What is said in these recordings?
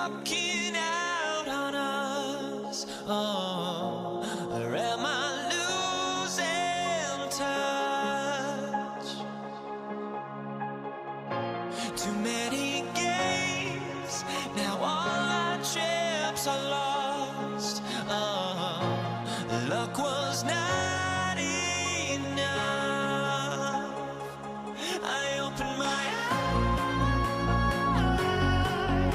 walking out on us? Oh, or am I losing touch? Too many games, now all our chips are lost. Oh, luck was not enough. I opened my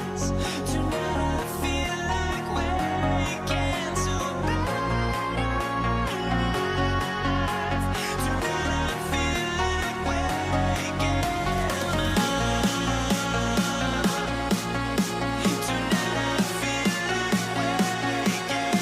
eyes. Tonight I feel like waking to a better life. Tonight I feel like waking up. Tonight I feel like waking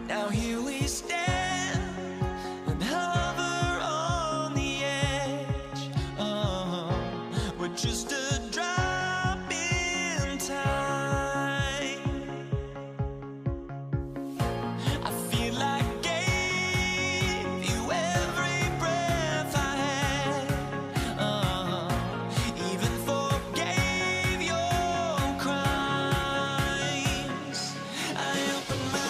Now here we stand and hover on the edge. Oh, we're just a drop in time. I feel like gave you every breath I had. Oh, even forgave your crimes. I opened my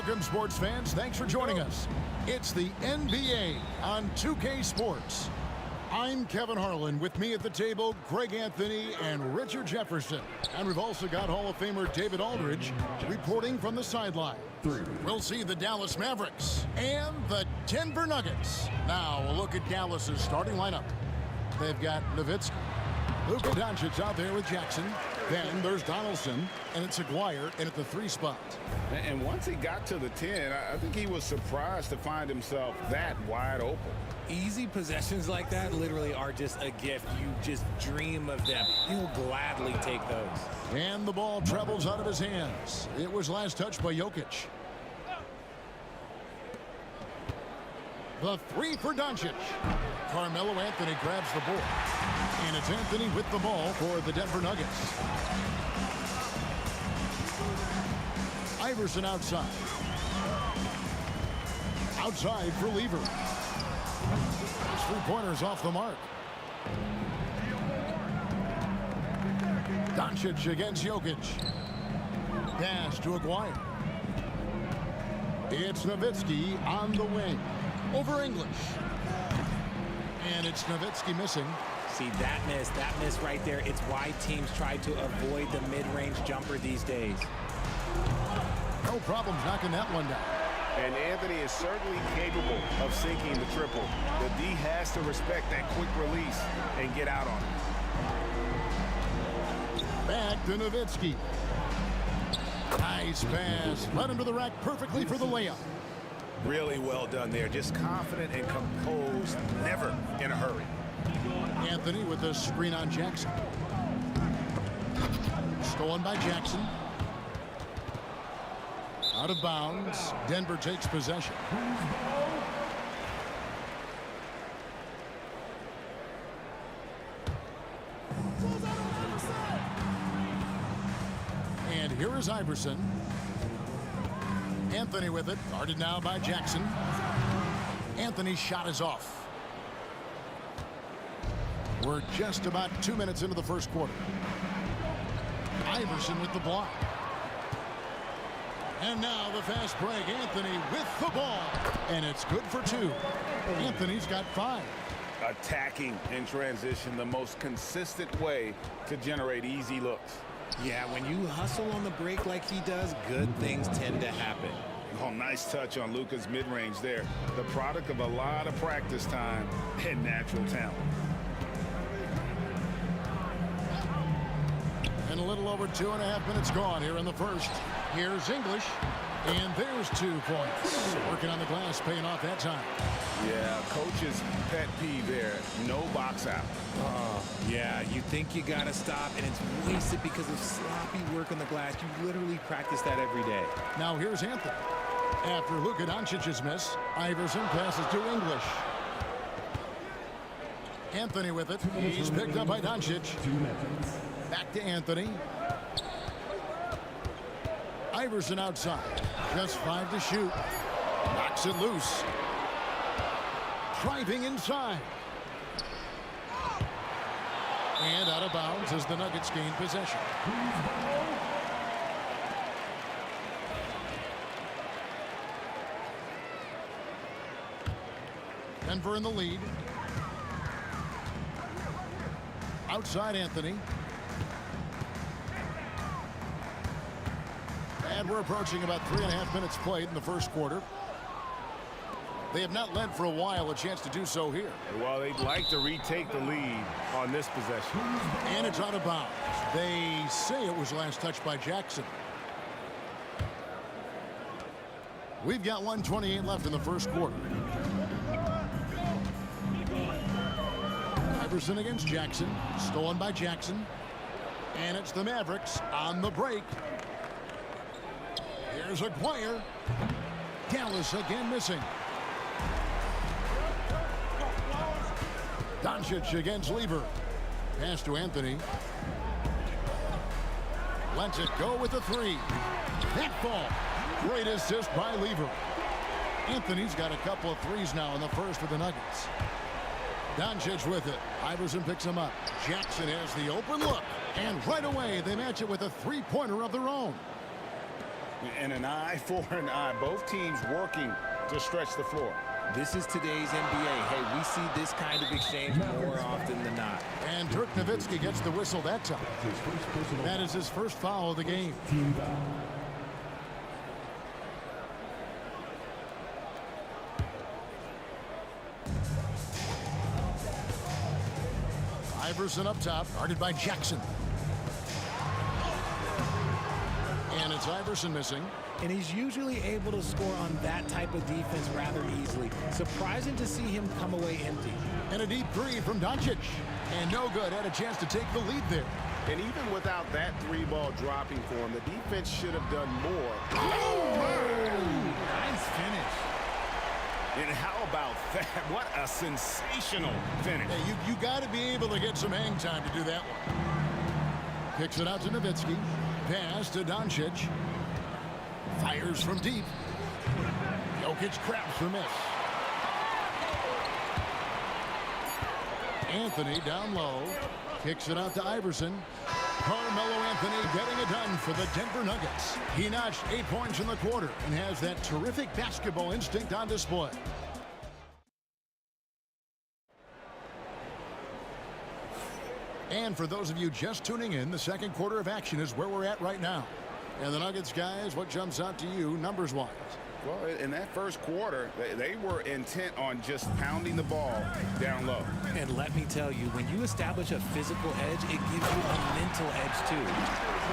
Welcome, sports fans. Thanks for joining us. It's the NBA on 2K Sports. I'm Kevin Harlan. With me at the table, Greg Anthony and Richard Jefferson. And we've also got Hall of Famer David Aldridge reporting from the sideline. We'll see the Dallas Mavericks and the Denver Nuggets. Now, a look at Dallas's starting lineup. They've got Nowitzki. Luka Doncic out there with Jackson. Then there's Donaldson, and it's Aguirre in at the 3 spot. And once he got to the 10, I think he was surprised to find himself that wide open. Easy possessions like that literally are just a gift. You just dream of them. He'll gladly take those. And the ball travels out of his hands. It was last touched by Jokic. The 3 for Doncic. Carmelo Anthony grabs the board. And it's Anthony with the ball for the Denver Nuggets. Iverson outside. Outside for Lever. 3-pointers off the mark. Doncic against Jokic. Pass to Aguirre. It's Nowitzki on the wing. Over English. And it's Nowitzki missing. See, that miss right there, it's why teams try to avoid the mid-range jumper these days. No problems knocking that one down. And Anthony is certainly capable of sinking the triple. The D has to respect that quick release and get out on it. Back to Nowitzki. Nice pass. Led him to the rack perfectly for the layup. Really well done there. Just confident and composed, never in a hurry. Anthony with a screen on Jackson. Stolen by Jackson. Out of bounds. Denver takes possession. And here is Iverson. Anthony with it. Guarded now by Jackson. Anthony's shot is off. We're just about 2 minutes into the first quarter. Iverson with the block. And now the fast break. Anthony with the ball. And it's good for 2. Anthony's got 5. Attacking in transition, the most consistent way to generate easy looks. Yeah, when you hustle on the break like he does, good things tend to happen. Oh, nice touch on Luka's mid-range there. The product of a lot of practice time and natural talent. And a little over 2.5 minutes gone here in the first. Here's English. And there's 2 points. Working on the glass, paying off that time. Yeah, coach's pet peeve there. No box out. Yeah, you think you got to stop, and it's wasted because of sloppy work on the glass. You literally practice that every day. Now here's Anthony. After Luka Doncic's miss, Iverson passes to English. Anthony with it. He's picked up by Doncic. Back to Anthony. Iverson outside. Just 5 to shoot. Knocks it loose. Driving inside. And out of bounds as the Nuggets gain possession. Denver in the lead. Outside Anthony. And we're approaching about 3.5 minutes played in the first quarter. They have not led for a while. A chance to do so here. Well, they'd like to retake the lead on this possession. And it's out of bounds. They say it was last touched by Jackson. We've got 1:28 left in the first quarter. Iverson against Jackson. Stolen by Jackson. And it's the Mavericks on the break. Here's Aguirre. Dallas again missing. Doncic against Lever. Pass to Anthony. Lets it go with the 3. That ball. Great assist by Lever. Anthony's got a couple of 3s now in the first for the Nuggets. Doncic with it. Iverson picks him up. Jackson has the open look. And right away, they match it with a 3-pointer of their own. And an eye for an eye. Both teams working to stretch the floor. This is today's NBA. Hey, we see this kind of exchange more often than not. And Dirk Nowitzki gets the whistle that time. That is his first foul of the game. Iverson up top, guarded by Jackson. And it's Iverson missing. And he's usually able to score on that type of defense rather easily. Surprising to see him come away empty. And a deep three from Doncic. And no good. Had a chance to take the lead there. And even without that three ball dropping for him, the defense should have done more. Nice finish. And how about that? What a sensational finish. Hey, you got to be able to get some hang time to do that one. Kicks it out to Nowitzki. Pass to Doncic. Fires from deep. Jokic crabs for miss. Anthony down low. Kicks it out to Iverson. Carmelo Anthony getting it done for the Denver Nuggets. He notched 8 points in the quarter and has that terrific basketball instinct on display. And for those of you just tuning in, the second quarter of action is where we're at right now. And the Nuggets, guys, what jumps out to you numbers-wise? Well, in that first quarter, they were intent on just pounding the ball down low. And let me tell you, when you establish a physical edge, it gives you a mental edge, too.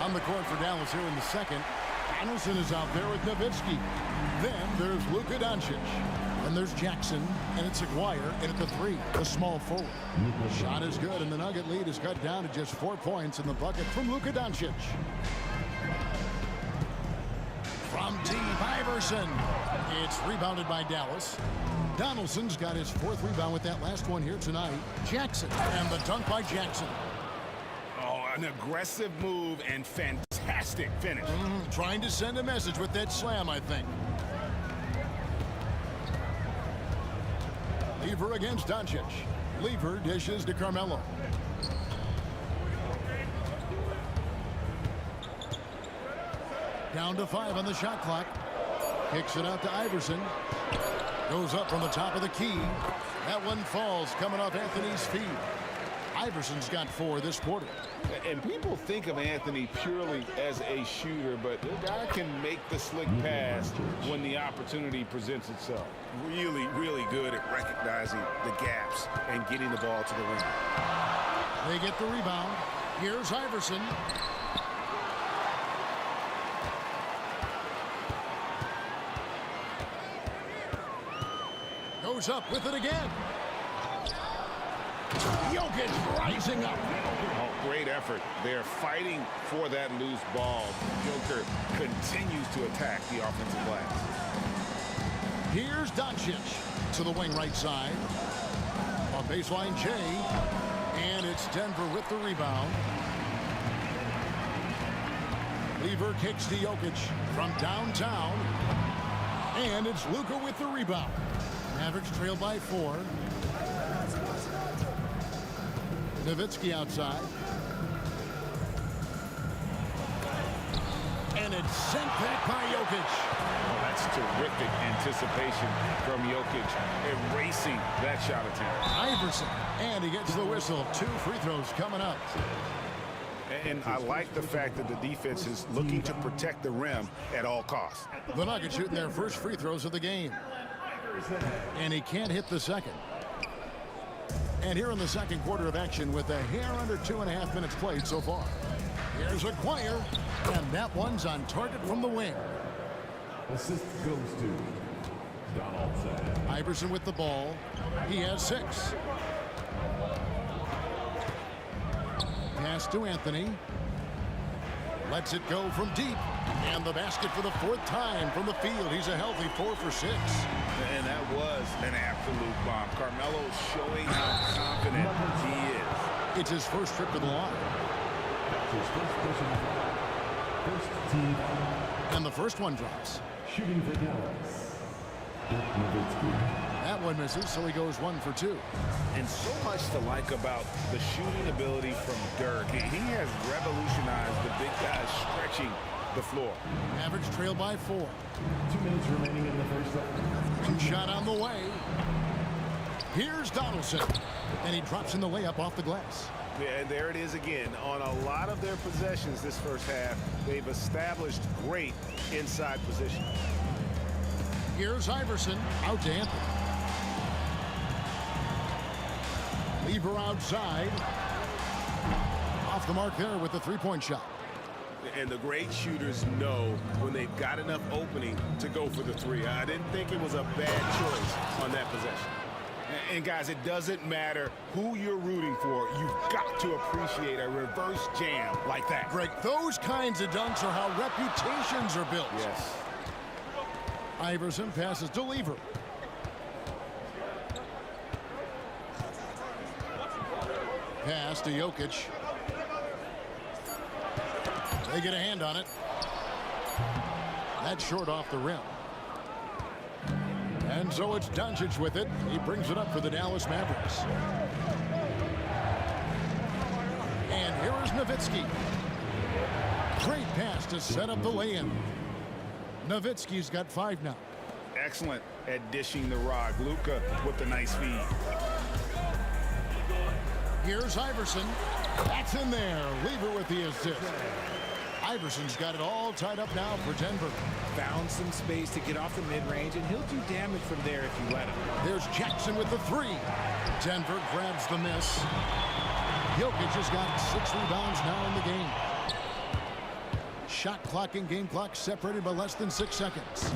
On the court for Dallas here in the second. Anderson is out there with Nowitzki. Then there's Luka Doncic. And there's Jackson, and it's Aguirre, and at the three, the small forward. Shot is good, and the Nugget lead is cut down to just 4 points in the bucket from Luka Doncic. From deep, Iverson. It's rebounded by Dallas. Donaldson's got his 4th rebound with that last one here tonight. Jackson, and the dunk by Jackson. Oh, an aggressive move and fantastic finish. Trying to send a message with that slam, I think. Lever against Doncic. Lever dishes to Carmelo. Down to 5 on the shot clock. Kicks it out to Iverson. Goes up from the top of the key. That one falls coming off Anthony's feet. Iverson's got 4 this quarter. And people think of Anthony purely as a shooter, but the guy can make the slick pass when the opportunity presents itself. Really, really good at recognizing the gaps and getting the ball to the rim. They get the rebound. Here's Iverson. Goes up with it again. Jokic rising up. Oh, great effort. They're fighting for that loose ball. Joker continues to attack the offensive glass. Here's Doncic to the wing right side. On baseline J. And it's Denver with the rebound. Lever kicks to Jokic from downtown. And it's Luka with the rebound. Mavericks trail by 4. Nowitzki outside. And it's sent back by Jokic. Oh, that's terrific anticipation from Jokic, erasing that shot attempt. Iverson. And he gets the whistle. 2 free throws coming up. And I like the fact that the defense is looking to protect the rim at all costs. The Nuggets shooting their first free throws of the game. And he can't hit the second. And here in the second quarter of action with a hair under 2.5 minutes played so far. Here's Aguirre, and that one's on target from the wing. Assist goes to Donaldson. Iverson with the ball. He has 6. Pass to Anthony. Lets it go from deep. And the basket for the 4th time from the field. He's a healthy 4 for 6. And that was an absolute bomb. Carmelo showing how confident he is. It's his first trip to the line. That's his first personal foul. First team foul. And the first one drops. Shooting for Dallas, Dirk Nowitzki. That one misses, so he goes 1 for 2. And so much to like about the shooting ability from Dirk. He has revolutionized the big guys stretching the floor. Mavericks trail by 4. 2 minutes remaining in the first half. Shot on the way. Here's Donaldson. And he drops in the layup off the glass. Yeah, and there it is again. On a lot of their possessions this first half, they've established great inside position. Here's Iverson. Out to Anthony. Lever outside. Off the mark there with the three-point shot. And the great shooters know when they've got enough opening to go for the three. I didn't think it was a bad choice on that possession. And guys, it doesn't matter who you're rooting for. You've got to appreciate a reverse jam like that. Greg, those kinds of dunks are how reputations are built. Yes. Iverson passes to Lever. Pass to Jokic. They get a hand on it. That's short off the rim. And so it's Doncic with it. He brings it up for the Dallas Mavericks. And here is Nowitzki. Great pass to set up the lay-in. Nowitzki's got 5 now. Excellent at dishing the rock. Luka with the nice feed. Here's Iverson. That's in there. Lever with the assist. Iverson's got it all tied up now for Denver. Found some space to get off the mid-range, and he'll do damage from there if you let him. There's Jackson with the 3. Denver grabs the miss. Jokic has got 6 rebounds now in the game. Shot clock and game clock separated by less than 6 seconds.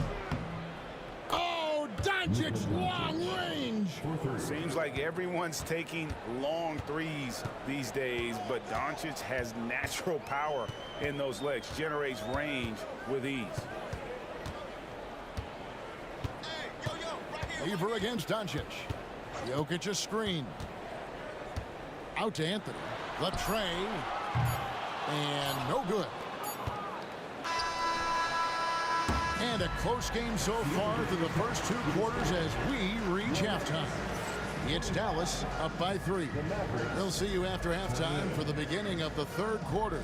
Oh, Doncic, long range. Seems like everyone's taking long threes these days, but Doncic has natural power in those legs, generates range with ease. Lever against Doncic. Jokic a screen. Out to Anthony. The tray. And no good. And a close game so far through the first 2 quarters as we reach halftime. It's Dallas up by 3. We'll see you after halftime for the beginning of the 3rd quarter.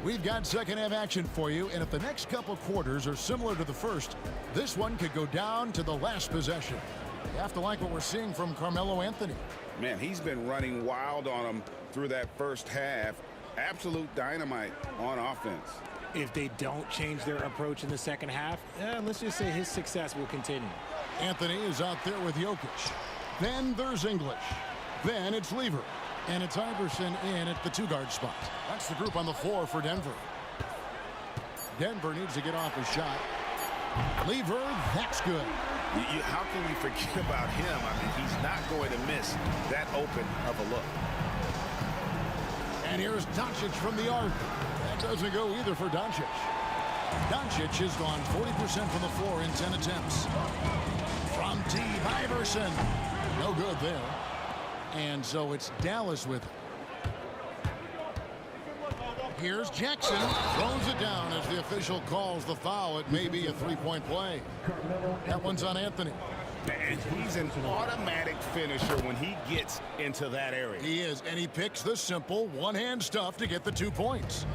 We've got second half action for you, and if the next couple quarters are similar to the first, this one could go down to the last possession. You have to like what we're seeing from Carmelo Anthony. Man, he's been running wild on them through that first half. Absolute dynamite on offense. If they don't change their approach in the second half, let's just say his success will continue. Anthony is out there with Jokic. Then there's English. Then it's Lever. And it's Iverson in at the 2-guard spot. That's the group on the floor for Denver. Denver needs to get off a shot. Lever, that's good. How can we forget about him? I mean, he's not going to miss that open of a look. And here's Doncic from the arc. That doesn't go either for Doncic. Doncic has gone 40% from the floor in 10 attempts. From deep, Iverson. No good there. And so it's Dallas with it. Here's Jackson. Throws it down as the official calls the foul. It may be a 3-point play. That one's on Anthony. And he's an automatic finisher when he gets into that area. He is, and he picks the simple one-hand stuff to get the 2 points.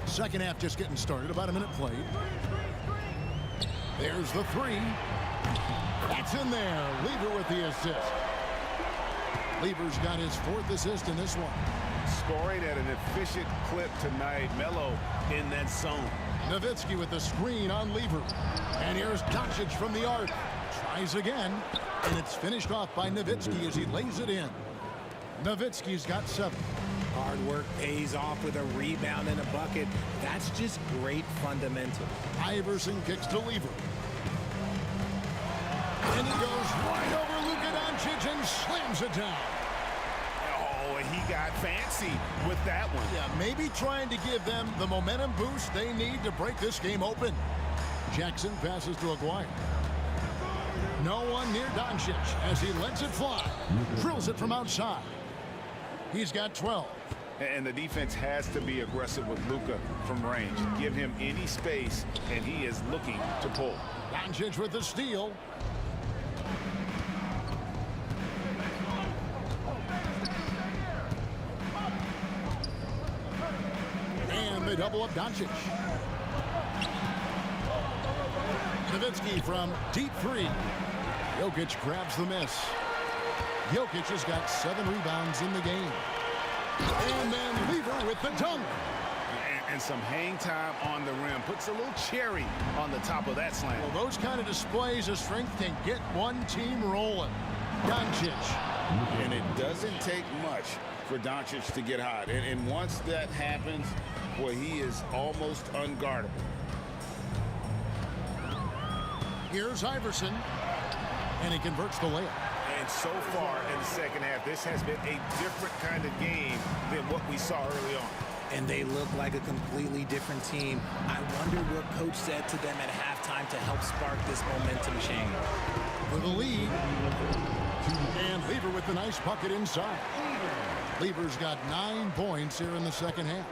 Second half just getting started. About a minute played. There's the 3. That's in there. Lever with the assist. Lever's got his 4th assist in this one. Scoring at an efficient clip tonight. Melo in that zone. Nowitzki with the screen on Lever. And here's Doncic from the arc. Tries again. And it's finished off by Nowitzki as he lays it in. Nowitzki's got 7. Hard work pays off with a rebound and a bucket. That's just great fundamentals. Iverson kicks to Lever. And he goes right over Luka Doncic and slams it down. Oh, and he got fancy with that one. Yeah, maybe trying to give them the momentum boost they need to break this game open. Jackson passes to Aguirre. No one near Doncic as he lets it fly. Drills it from outside. He's got 12. And the defense has to be aggressive with Luka from range. Give him any space, and he is looking to pull. Doncic with the steal. And they double up Doncic. Nowitzki from deep three. Jokic grabs the miss. Jokic has got 7 rebounds in the game. And then Lever with the dunk. And some hang time on the rim. Puts a little cherry on the top of that slam. Well, those kind of displays of strength can get one team rolling. Doncic. And it doesn't take much for Doncic to get hot. And once that happens, well, he is almost unguardable. Here's Iverson. And he converts the layup. And so far in the second half, this has been a different kind of game than what we saw early on. And they look like a completely different team. I wonder what coach said to them at halftime to help spark this momentum change. For the lead. And Lever with the nice bucket inside. Lever's got 9 points here in the second half.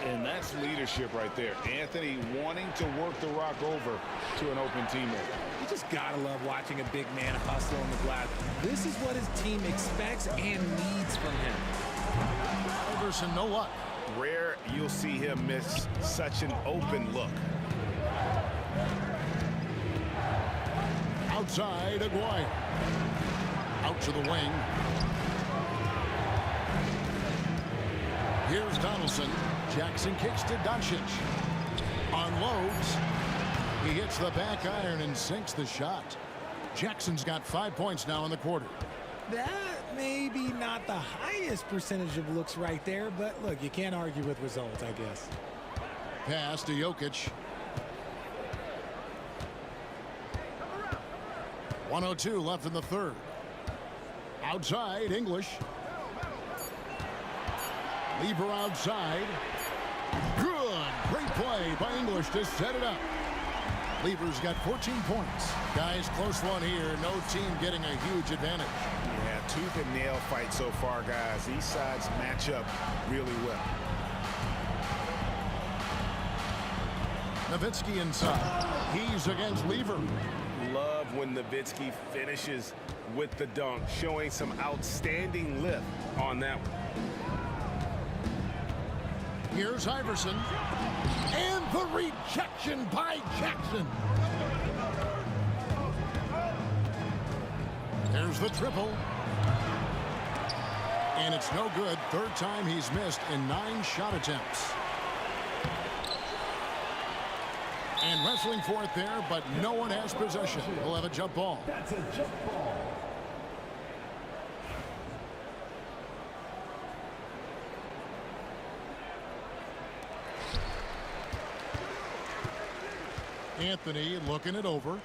And that's leadership right there. Anthony wanting to work the rock over to an open teammate. You just gotta love watching a big man hustle on the glass. This is what his team expects and needs from him. Iverson, no luck. Rare you'll see him miss such an open look. Outside, Aguirre. Out to the wing. Here's Donaldson. Jackson kicks to Doncic. Unloads. He hits the back iron and sinks the shot. Jackson's got 5 points now in the quarter. That may be not the highest percentage of looks right there, but look, you can't argue with results, I guess. Pass to Jokic. 1:02 left in the third. Outside, English. Lever outside. Good. Great play by English to set it up. Lever's got 14 points. Guys, close one here. No team getting a huge advantage. Yeah, tooth and nail fight so far, guys. These sides match up really well. Nowitzki inside. He's against Lever. Love when Nowitzki finishes with the dunk, showing some outstanding lift on that one. Here's Iverson. And the rejection by Jackson. There's the triple. And it's no good. Third time he's missed in 9 shot attempts. And wrestling for it there, but no one has possession. We'll have a jump ball. That's a jump ball. Anthony looking it over.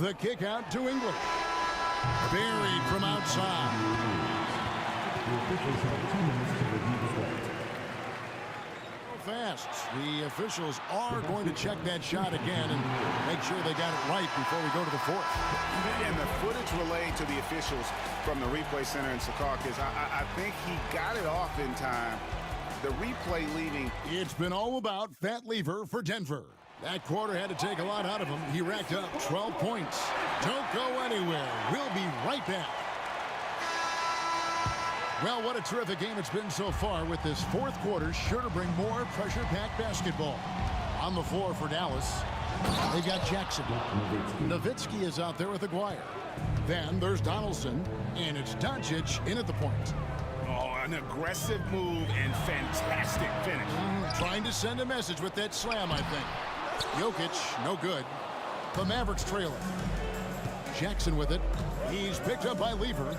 The kick out to English. Buried from outside. The officials have 2 minutes to review the play. Fast. The officials are going to check that shot again and make sure they got it right before we go to the fourth. And the footage relayed to the officials from the replay center in Secaucus, I think he got it off in time. The replay leading. It's been all about Fat Lever for Denver. That quarter had to take a lot out of him. He racked up 12 points. Don't go anywhere. We'll be right back. Well, what a terrific game it's been so far, with this fourth quarter sure to bring more pressure-packed basketball. On the floor for Dallas, they got Jackson. Nowitzki is out there with Aguirre. Then there's Donaldson, and it's Doncic in at the point. Oh, an aggressive move and fantastic finish. Trying to send a message with that slam, I think. Jokic, no good. The Mavericks trailing. Jackson with it. He's picked up by Lever.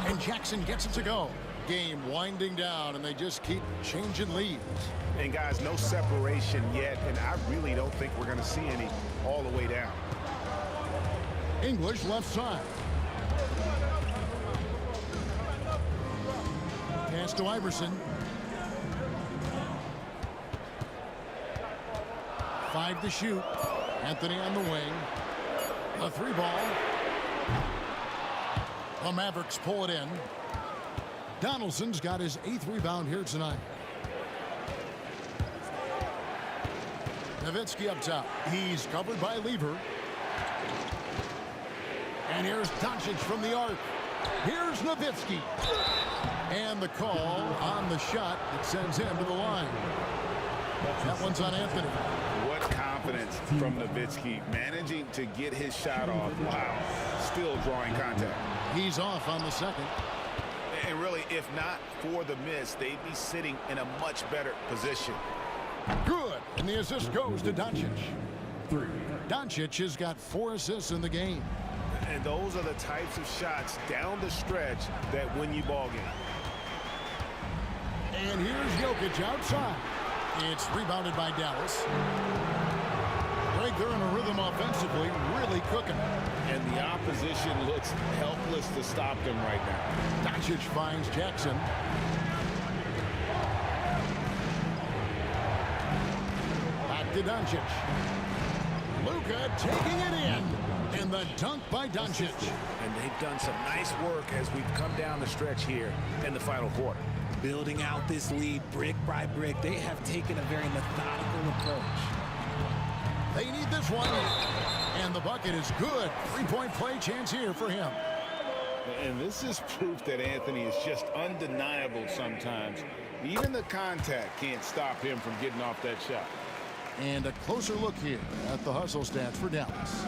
And Jackson gets it to go. Game winding down, and they just keep changing leads. And guys, no separation yet, and I really don't think we're going to see any all the way down. English left side. Pass to Iverson. 5 to shoot. Anthony on the wing. The 3 ball. The Mavericks pull it in. Donaldson's got his 8th rebound here tonight. Nowitzki up top. He's covered by Lever. And here's Doncic from the arc. Here's Nowitzki. And the call on the shot that sends him to the line. That one's on Anthony. What confidence from Nowitzki, managing to get his shot off. Wow, still drawing contact. He's off on the second. And really, if not for the miss, they'd be sitting in a much better position. Good. And the assist goes to Doncic. Doncic has got 4 assists in the game. And those are the types of shots down the stretch that win you ball game. And here's Jokic outside. It's rebounded by Dallas. Greg, they're in a rhythm offensively, really cooking. And the opposition looks helpless to stop them right now. Doncic finds Jackson. Back to Doncic. Luka taking it in. And the dunk by Doncic. And they've done some nice work as we've come down the stretch here in the final quarter. Building out this lead brick by brick, they have taken a very methodical approach. They need this one. And the bucket is good. 3-point play chance here for him. And this is proof that Anthony is just undeniable sometimes. Even the contact can't stop him from getting off that shot. And a closer look here at the hustle stats for Dallas.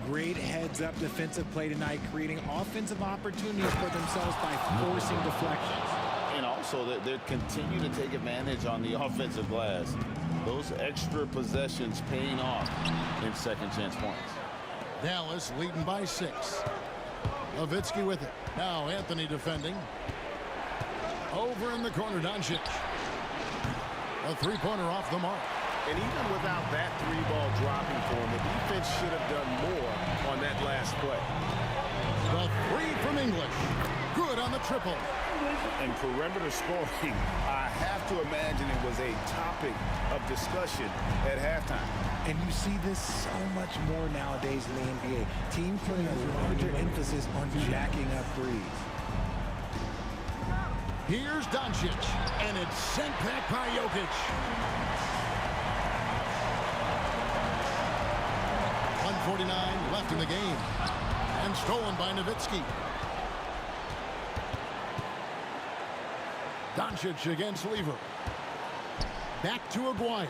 Great heads-up defensive play tonight, creating offensive opportunities for themselves by forcing deflections. And also, they continue to take advantage on the offensive glass. Those extra possessions paying off in second chance points. Dallas leading by 6. Nowitzki with it. Now Anthony defending. Over in the corner, Doncic. A 3-pointer off the mark. And even without that 3-ball dropping for him, the defense should have done more on that last play. The 3 from English. Good on the triple. And perimeter scoring, I have to imagine it was a topic of discussion at halftime. And you see this so much more nowadays in the NBA. Teams putting a larger emphasis on jacking up threes. Here's Doncic. And it's sent back by Jokic. 1:49 left in the game. And stolen by Nowitzki. Doncic against Lever. Back to Aguirre.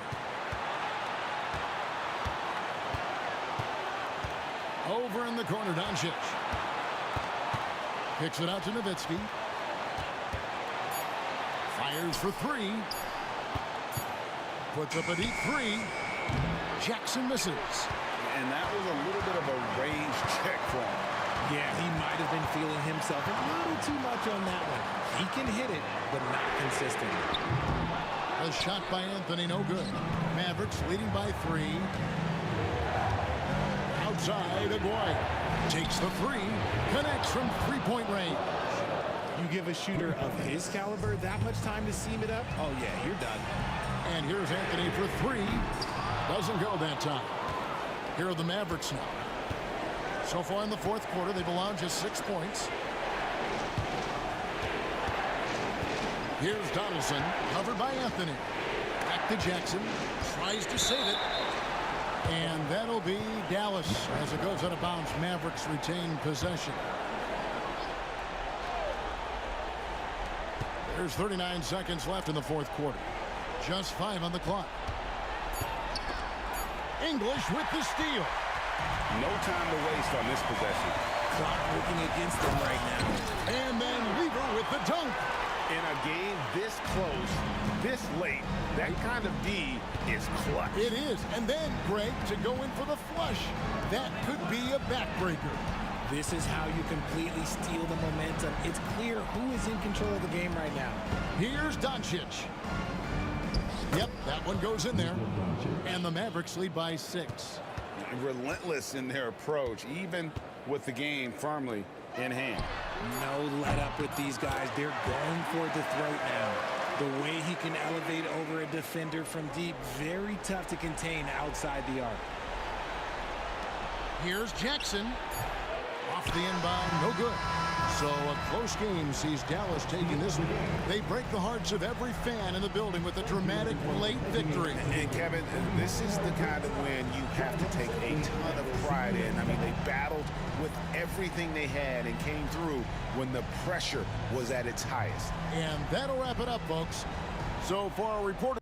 Over in the corner, Doncic. Kicks it out to Nowitzki. Fires for 3. Puts up a deep 3. Jackson misses. And that was a little bit of a range check for him. Yeah, he might have been feeling himself a little too much on that one. He can hit it, but not consistently. A shot by Anthony, no good. Mavericks leading by 3. Outside, Aguirre. Takes the 3. Connects from 3-point range. You give a shooter of his caliber that much time to seam it up, oh yeah, you're done. And here's Anthony for 3. Doesn't go that time. Here are the Mavericks now. So far in the fourth quarter, they've allowed just 6 points. Here's Donaldson, covered by Anthony. Back to Jackson, tries to save it. And that'll be Dallas as it goes out of bounds. Mavericks retain possession. There's 39 seconds left in the fourth quarter. Just 5 on the clock. English with the steal. No time to waste on this possession. Clock working against them right now. And then Lever with the dunk. In a game this close, this late, that kind of D is clutch. It is. And then, Greg, to go in for the flush. That could be a backbreaker. This is how you completely steal the momentum. It's clear who is in control of the game right now. Here's Doncic. Yep, that one goes in there. And the Mavericks lead by 6. Relentless in their approach, even with the game firmly in hand. No let up with these guys. They're going for the throat now. The way he can elevate over a defender from deep, very tough to contain outside the arc. Here's Jackson. Off the inbound, no good. So a close game sees Dallas taking this one. They break the hearts of every fan in the building with a dramatic late victory. And Kevin, this is the kind of win you have to take a ton of pride in. I mean, they battled with everything they had and came through when the pressure was at its highest. And that'll wrap it up, folks. So for our reporter.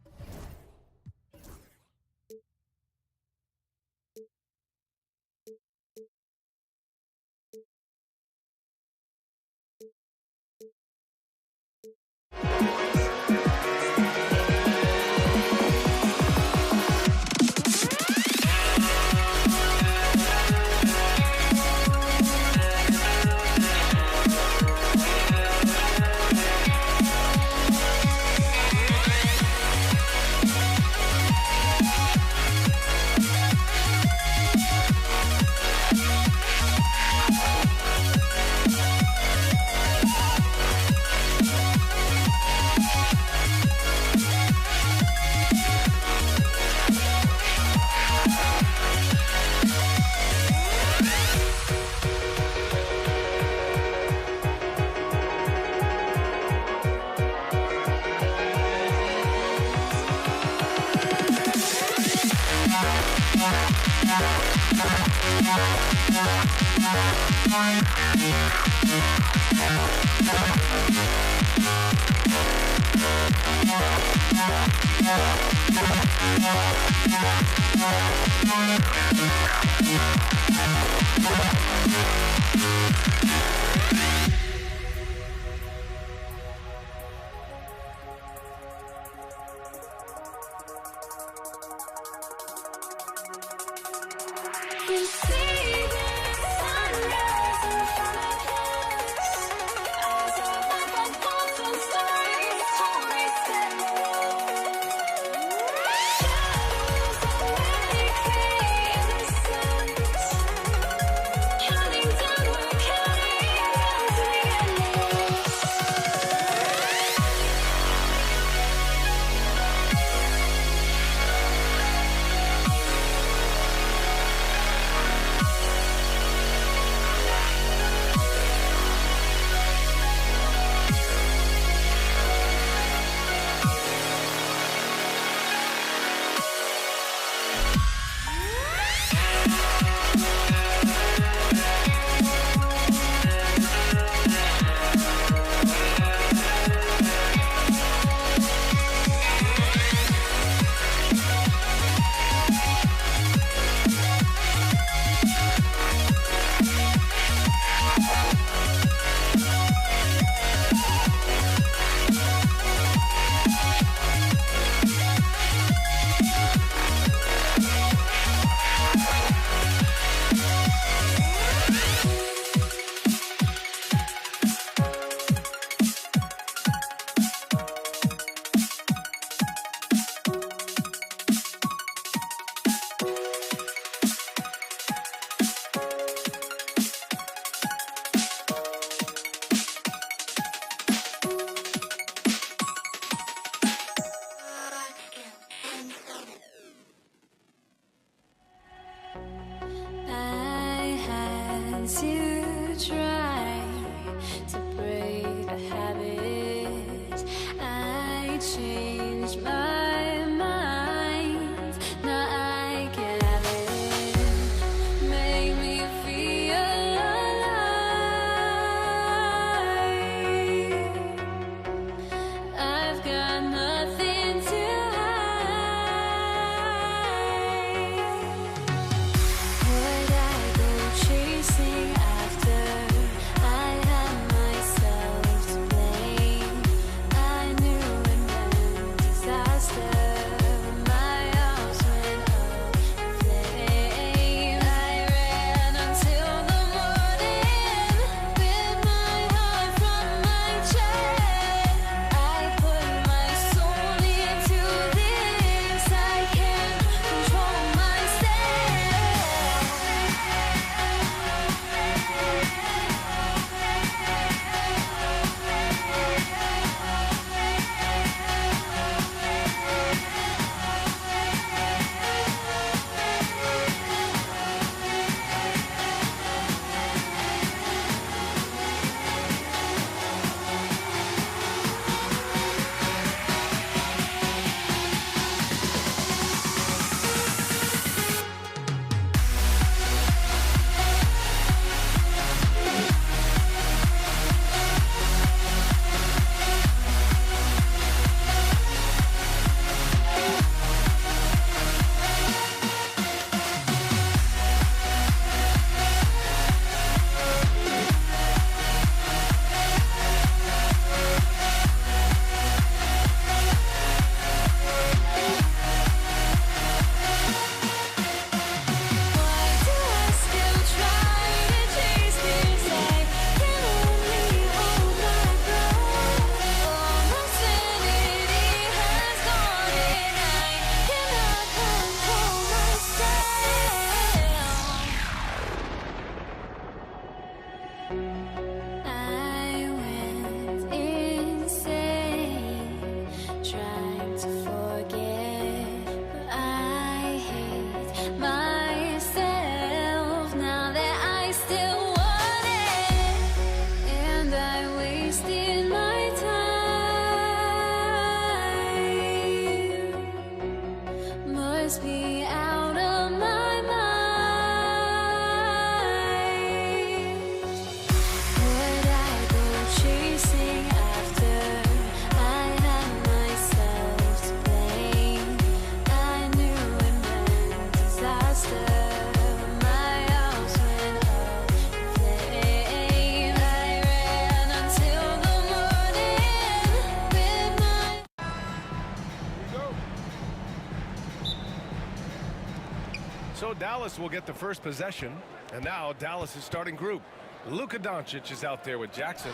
So Dallas will get the first possession, and now Dallas is starting group. Luka Doncic is out there with Jackson,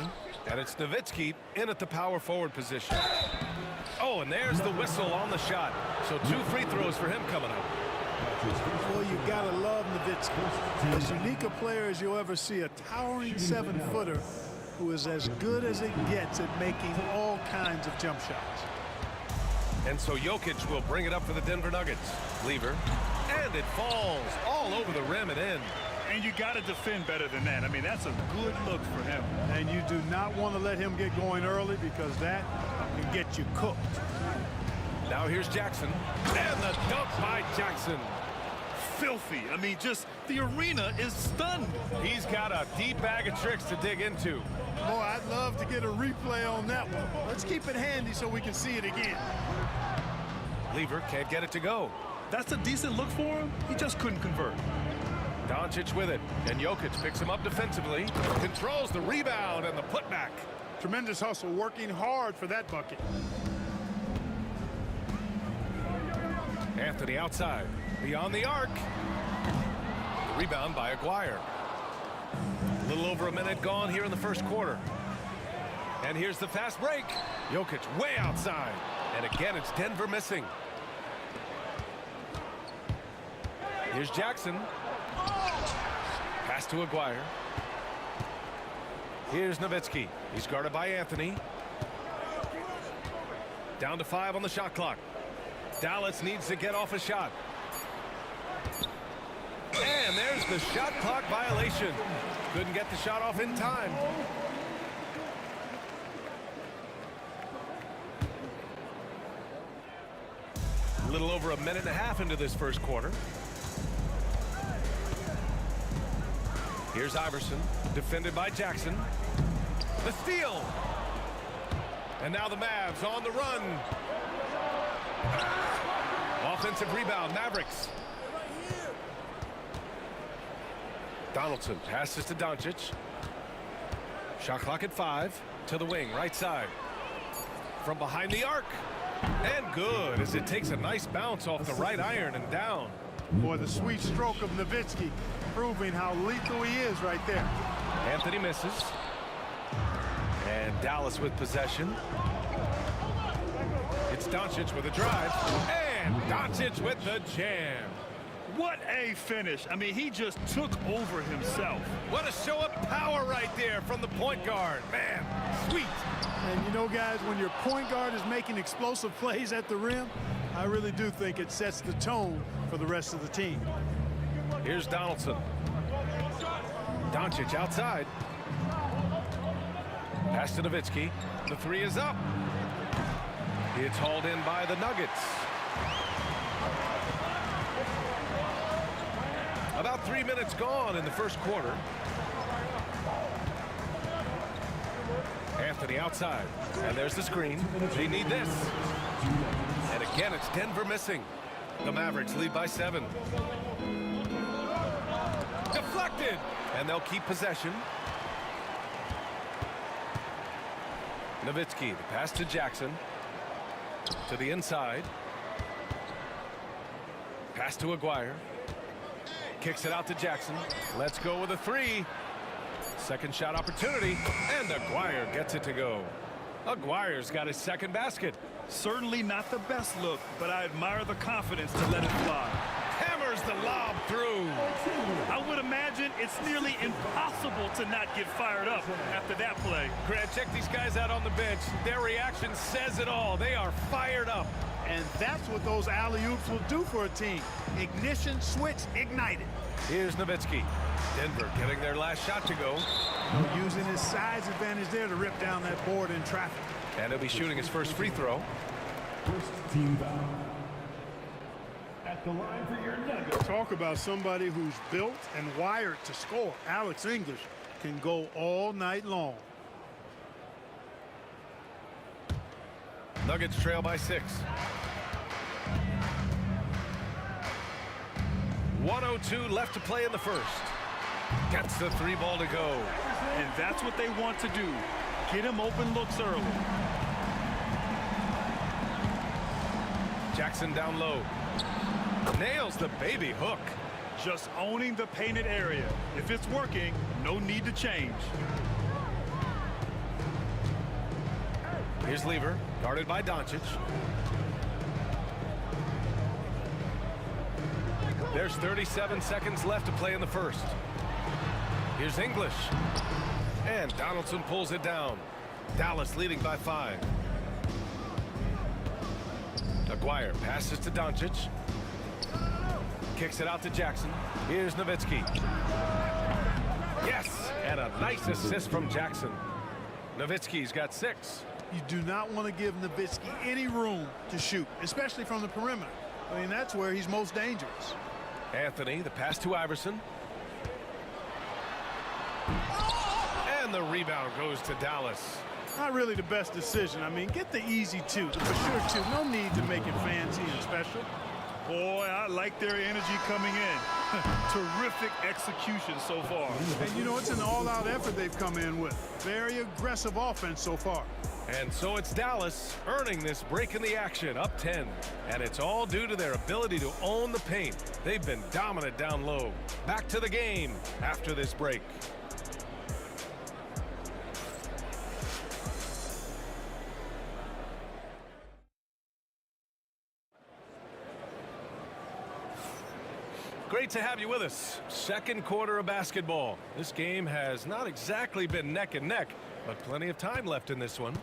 and it's Nowitzki in at the power forward position. Oh, and there's the whistle on the shot. So 2 free throws for him coming up. Boy, you gotta love Nowitzki. As unique a player as you'll ever see, a towering 7-footer who is as good as it gets at making all kinds of jump shots. And so Jokic will bring it up for the Denver Nuggets. Lever, and it falls all over the rim and in. And you got to defend better than that. I mean, that's a good look for him. And you do not want to let him get going early because that can get you cooked. Now here's Jackson, and the dunk by Jackson. Filthy. I mean, just the arena is stunned. He's got a deep bag of tricks to dig into. Boy, I'd love to get a replay on that one. Let's keep it handy so we can see it again. Lever can't get it to go. That's a decent look for him. He just couldn't convert. Doncic with it, and Jokic picks him up defensively, controls the rebound and the putback. Tremendous hustle, working hard for that bucket. Anthony outside, beyond the arc. The rebound by Aguirre. A little over a minute gone here in the first quarter. And here's the fast break. Jokic way outside. And again, it's Denver missing. Here's Jackson. Pass to Aguirre. Here's Nowitzki. He's guarded by Anthony. Down to 5 on the shot clock. Dallas needs to get off a shot. And there's the shot clock violation. Couldn't get the shot off in time. A little over a minute and a half into this first quarter. Here's Iverson, defended by Jackson. The steal. And now the Mavs on the run. Offensive rebound, Mavericks. Donaldson passes to Doncic. Shot clock at 5 to the wing, right side. From behind the arc. And good as it takes a nice bounce off the right iron and down. Boy, the sweet stroke of Nowitzki proving how lethal he is right there. Anthony misses. And Dallas with possession. It's Doncic with a drive. And Doncic with the jam. What a finish. I mean, he just took over himself. What a show of power right there from the point guard. Man, sweet. And you know, guys, when your point guard is making explosive plays at the rim, I really do think it sets the tone for the rest of the team. Here's Donaldson. Doncic outside. Pass to Nowitzki. The 3 is up. It's hauled in by the Nuggets. About 3 minutes gone in the first quarter. Anthony outside. And there's the screen. They need this. And again, it's Denver missing. The Mavericks lead by 7. Deflected. And they'll keep possession. Nowitzki, the pass to Jackson. To the inside. Pass to Aguirre. Kicks it out to Jackson. Let's go with a 3. Second shot opportunity. And Aguirre gets it to go. Aguirre's got his second basket. Certainly not the best look, but I admire the confidence to let it fly. Hammers the lob through. I would imagine it's nearly impossible to not get fired up after that play. Grant, check these guys out on the bench. Their reaction says it all. They are fired up. And that's what those alley-oops will do for a team. Ignition, switch, ignited. Here's Nowitzki. Denver getting their last shot to go. Using his size advantage there to rip down that board in traffic. And he'll be shooting his first free throw. First team foul. At the line for your Nuggets. Talk about somebody who's built and wired to score. Alex English can go all night long. Nuggets trail by 6. 1:02 left to play in the first. Gets the 3 ball to go. And that's what they want to do. Get him open looks early. Jackson down low. Nails the baby hook. Just owning the painted area. If it's working, no need to change. Here's Lever, guarded by Doncic. There's 37 seconds left to play in the first. Here's English. And Donaldson pulls it down. Dallas leading by 5. Aguirre passes to Doncic. Kicks it out to Jackson. Here's Nowitzki. Yes! And a nice assist from Jackson. Nowitzki's got 6. You do not want to give Nowitzki any room to shoot, especially from the perimeter. I mean, that's where he's most dangerous. Anthony, the pass to Iverson. And the rebound goes to Dallas. Not really the best decision. I mean, get the easy 2, the for sure 2. No need to make it fancy and special. Boy, I like their energy coming in. Terrific execution so far. And, you know, it's an all-out effort they've come in with. Very aggressive offense so far. And so it's Dallas earning this break in the action, up 10. And it's all due to their ability to own the paint. They've been dominant down low. Back to the game after this break. Great to have you with us. Second quarter of basketball. This game has not exactly been neck and neck, but plenty of time left in this one.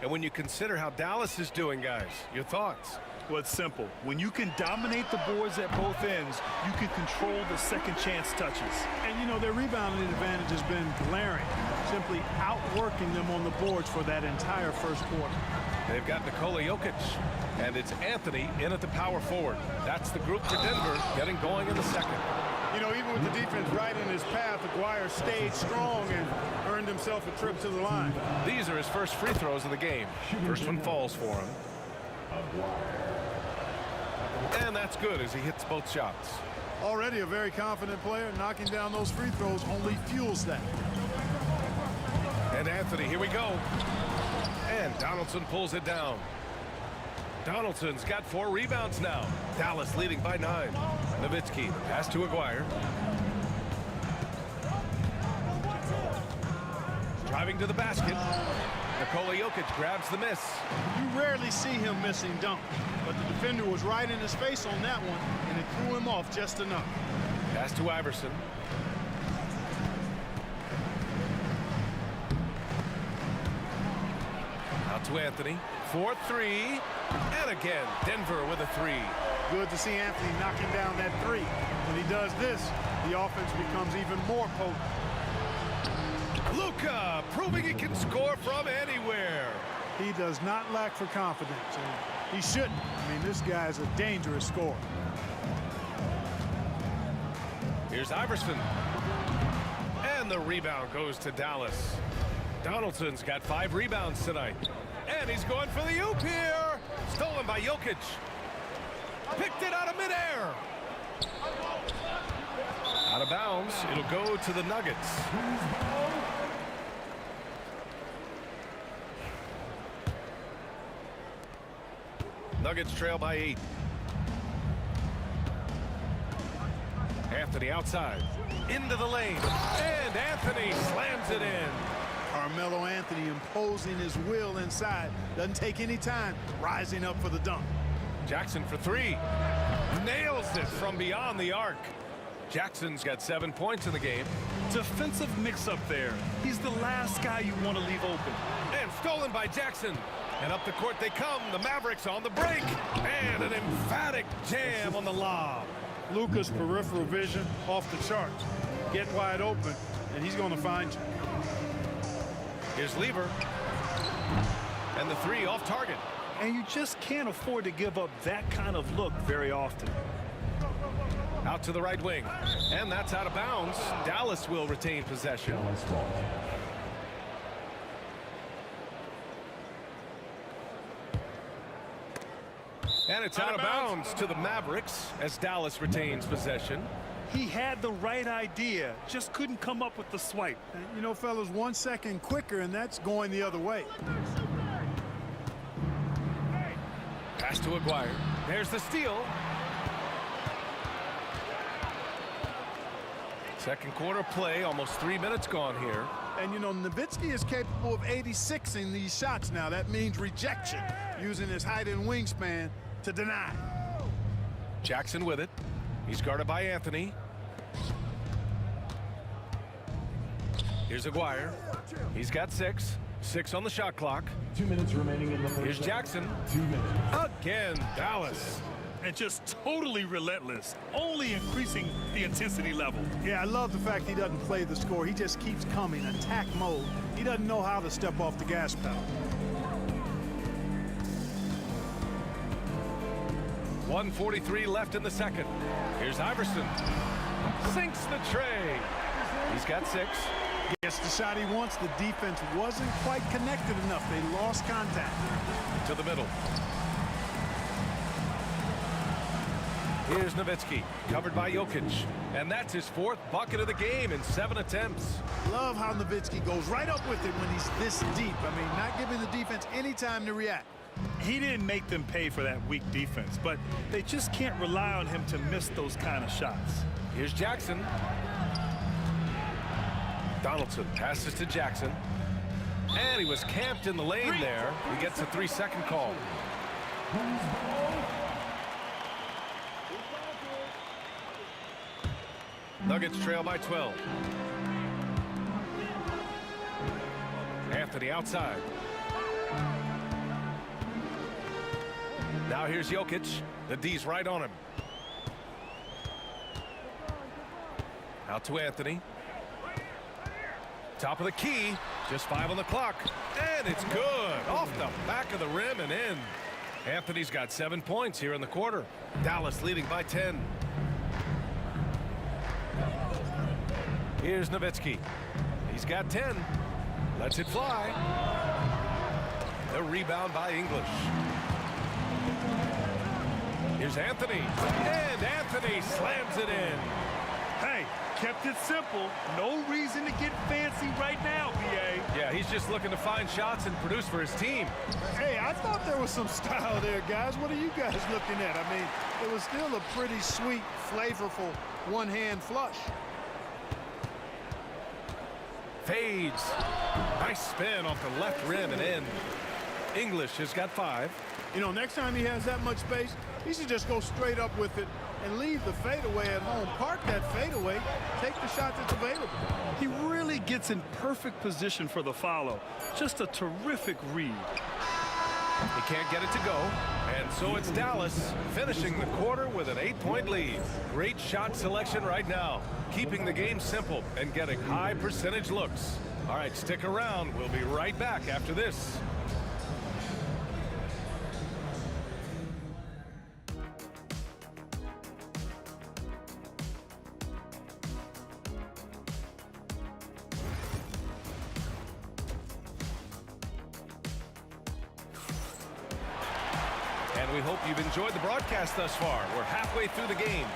And when you consider how Dallas is doing, guys, your thoughts? Well, it's simple. When you can dominate the boards at both ends, you can control the second chance touches. And, you know, their rebounding advantage has been glaring, simply outworking them on the boards for that entire first quarter. They've got Nikola Jokic, and it's Anthony in at the power forward. That's the group for Denver getting going in the second. You know, even with the defense right in his path, Aguirre stayed strong and earned himself a trip to the line. These are his first free throws of the game. First one falls for him. And that's good as he hits both shots. Already a very confident player. Knocking down those free throws only fuels that. And Anthony, here we go. And Donaldson pulls it down. Donaldson's got 4 rebounds now. Dallas leading by 9. Nowitzki, pass to Aguirre. Driving to the basket. Nikola Jokic grabs the miss. You rarely see him missing dunks, but the defender was right in his face on that one, and it threw him off just enough. Pass to Iverson. Out to Anthony. 4-3. And again, Denver with a 3. Good to see Anthony knocking down that 3. When he does this, the offense becomes even more potent. Luka proving he can score from anywhere. He does not lack for confidence, and he shouldn't. I mean, this guy is a dangerous scorer. Here's Iverson. And the rebound goes to Dallas. Donaldson's got 5 rebounds tonight. And he's going for the oop here. Stolen by Jokic. Picked it out of midair. Out of bounds. It'll go to the Nuggets. Nuggets trail by 8. Anthony outside. Into the lane. And Anthony slams it in. Carmelo Anthony imposing his will inside. Doesn't take any time. Rising up for the dunk. Jackson for 3. Nails it from beyond the arc. Jackson's got 7 points in the game. Defensive mix-up there. He's the last guy you want to leave open. And stolen by Jackson. And up the court they come. The Mavericks on the break. And an emphatic jam on the lob. Luka's peripheral vision off the charts. Get wide open, and he's going to find you. Here's Lever. And the 3 off target. And you just can't afford to give up that kind of look very often. Out to the right wing. And that's out of bounds. Dallas will retain possession. And it's out of bounds to the Mavericks as Dallas retains possession. He had the right idea, just couldn't come up with the swipe. And, you know, fellas, 1 second quicker, and that's going the other way. Pass to Aguirre. There's the steal. Second quarter play, almost 3 minutes gone here. And, you know, Nowitzki is capable of 86ing these shots now. That means rejection, using his height and wingspan to deny. Jackson with it. He's guarded by Anthony. Here's Aguirre. He's got 6. 6 on the shot clock. 2 minutes remaining in the first. Here's Jackson. 2 minutes. Again, Dallas. And just totally relentless, only increasing the intensity level. Yeah, I love the fact he doesn't play the score. He just keeps coming, attack mode. He doesn't know how to step off the gas pedal. 1:43 left in the second. Here's Iverson. Sinks the tray. He's got 6. Gets the shot he wants. The defense wasn't quite connected enough. They lost contact. To the middle. Here's Nowitzki, covered by Jokic. And that's his 4th bucket of the game in 7 attempts. Love how Nowitzki goes right up with it when he's this deep. I mean, not giving the defense any time to react. He didn't make them pay for that weak defense, but they just can't rely on him to miss those kind of shots. Here's Jackson. Donaldson passes to Jackson. And he was camped in the lane there. He gets a 3-second call. Nuggets trail by 12. Anthony outside. Now here's Jokic. The D's right on him. Out to Anthony. Top of the key. Just 5 on the clock. And it's good. Off the back of the rim and in. Anthony's got 7 points here in the quarter. Dallas leading by 10. Here's Nowitzki. He's got 10. Lets it fly. The rebound by English. Here's Anthony. And Anthony slams it in. Hey, kept it simple. No reason to get fancy right now, BA. Yeah, he's just looking to find shots and produce for his team. Hey, I thought there was some style there, guys. What are you guys looking at? I mean, it was still a pretty sweet, flavorful one-hand flush. Fades. Nice spin off the left rim and in. English has got 5. You know, next time he has that much space, he should just go straight up with it and leave the fadeaway at home. Park that fadeaway, take the shot that's available. He really gets in perfect position for the follow. Just a terrific read. He can't get it to go. And so it's Dallas finishing the quarter with an 8-point lead. Great shot selection right now. Keeping the game simple and getting high percentage looks. All right, stick around. We'll be right back after this. And we hope you've enjoyed the broadcast thus far. We're halfway through the game.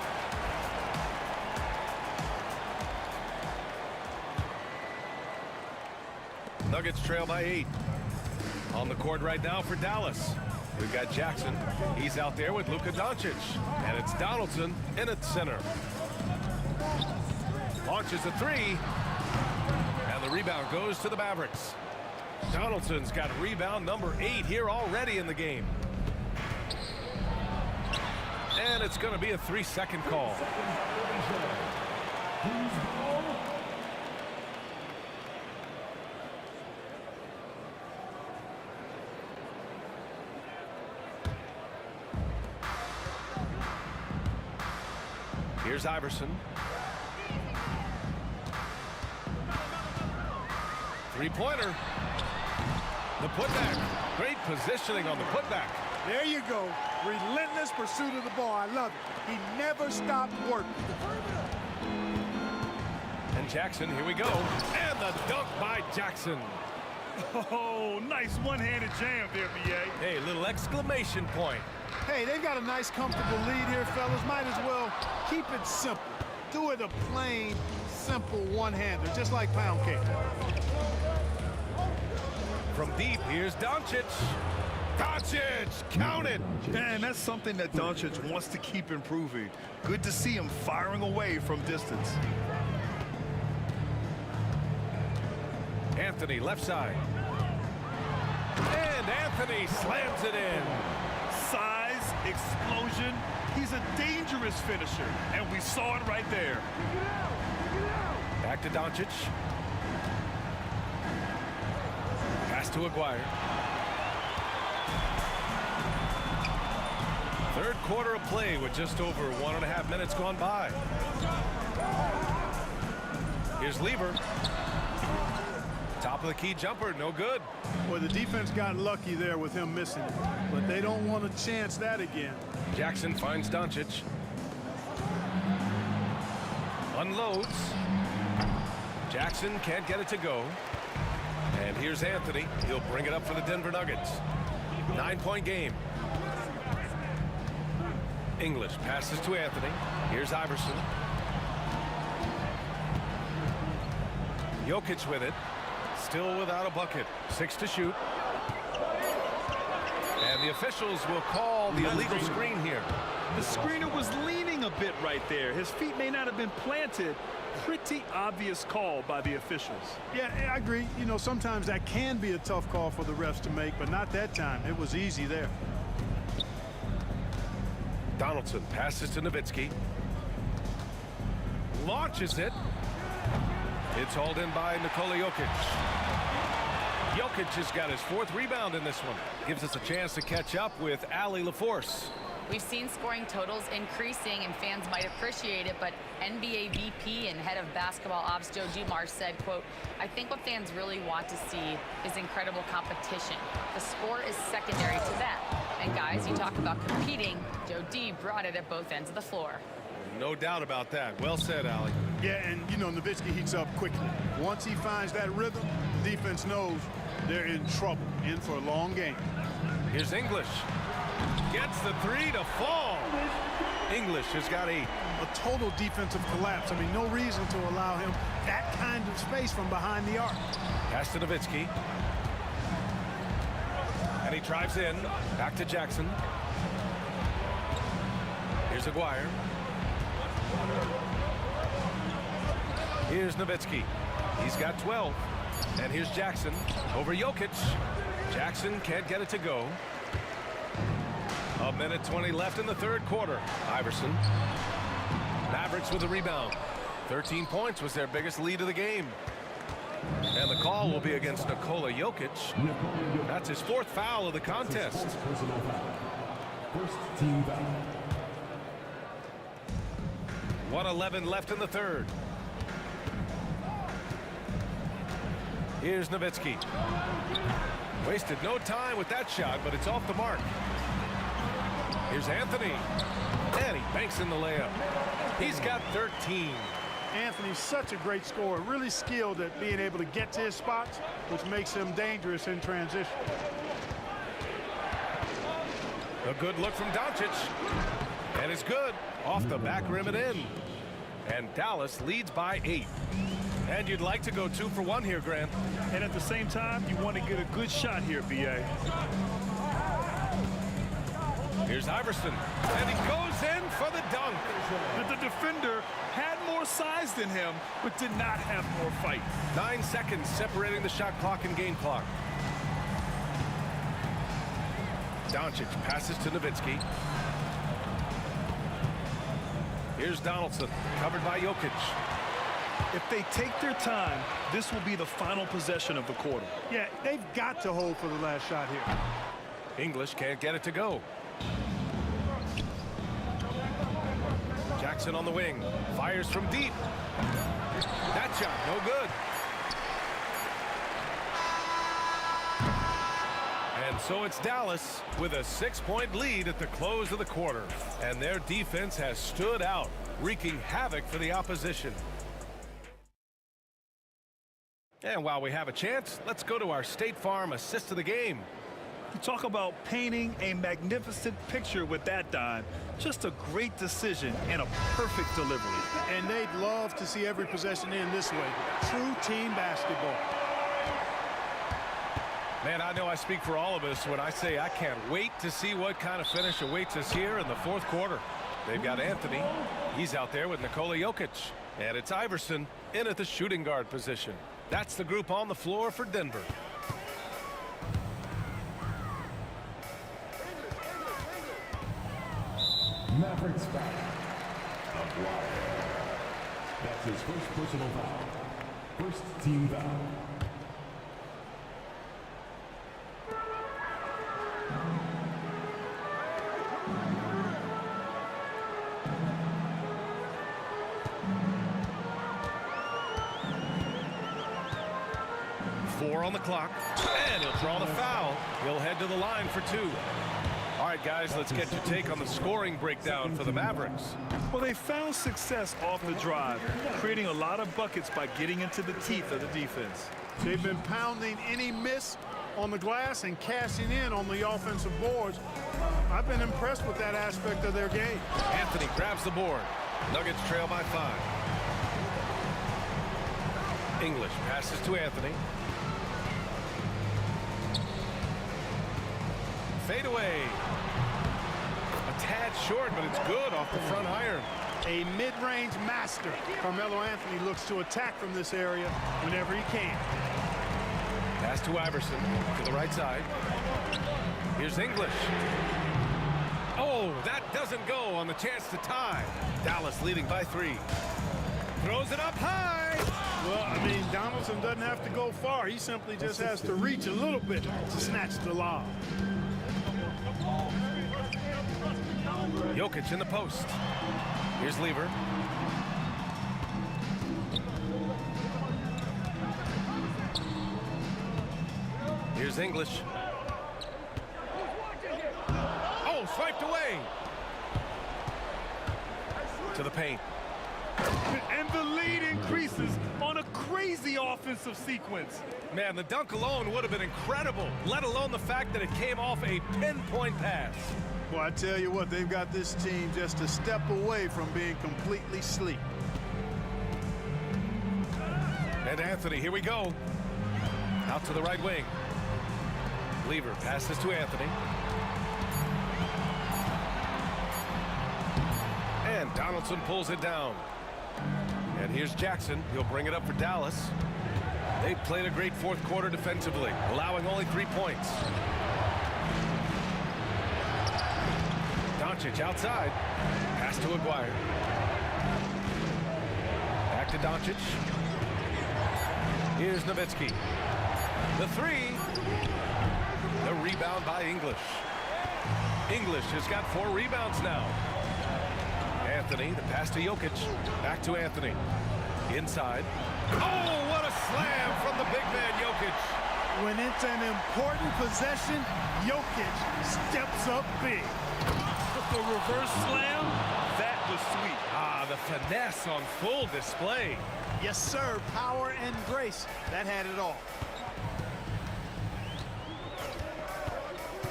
Nuggets trail by 8. On the court right now for Dallas. We've got Jackson. He's out there with Luka Doncic. And it's Donaldson in at center. Launches a 3. And the rebound goes to the Mavericks. Donaldson's got rebound number 8 here already in the game. And it's going to be a 3-second call. Here's Iverson. 3-pointer. The putback. Great positioning on the putback. There you go. Relentless pursuit of the ball. I love it. He never stopped working. And Jackson, here we go. And the dunk by Jackson. Oh, nice one-handed jam there, BA. Hey, little exclamation point. Hey, they've got a nice, comfortable lead here, fellas. Might as well keep it simple. Do it a plain, simple one-hander, just like pound cake. From deep, here's Doncic. Doncic, count it. Man, that's something that Doncic wants to keep improving. Good to see him firing away from distance. Anthony, left side. And Anthony slams it in. Size, explosion. He's a dangerous finisher, and we saw it right there. Back to Doncic. Pass to Aguirre. Third quarter of play with just over 1.5 minutes gone by. Here's Lieber. Top of the key jumper, no good. Well, the defense got lucky there with him missing it, but they don't want to chance that again. Jackson finds Doncic. Unloads. Jackson can't get it to go. And here's Anthony. He'll bring it up for the Denver Nuggets. 9-point game. English passes to Anthony. Here's Iverson. Jokic with it. Still without a bucket. 6 to shoot. And the officials will call the illegal screen here. The screener was leaning a bit right there. His feet may not have been planted. Pretty obvious call by the officials. Yeah, I agree. You know, sometimes that can be a tough call for the refs to make, but not that time. It was easy there. Donaldson passes to Nowitzki. Launches it. It's hauled in by Nikola Jokic. Jokic has got his 4th rebound in this one. Gives us a chance to catch up with Allie LaForce. We've seen scoring totals increasing, and fans might appreciate it, but NBA VP and head of basketball ops Joe Dumars said, quote, "I think what fans really want to see is incredible competition. The score is secondary to that. And guys, you talk about competing, Joe D brought it at both ends of the floor." No doubt about that. Well said, Allie. Yeah, and, you know, Nowitzki heats up quickly. Once he finds that rhythm, the defense knows they're in trouble, in for a long game. Here's English. Gets the 3 to fall. English has got 8. A total defensive collapse. I mean, no reason to allow him that kind of space from behind the arc. Pass to Nowitzki. And he drives in. Back to Jackson. Here's Aguirre. Here's Nowitzki. He's got 12. And here's Jackson over Jokic. Jackson can't get it to go. 1:20 left in the third quarter. Iverson. Mavericks with a rebound. 13 points was their biggest lead of the game. And the call will be against Nikola Jokic. That's his 4th foul of the contest. First team foul. 1:11 left in the third. Here's Nowitzki. Wasted no time with that shot, but it's off the mark. Here's Anthony. And he banks in the layup. He's got 13. Anthony's such a great scorer, really skilled at being able to get to his spots, which makes him dangerous in transition. A good look from Doncic. And it's good. Off the back rim and in. And Dallas leads by 8. And you'd like to go 2 for 1 here, Grant. And at the same time, you want to get a good shot here, B.A. Here's Iverson. And he goes in for the dunk. The defender had more size than him, but did not have more fight. 9 seconds separating the shot clock and game clock. Doncic passes to Nowitzki. Here's Donaldson, covered by Jokic. If they take their time, this will be the final possession of the quarter. Yeah, they've got to hold for the last shot here. English can't get it to go. Jackson on the wing, fires from deep. That shot, no good. And so it's Dallas with a 6-point lead at the close of the quarter. And their defense has stood out, wreaking havoc for the opposition. And while we have a chance, let's go to our State Farm assist of the game. You talk about painting a magnificent picture with that dime. Just a great decision and a perfect delivery. And they'd love to see every possession end this way. True team basketball. Man, I know I speak for all of us when I say I can't wait to see what kind of finish awaits us here in the fourth quarter. They've got Anthony. He's out there with Nikola Jokic. And it's Iverson in at the shooting guard position. That's the group on the floor for Denver. Mavericks foul. That's his first personal foul. First team foul. Four on the clock, and he'll draw the foul. He'll head to the line for two. All right, guys, let's get your take on the scoring breakdown for the Mavericks. Well, they found success off the drive, creating a lot of buckets by getting into the teeth of the defense. They've been pounding any miss on the glass and cashing in on the offensive boards. I've been impressed with that aspect of their game. Anthony grabs the board. Nuggets trail by 5. English passes to Anthony. Fade away. A tad short, but it's good off the front iron. A mid-range master. Carmelo Anthony looks to attack from this area whenever he can. Pass to Iverson to the right side. Here's English. Oh, that doesn't go on the chance to tie. Dallas leading by 3. Throws it up high. Well, I mean, Donaldson doesn't have to go far. He simply just has to reach a little bit to snatch the lob. Jokic in the post. Here's Lever. Here's English. Oh, swiped away. To the paint. And the lead increases on a crazy offensive sequence. Man, the dunk alone would have been incredible, let alone the fact that it came off a pinpoint pass. Well, I tell you what, they've got this team just a step away from being completely asleep. And Anthony, here we go. Out to the right wing. Lever passes to Anthony. And Donaldson pulls it down. And here's Jackson. He'll bring it up for Dallas. They played a great fourth quarter defensively, allowing only 3 points. Doncic outside. Pass to Aguirre. Back to Doncic. Here's Nowitzki. The 3. The rebound by English. English has got 4 rebounds now. Anthony, the pass to Jokic. Back to Anthony. Inside. Oh, what a slam from the big man, Jokic. When it's an important possession, Jokic steps up big. The reverse slam, that was sweet. Ah, the finesse on full display. Yes, sir. Power and grace. That had it all.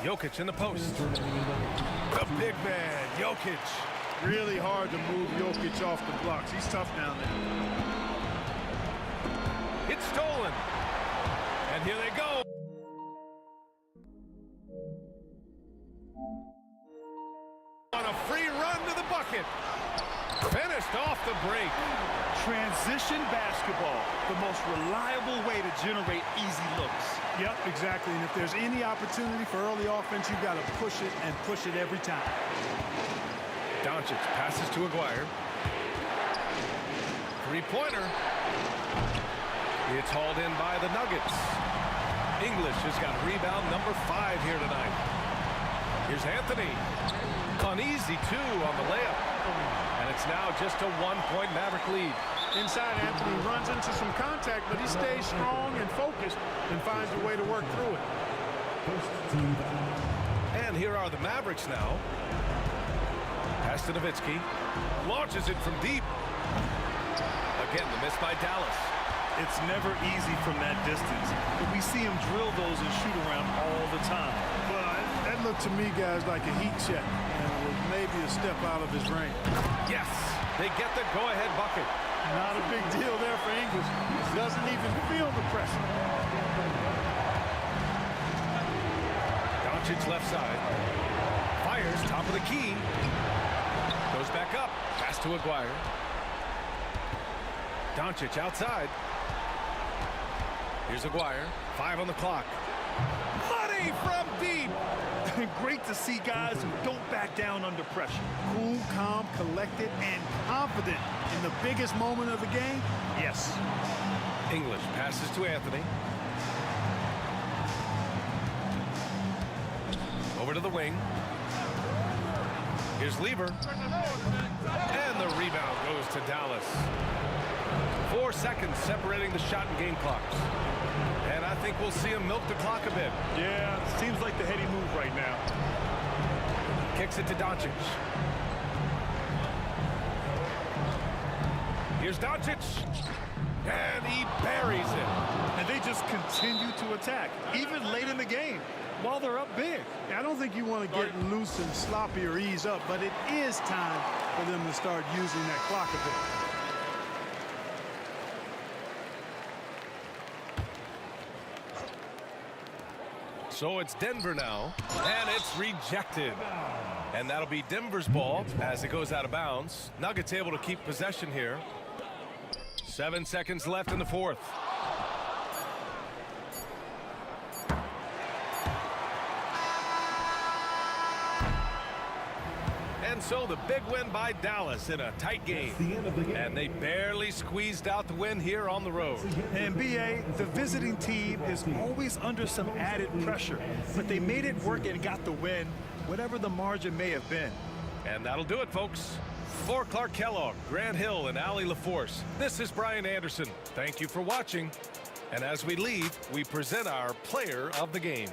Jokic in the post. The big man, Jokic. Really hard to move Jokic off the blocks. He's tough down there. It's stolen. And here they go. On a free run to the bucket. Finished off the break. Transition basketball, the most reliable way to generate easy looks. Yep, exactly. And if there's any opportunity for early offense, you've got to push it and push it every time. Doncic passes to Aguirre. Three-pointer. It's hauled in by the Nuggets. English has got rebound number 5 here tonight. Here's Anthony. Uneasy, too, on the layup. And it's now just a 1-point Maverick lead. Inside, Anthony runs into some contact, but he stays strong and focused and finds a way to work through it. And here are the Mavericks now. Pass to Nowitzki. Launches it from deep. Again, the miss by Dallas. It's never easy from that distance, but we see him drill those and shoot around all the time. Well, that looked to me, guys, like a heat check, and it was maybe a step out of his range. Yes, they get the go-ahead bucket. Not a big deal there for English. Doesn't even feel the pressure. Doncic left side. Fires top of the key. Goes back up. Pass to Aguirre. Doncic outside. Here's Aguirre. 5 on the clock. Money from deep. Great to see guys who don't back down under pressure. Cool, calm, collected, and confident in the biggest moment of the game. Yes. English passes to Anthony. Over to the wing. Here's Lever. And the rebound goes to Dallas. 4 seconds separating the shot and game clocks. And I think we'll see him milk the clock a bit. Yeah, seems like the heady move right now. Kicks it to Doncic. Here's Doncic. And he buries it. And they just continue to attack, even late in the game, while they're up big. I don't think you want to get loose and sloppy or ease up, but it is time for them to start using that clock a bit. So it's Denver now, and it's rejected. And that'll be Denver's ball as it goes out of bounds. Nuggets able to keep possession here. 7 seconds left in the fourth. And so the big win by Dallas in a tight game. And they barely squeezed out the win here on the road. And BA, the visiting team is always under some added pressure, but they made it work and got the win, whatever the margin may have been. And that'll do it, folks. For Clark Kellogg, Grant Hill, and Allie LaForce, this is Brian Anderson. Thank you for watching. And as we leave, we present our player of the game.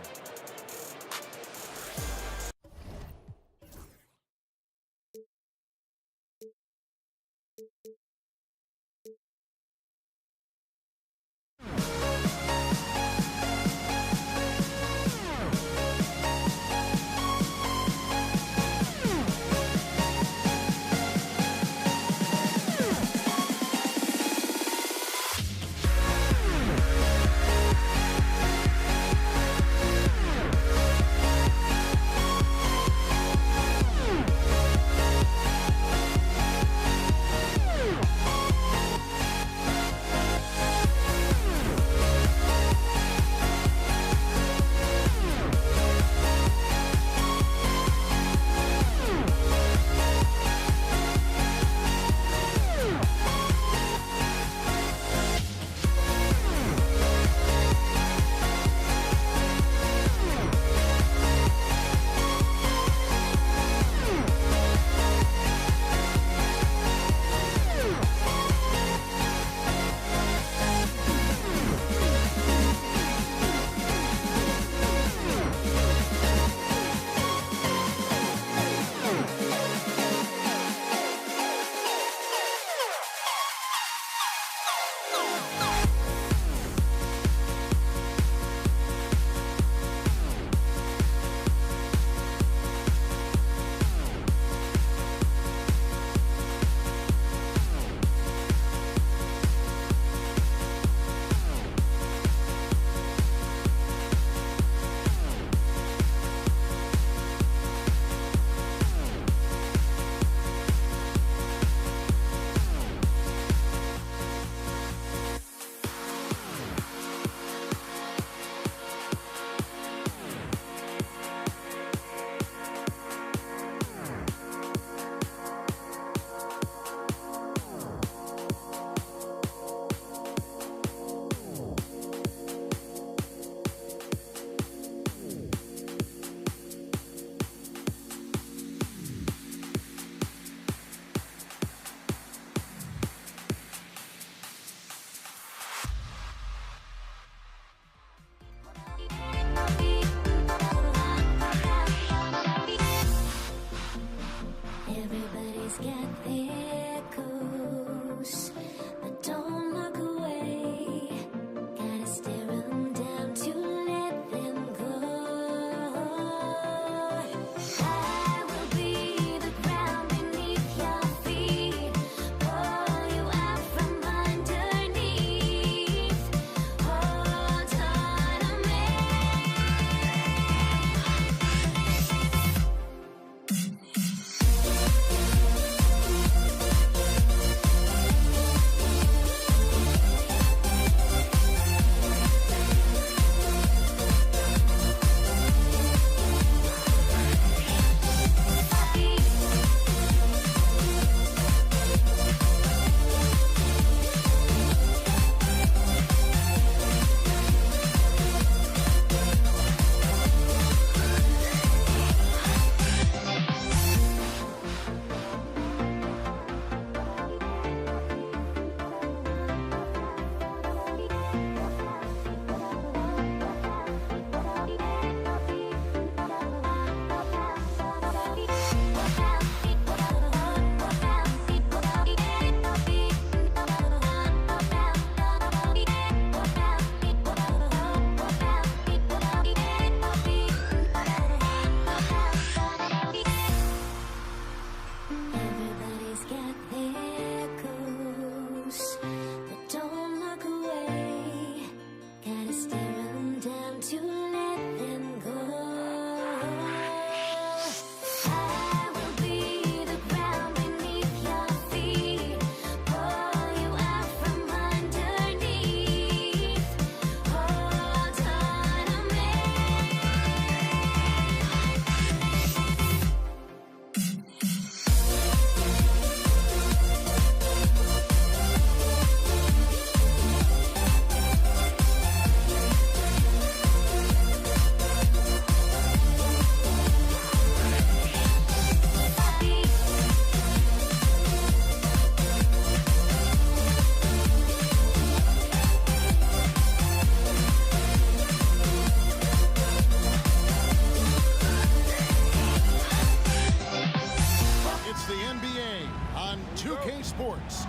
2K Sports.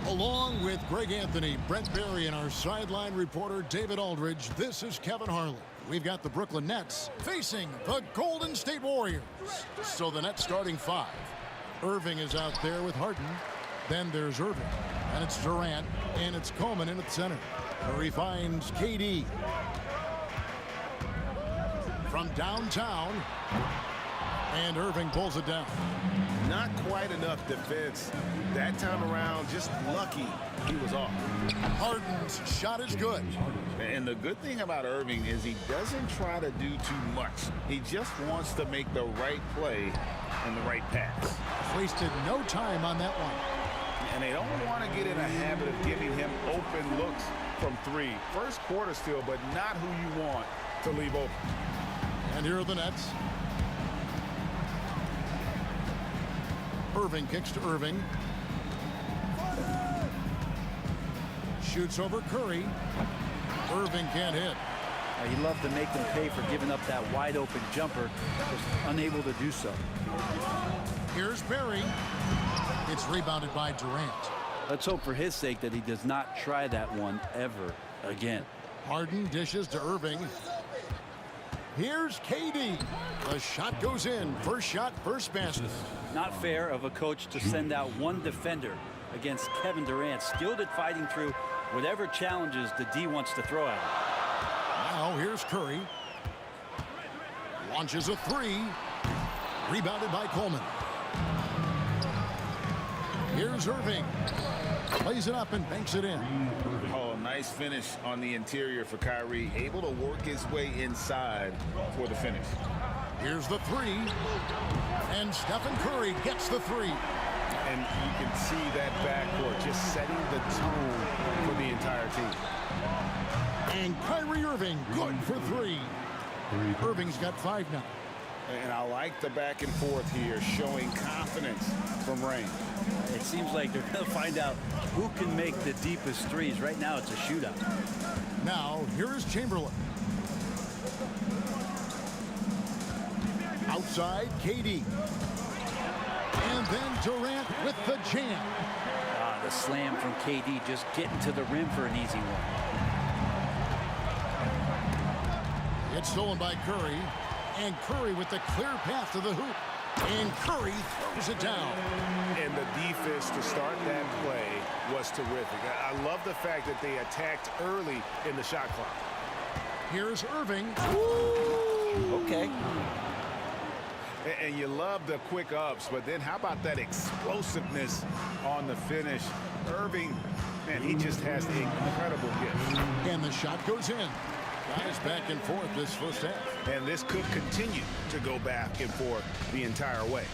Along with Greg Anthony, Brent Barry, and our sideline reporter David Aldridge, this is Kevin Harlan. We've got the Brooklyn Nets facing the Golden State Warriors. So the Nets starting 5. Irving is out there with Harden. Then there's Irving, and it's Durant, and it's Coleman in at center. Curry finds KD. From downtown, and Irving pulls it down. Not quite enough defense that time around. Just lucky he was off. Harden's shot is good. And the good thing about Irving is he doesn't try to do too much. He just wants to make the right play and the right pass. Wasted no time on that one. And they don't want to get in a habit of giving him open looks from 3. First quarter still, but not who you want to leave open. And here are the Nets. Irving kicks to Irving. Shoots over Curry. Irving can't hit. He loved to make them pay for giving up that wide open jumper. Just unable to do so. Here's Barry. It's rebounded by Durant. Let's hope for his sake that he does not try that one ever again. Harden dishes to Irving. Here's KD. The shot goes in. First shot, first basket. Not fair of a coach to send out one defender against Kevin Durant, skilled at fighting through whatever challenges the D wants to throw at him. Now here's Curry. Launches a 3. Rebounded by Coleman. Here's Irving. Plays it up and banks it in. Oh, nice finish on the interior for Kyrie. Able to work his way inside for the finish. Here's the 3. And Stephen Curry gets the 3. And you can see that backcourt just setting the tone for the entire team. And Kyrie Irving, good for 3. Irving's got 5 now. And I like the back and forth here, showing confidence from Rain. It seems like they're going to find out who can make the deepest threes. Right now, it's a shootout. Now, here is Chamberlain. Outside, KD. And then Durant with the jam. The slam from KD, just getting to the rim for an easy one. It's stolen by Curry. And Curry with the clear path to the hoop. And Curry throws it down. And the defense to start that play was terrific. I love the fact that they attacked early in the shot clock. Here's Irving. Ooh. Okay. And you love the quick ups, but then how about that explosiveness on the finish? Irving, man, he just has the incredible gift. And the shot goes in. Guys back and forth this first half. And this could continue to go back and forth the entire way.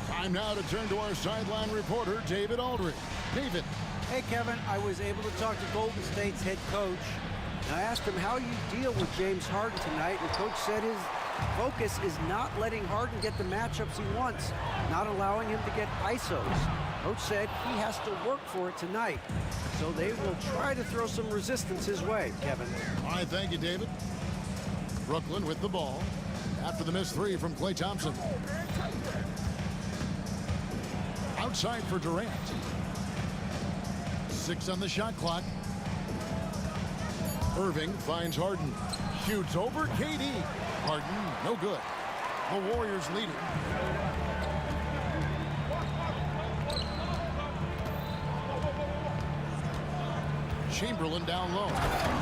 Time now to turn to our sideline reporter, David Aldridge. David. Hey, Kevin, I was able to talk to Golden State's head coach. And I asked him how you deal with James Harden tonight. And coach said his focus is not letting Harden get the matchups he wants, not allowing him to get ISOs. Coach said he has to work for it tonight. So they will try to throw some resistance his way, Kevin. All right, thank you, David. Brooklyn with the ball after the missed 3 from Klay Thompson. Outside for Durant. 6 on the shot clock. Irving finds Harden. Shoots over KD. Harden, no good. The Warriors lead it. Chamberlain down low.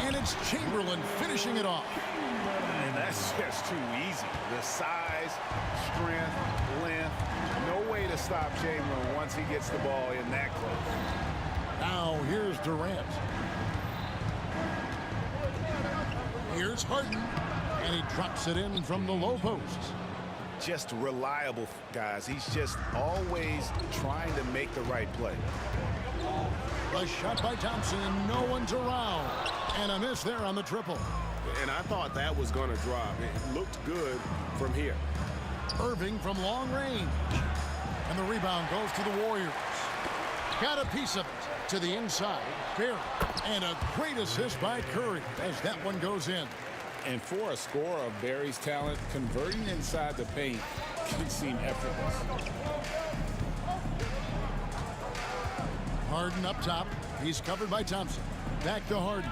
And it's Chamberlain finishing it off. And that's just too easy. The size, strength, length. No way to stop Chamberlain once he gets the ball in that close. Now here's Durant. Here's Harden. And he drops it in from the low post. Just reliable, guys. He's just always trying to make the right play. A shot by Thompson. No one's around. And a miss there on the triple. And I thought that was going to drop. It looked good from here. Irving from long range. And the rebound goes to the Warriors. Got a piece of it to the inside. Barry. And a great assist by Curry as that one goes in. And for a scorer of Barry's talent, converting inside the paint can seem effortless. Harden up top. He's covered by Thompson. Back to Harden.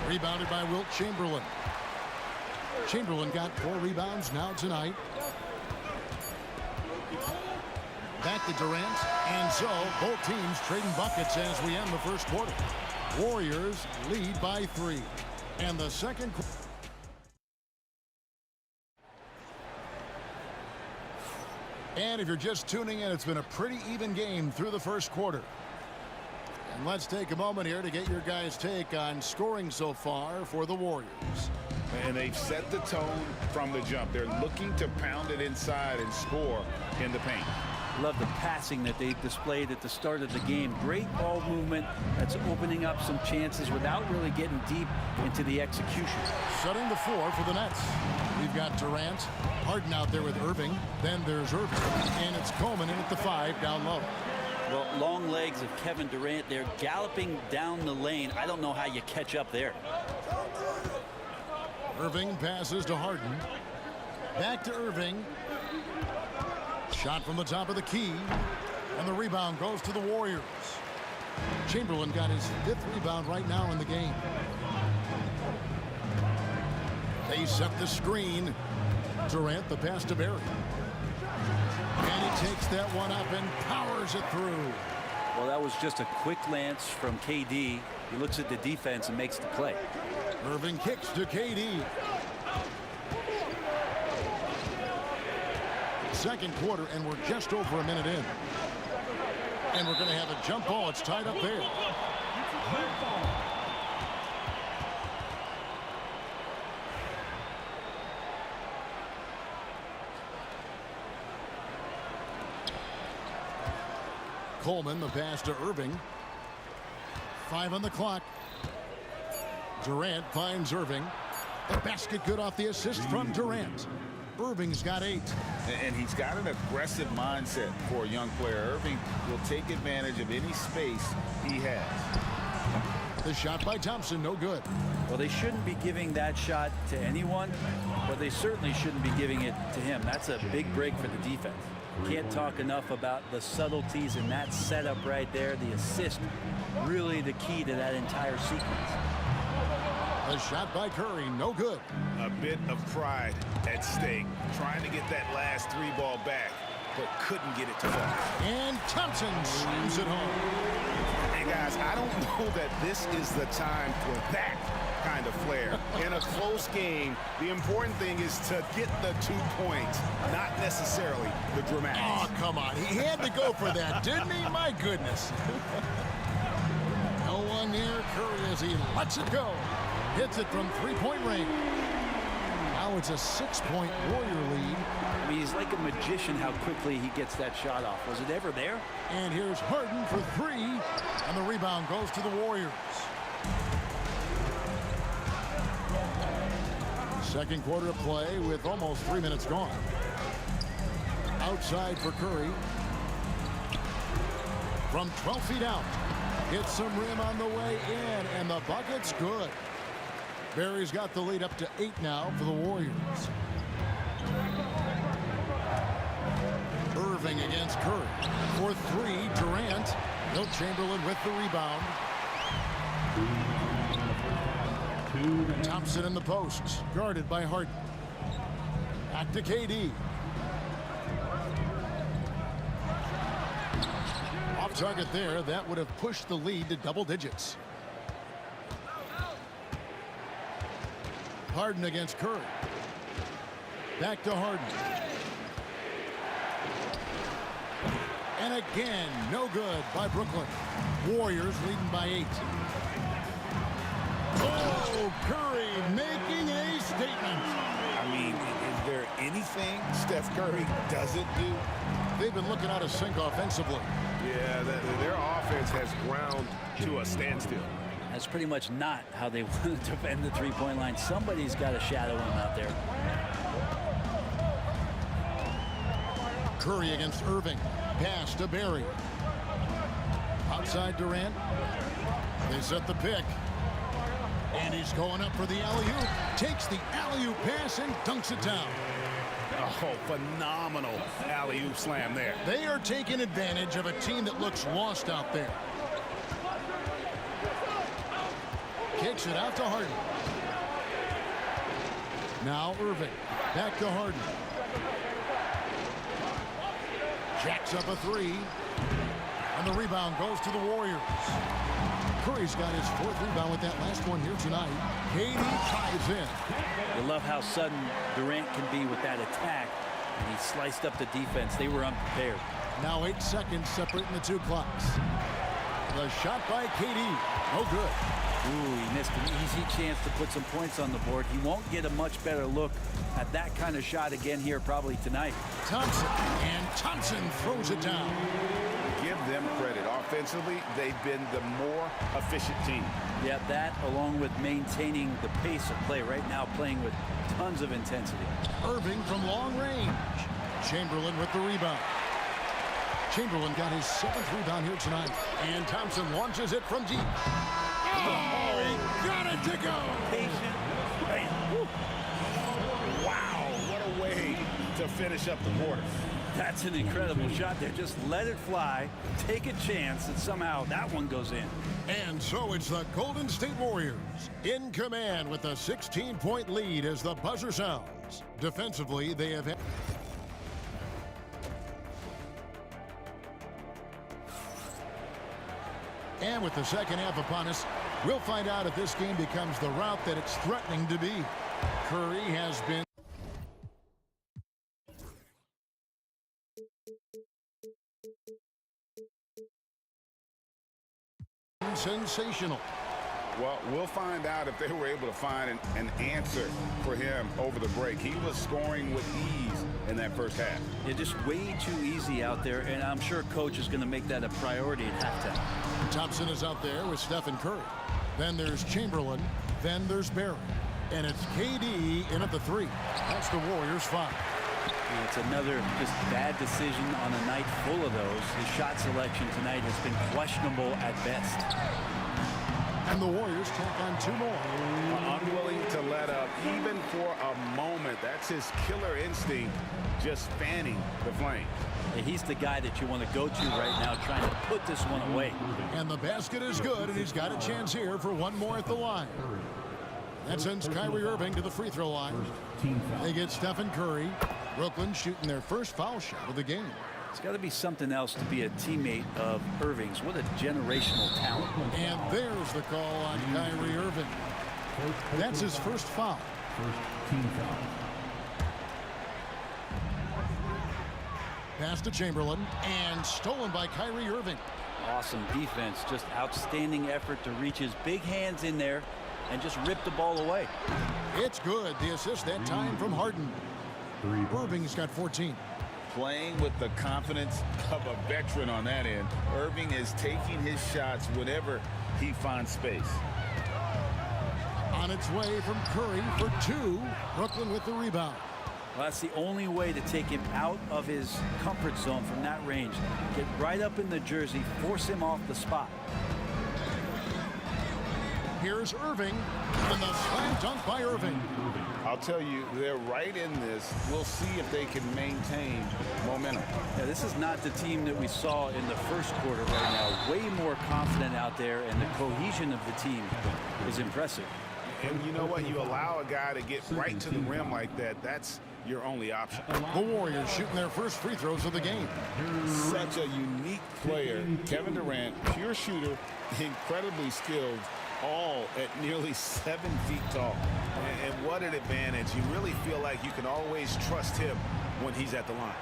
Rebounded by Wilt Chamberlain. Chamberlain got 4 rebounds now tonight. Back to Durant. And so both teams trading buckets as we end the first quarter. Warriors lead by 3. And the second quarter. And if you're just tuning in, it's been a pretty even game through the first quarter. And let's take a moment here to get your guys' take on scoring so far for the Warriors. And they've set the tone from the jump. They're looking to pound it inside and score in the paint. Love the passing that they displayed at the start of the game. Great ball movement that's opening up some chances without really getting deep into the execution. Setting the floor for the Nets. We've got Durant, Harden out there with Irving. Then there's Irving. And it's Coleman in at the 5 down low. Well, long legs of Kevin Durant. They're galloping down the lane. I don't know how you catch up there. Irving passes to Harden. Back to Irving. Shot from the top of the key. And the rebound goes to the Warriors. Chamberlain got his 5th rebound right now in the game. They set the screen. Durant the pass to Barry. And he takes that one up and powers it through. Well, that was just a quick lance from KD. He looks at the defense and makes the play. Irving kicks to KD. Second quarter, and we're just over a minute in. And we're going to have a jump ball. It's tied up there. Coleman, the pass to Irving. 5 on the clock. Durant finds Irving. The basket good off the assist from Durant. Irving's got 8. And he's got an aggressive mindset for a young player. Irving will take advantage of any space he has. The shot by Thompson, no good. Well, they shouldn't be giving that shot to anyone, but they certainly shouldn't be giving it to him. That's a big break for the defense. Can't talk enough about the subtleties in that setup right there. The assist, really the key to that entire sequence. A shot by Curry, no good. A bit of pride at stake, trying to get that last 3 ball back, but couldn't get it to fall. And Thompson slams it home. Hey guys, I don't know that this is the time for that kind of flair. In a close game, the important thing is to get the 2 points, not necessarily the dramatics. Oh, come on. He had to go for that, didn't he? My goodness. No one near Curry as he lets it go. Hits it from 3-point range. Now it's a 6-point Warrior lead. I mean, he's like a magician how quickly he gets that shot off. Was it ever there? And here's Harden for 3. And the rebound goes to the Warriors. Second quarter of play with almost 3 minutes gone. Outside for Curry. From 12 feet out. Hits some rim on the way in. And the bucket's good. Barry's got the lead up to 8 now for the Warriors. Irving against Curry. For 3, Durant. Wilt Chamberlain with the rebound. Thompson in the post. Guarded by Harden. Back to KD. Off target there. That would have pushed the lead to double digits. Harden against Curry. Back to Harden. And again, no good by Brooklyn. Warriors leading by 8. Oh, Curry making a statement. I mean, is there anything Steph Curry doesn't do? They've been looking out of sync offensively. Yeah, their offense has ground to a standstill. That's pretty much not how they want to defend the 3-point line. Somebody's got to shadow him out there. Curry against Irving. Pass to Barry. Outside Durant. They set the pick. And he's going up for the alley-oop. Takes the alley-oop pass and dunks it down. Oh, Oh, phenomenal alley-oop slam there. They are taking advantage of a team that looks lost out there. Kicks it out to Harden. Now Irving. Back to Harden. Jacks up a three. And the rebound goes to the Warriors. Curry's got his 4th rebound with that last one here tonight. KD ties in. You love how sudden Durant can be with that attack. And he sliced up the defense. They were unprepared. Now 8 seconds separating the two clocks. The shot by KD. No good. Ooh, he missed an easy chance to put some points on the board. He won't get a much better look at that kind of shot again here probably tonight. Thompson. And Thompson throws it down. Give them credit. Offensively, they've been the more efficient team. Yeah, that along with maintaining the pace of play right now, playing with tons of intensity. Irving from long range. Chamberlain with the rebound. Chamberlain got his 7th rebound here tonight. And Thompson launches it from deep. Oh, he got it to go. Patient. Wow, what a way to finish up the quarter. That's an incredible shot there. Just let it fly, take a chance, and somehow that one goes in. And so it's the Golden State Warriors in command with a 16-point lead as the buzzer sounds. Defensively, they have had... And with the second half upon us, we'll find out if this game becomes the route that it's threatening to be. Curry has been sensational. Well, we'll find out if they were able to find an answer for him over the break. He was scoring with ease in that first half. Yeah, just way too easy out there, and I'm sure coach is going to make that a priority at halftime. Thompson is out there with Stephen Curry. Then there's Chamberlain. Then there's Barry. And it's KD in at the 3. That's the Warriors' 5. And it's another just bad decision on a night full of those. His shot selection tonight has been questionable at best. And the Warriors take on 2 more. Unwilling to let up even for a moment. That's his killer instinct, just fanning the flame. He's the guy that you want to go to right now, trying to put this one away. And the basket is good, and he's got a chance here for 1 more at the line. That sends Kyrie Irving to the free throw line. They get Stephen Curry. Brooklyn shooting their first foul shot of the game. It's got to be something else to be a teammate of Irving's. What a generational talent. And there's the call on Kyrie Irving. That's his first foul. First team foul. Pass to Chamberlain and stolen by Kyrie Irving. Awesome defense. Just outstanding effort to reach his big hands in there and just rip the ball away. It's good. The assist that time from Harden. Irving's got 14. Playing with the confidence of a veteran on that end. Irving is taking his shots whenever he finds space. On its way from Curry for 2. Brooklyn with the rebound. Well, that's the only way to take him out of his comfort zone from that range. Get right up in the jersey, force him off the spot. Here's Irving, and the slam dunk by Irving. I'll tell you, they're right in this. We'll see if they can maintain momentum. Yeah, this is not the team that we saw in the first quarter right now. Way more confident out there, and the cohesion of the team is impressive. And you know what? You allow a guy to get right to the rim like that, that's your only option. The Warriors shooting their first free throws of the game. Such a unique player. Kevin Durant, pure shooter, incredibly skilled, all at nearly 7 feet tall. And what an advantage. You really feel like you can always trust him when he's at the line.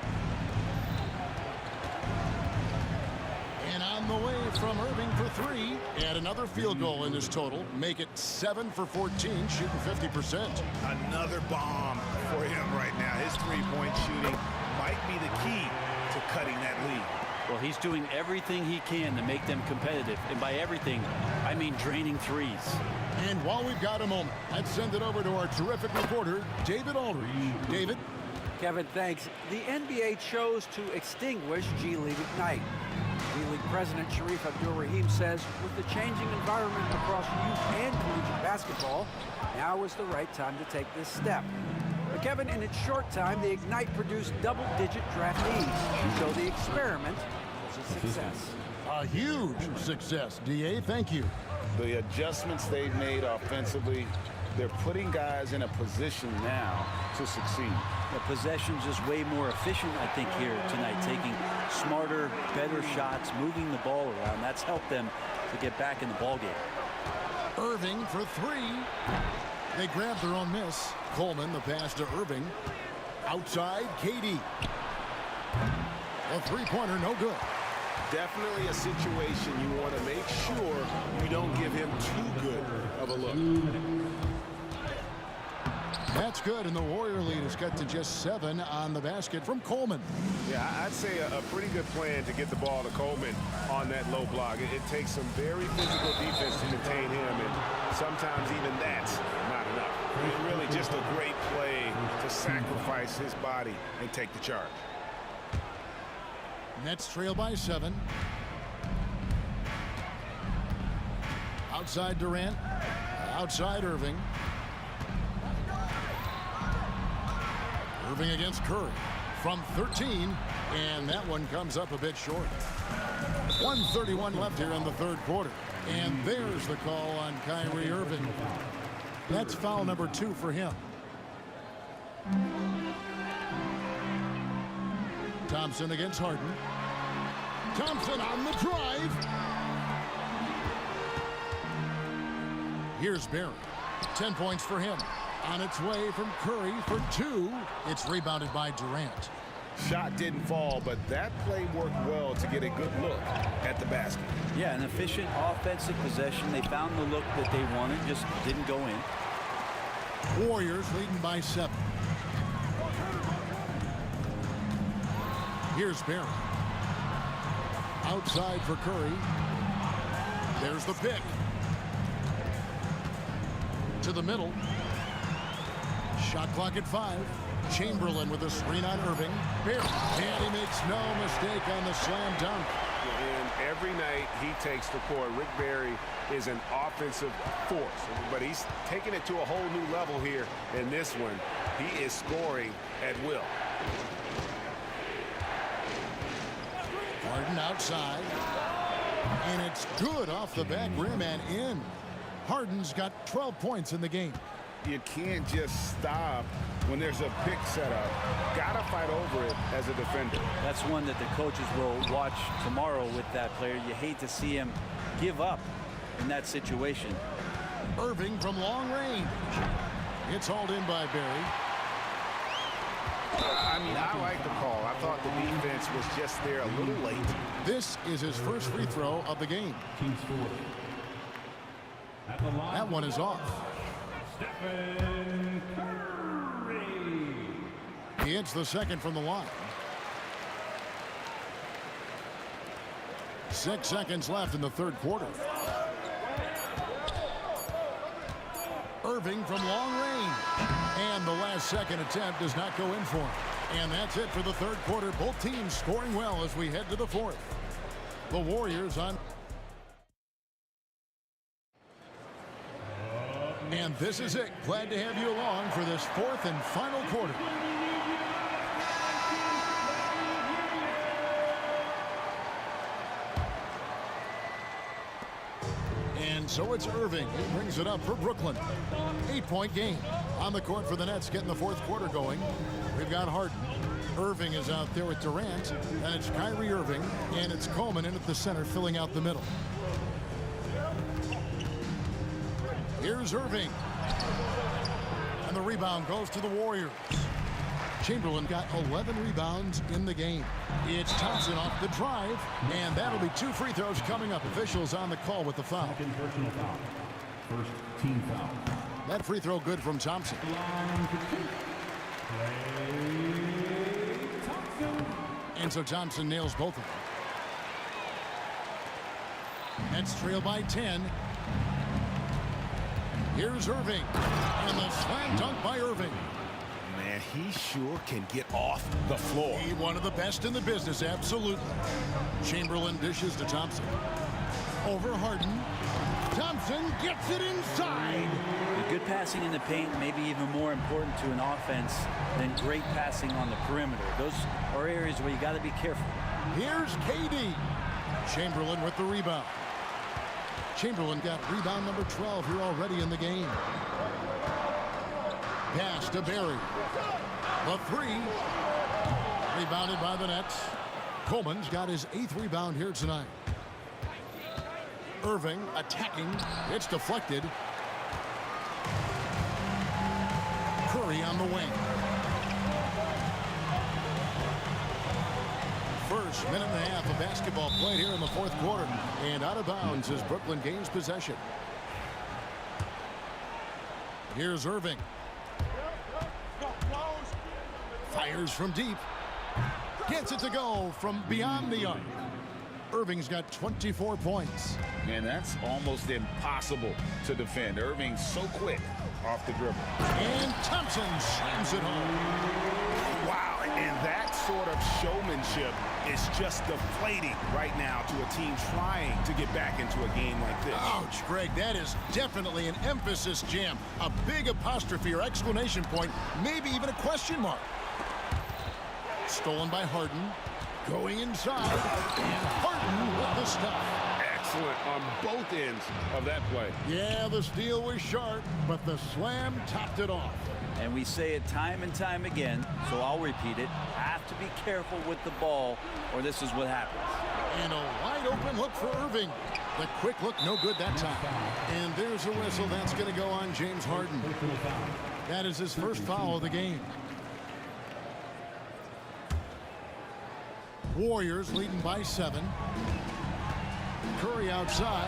And on the way from Irving for 3. And another field goal in his total. Make it 7 for 14, shooting 50%. Another bomb for him right now. His three-point shooting might be the key to cutting that lead. Well, he's doing everything he can to make them competitive. And by everything, I mean draining threes. And while we've got a moment, let's send it over to our terrific reporter, David Aldridge. David? Kevin, thanks. The NBA chose to extinguish G League Ignite. G League President Sharif Abdul-Rahim says with the changing environment across youth and collegiate basketball, now is the right time to take this step. The Kevin, in its short time, the Ignite produced double-digit draftees, so the experiment was a success. A huge success, DA. Thank you. The adjustments they've made offensively, they're putting guys in a position now to succeed. The possession's just way more efficient, I think, here tonight, taking smarter, better shots, moving the ball around. That's helped them to get back in the ballgame. Irving for three. They grab their own miss. Coleman, the pass to Irving. Outside, KD. A three-pointer, no good. Definitely a situation you want to make sure you don't give him too good of a look. That's good, and the Warrior lead is cut to just 7 on the basket from Coleman. Yeah, I'd say a pretty good plan to get the ball to Coleman on that low block. It takes some very physical defense to contain him, and sometimes even that's not enough. It's really just a great play to sacrifice his body and take the charge. Nets trail by 7. Outside Durant. Outside Irving. Irving against Curry from 13, and that one comes up a bit short. 1:31 left here in the third quarter, and there's the call on Kyrie Irving. That's foul number 2 for him. Thompson against Harden. Thompson on the drive. Here's Barry. 10 points for him. On its way from Curry for 2. It's rebounded by Durant. Shot didn't fall, but that play worked well to get a good look at the basket. Yeah, an efficient offensive possession. They found the look that they wanted, just didn't go in. Warriors leading by 7. Here's Barry. Outside for Curry. There's the pick. To the middle. Shot clock at 5. Chamberlain with a screen on Irving. Barry. And he makes no mistake on the slam dunk. And every night he takes the court, Rick Barry is an offensive force. But he's taking it to a whole new level here in this one. He is scoring at will. Harden outside. And it's good off the back rim and in. Harden's got 12 points in the game. You can't just stop when there's a pick set up. Gotta fight over it as a defender. That's one that the coaches will watch tomorrow with that player. You hate to see him give up in that situation. Irving from long range. It's hauled in by Barry. I mean, I like the call. I thought the defense was just there a little late. This is his first free throw of the game. That one is off. Stephen Curry. He hits the second from the line. 6 seconds left in the third quarter. Irving from long range. And the last second attempt does not go in for him. And that's it for the third quarter. Both teams scoring well as we head to the fourth. The Warriors on. And this is it. Glad to have you along for this fourth and final quarter. And so it's Irving. He brings it up for Brooklyn. 8-point game. On the court for the Nets, getting the fourth quarter going. We've got Harden. Irving is out there with Durant. And it's Kyrie Irving. And it's Coleman in at the center, filling out the middle. Here's Irving. And the rebound goes to the Warriors. Chamberlain got 11 rebounds in the game. It's Thompson off the drive. And that'll be 2 free throws coming up. Officials on the call with the foul. Second personal foul. First team foul. That free throw good from Thompson. And so Thompson nails both of them. Nets trail by 10. Here's Irving. And the slam dunk by Irving. Man, he sure can get off the floor. He one of the best in the business, absolutely. Chamberlain dishes to Thompson. Over Harden. Thompson gets it inside. Good passing in the paint may be even more important to an offense than great passing on the perimeter. Those are areas where you got to be careful. Here's KD. Chamberlain with the rebound. Chamberlain got rebound number 12 here already in the game. Pass to Barry. The three. Rebounded by the Nets. Coleman's got his 8th rebound here tonight. Irving attacking. It's deflected. Curry on the wing. First minute and a half of basketball played here in the 4th quarter. And out of bounds as Brooklyn gains possession. Here's Irving. Fires from deep. Gets it to go from beyond the arc. Irving's got 24 points. And that's almost impossible to defend. Irving's so quick off the dribble. And Thompson slams it home. Wow, and that sort of showmanship is just deflating right now to a team trying to get back into a game like this. Ouch, Greg, that is definitely an emphasis jam. A big apostrophe or exclamation point, maybe even a question mark. Stolen by Harden. Going inside. And Harden with the stop. Excellent on both ends of that play. Yeah, the steal was sharp, but the slam topped it off. And we say it time and time again, so I'll repeat it. Have to be careful with the ball, or this is what happens. And a wide open look for Irving. The quick look, no good that time. And there's a whistle. That's going to go on James Harden. That is his first foul of the game. Warriors leading by 7. Curry outside.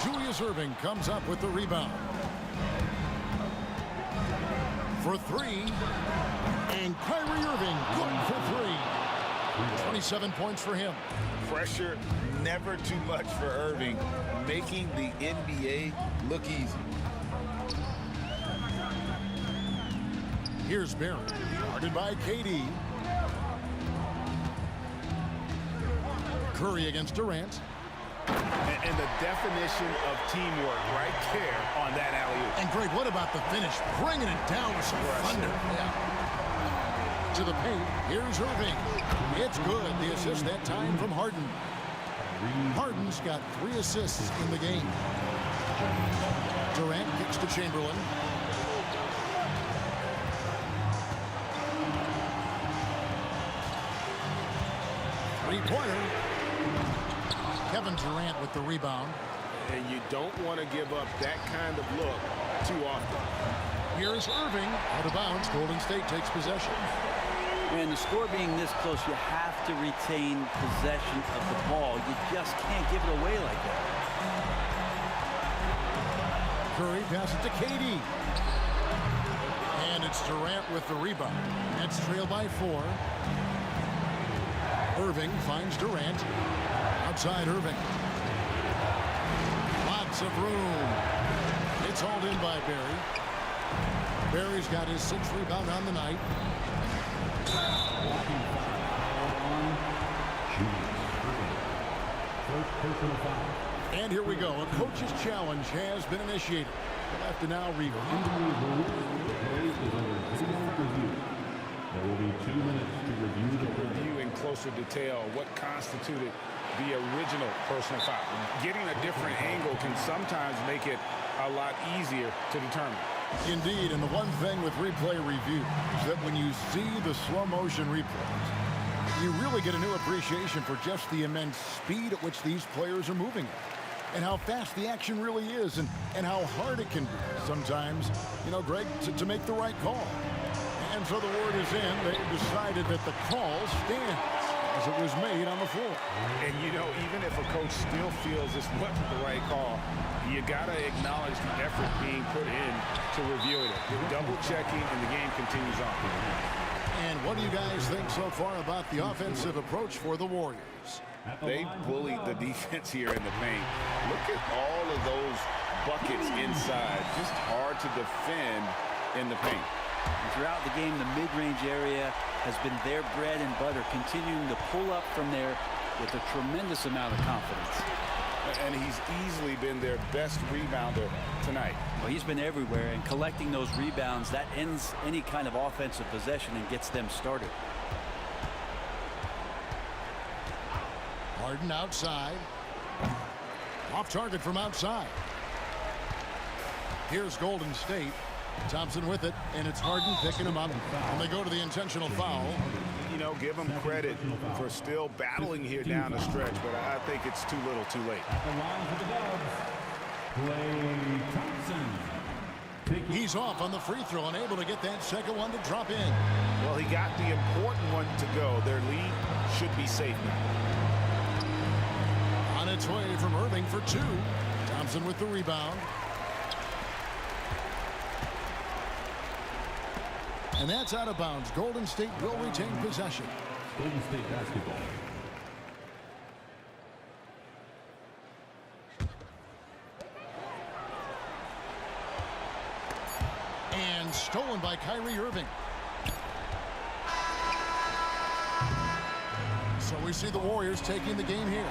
Julius Irving comes up with the rebound. For 3. And Kyrie Irving good for 3. 27 points for him. Pressure never too much for Irving, making the NBA look easy. Here's Barry, guarded by KD. Curry against Durant. And the definition of teamwork right there on that alley-oop. And Greg, what about the finish? Bringing it down with some thunder. Yeah. To the paint, here's Irving. It's good. The assist that time from Harden. Harden's got 3 assists in the game. Durant kicks to Chamberlain. Three-pointer. Kevin Durant with the rebound. And you don't want to give up that kind of look too often. Here's Irving. Out of bounds. Golden State takes possession. And the score being this close, you have to retain possession of the ball. You just can't give it away like that. Curry passes to KD. And it's Durant with the rebound. Nets trail by 4. Irving finds Durant. Outside Irving. Lots of room. It's hauled in by Barry. Barry's got his 6th rebound on the night. And here we go. A coach's challenge has been initiated. We'll have to now review. There will be 2 minutes to review the review in closer detail what constituted the original personal foul. Getting a different angle can sometimes make it a lot easier to determine. Indeed, and the one thing with replay review is that when you see the slow motion replays, you really get a new appreciation for just the immense speed at which these players are moving and how fast the action really is and how hard it can be sometimes, Greg, to make the right call. And so the word is in. They decided that the call stands as it was made on the floor. And, even if a coach still feels this wasn't the right call, you got to acknowledge the effort being put in to reviewing it. Double-checking, and the game continues on. And what do you guys think so far about the offensive approach for the Warriors? They bullied the defense here in the paint. Look at all of those buckets inside. Just hard to defend in the paint. And throughout the game, the mid-range area has been their bread and butter, continuing to pull up from there with a tremendous amount of confidence. and he's easily been their best rebounder tonight. Well, he's been everywhere, and collecting those rebounds, that ends any kind of offensive possession and gets them started. Harden outside. Off target from outside. Here's Golden State. Thompson with it, and it's Harden picking him up. And they go to the intentional foul. You know, give him credit for still battling here down the stretch, but I think it's too little too late. At the line for the Dubs, Klay Thompson. He's off on the free throw, unable to get that second one to drop in. Well, he got the important one to go. Their lead should be safe now. On its way from Irving for two. Thompson with the rebound. And that's out of bounds. Golden State will retain possession. Golden State basketball. And stolen by Kyrie Irving. So we see the Warriors taking the game here.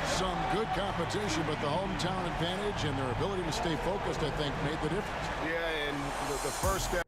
Some good competition, but the hometown advantage and their ability to stay focused, I think, made the difference. Yeah, and the first step.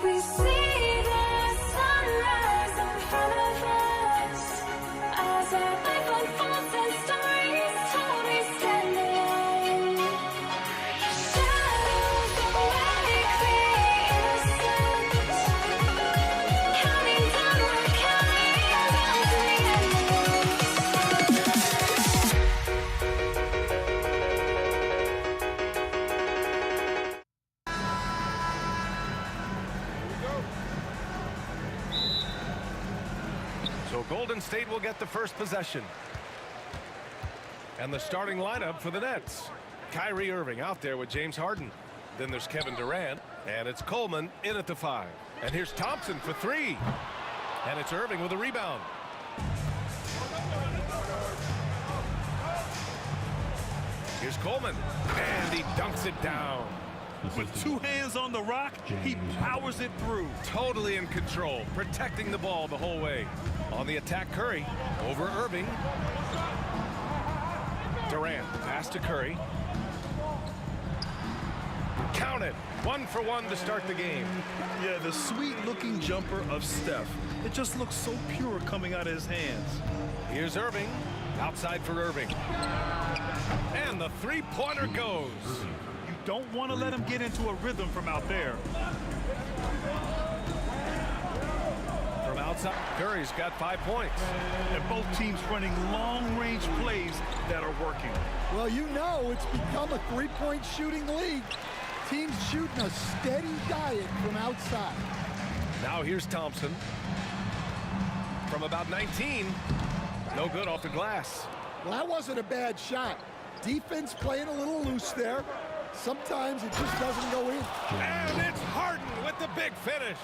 We see the sunrise in front of us as our life unfolds and stories told. We stand alone. Shadows awake the innocent, counting down, we're counting down to the So Golden State will get the first possession. And the starting lineup for the Nets. Kyrie Irving out there with James Harden. Then there's Kevin Durant. And it's Coleman in at the 5. And here's Thompson for 3. And it's Irving with a rebound. Here's Coleman. And he dunks it down. With 2 hands on the rock, he powers it through. Totally in control, protecting the ball the whole way. On the attack, Curry over Irving. Durant, pass to Curry. Count it. 1 for 1 to start the game. Yeah, the sweet-looking jumper of Steph. It just looks so pure coming out of his hands. Here's Irving. Outside for Irving. And the three-pointer goes. You don't want to let him get into a rhythm from out there. From outside, Curry's got 5 points. And both teams running long-range plays that are working. Well, you know it's become a three-point shooting league. Teams shooting a steady diet from outside. Now here's Thompson. From about 19. No good off the glass. Well, that wasn't a bad shot. Defense playing a little loose there. Sometimes it just doesn't go in. And it's Harden with the big finish.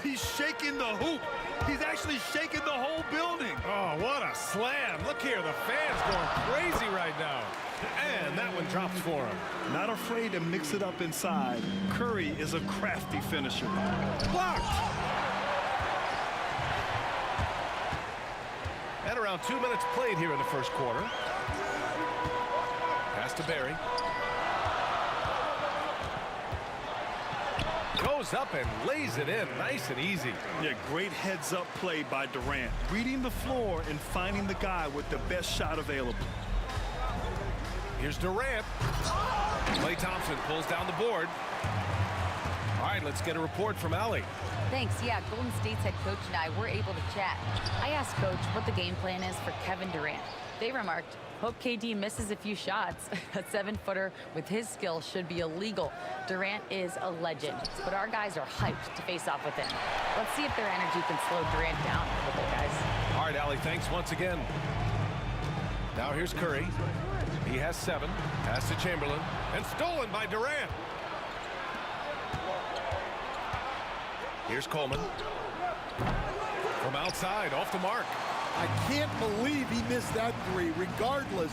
He's shaking the hoop. He's actually shaking the whole building. Oh, what a slam. Look here, the fans going crazy right now. And that one drops for him. Not afraid to mix it up inside. Curry is a crafty finisher. Blocked. And around 2 minutes played here in the first quarter. Pass to Barry. Goes up and lays it in nice and easy. Yeah, great heads-up play by Durant. Reading the floor and finding the guy with the best shot available. Here's Durant. Klay Thompson pulls down the board. All right, let's get a report from Allie. Thanks. Yeah, Golden State's head coach and I were able to chat. I asked Coach what the game plan is for Kevin Durant. They remarked, hope KD misses a few shots. A 7-footer with his skill should be illegal. Durant is a legend, but our guys are hyped to face off with him. Let's see if their energy can slow Durant down a little bit, guys. All right, Allie, thanks once again. Now here's Curry. He has 7. Pass to Chamberlain. And stolen by Durant. Here's Coleman. From outside, off the mark. I can't believe he missed that 3. Regardless,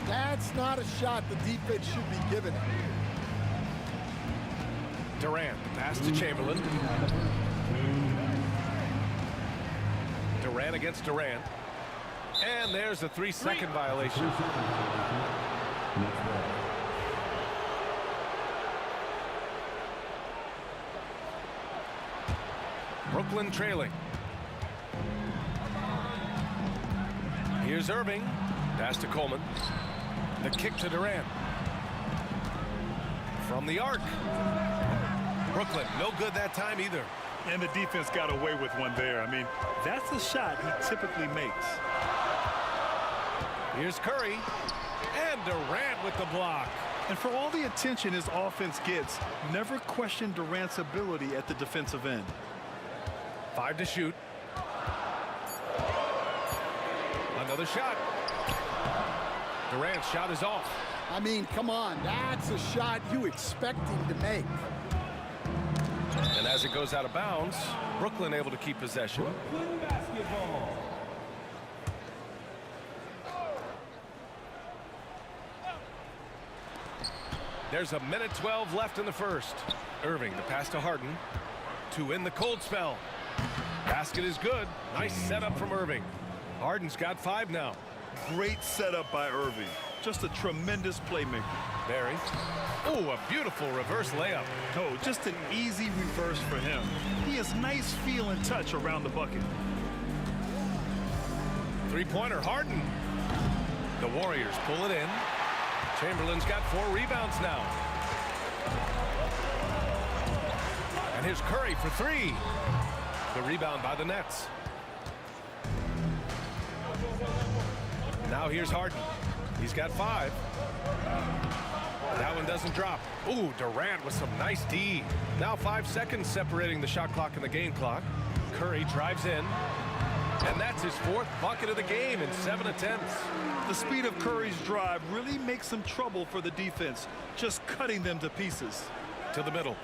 that's not a shot the defense should be giving him. Durant, pass to Chamberlain. Durant against Durant. And there's a 3-second violation. Brooklyn trailing. Here's Irving. Pass to Coleman. The kick to Durant. From the arc. Brooklyn, no good that time either. And the defense got away with one there. I mean, that's a shot he typically makes. Here's Curry. And Durant with the block. And for all the attention his offense gets, never question Durant's ability at the defensive end. 5 to shoot. Another shot. Durant's shot is off. I mean, come on, that's a shot you expect him to make. And as it goes out of bounds, Brooklyn able to keep possession. There's a minute 12 left in the first. Irving, the pass to Harden to end the cold spell. Basket is good. Nice setup from Irving. Harden's got 5 now. Great setup by Irving. Just a tremendous playmaker. Barry. Oh, a beautiful reverse layup. Oh, just an easy reverse for him. He has nice feel and touch around the bucket. Three-pointer, Harden. The Warriors pull it in. Chamberlain's got 4 rebounds now. And here's Curry for 3. The rebound by the Nets. Now here's Harden. He's got 5. That one doesn't drop. Ooh, Durant with some nice D. Now 5 seconds separating the shot clock and the game clock. Curry drives in. And that's his 4th bucket of the game in 7 attempts. The speed of Curry's drive really makes some trouble for the defense, just cutting them to pieces. To the middle.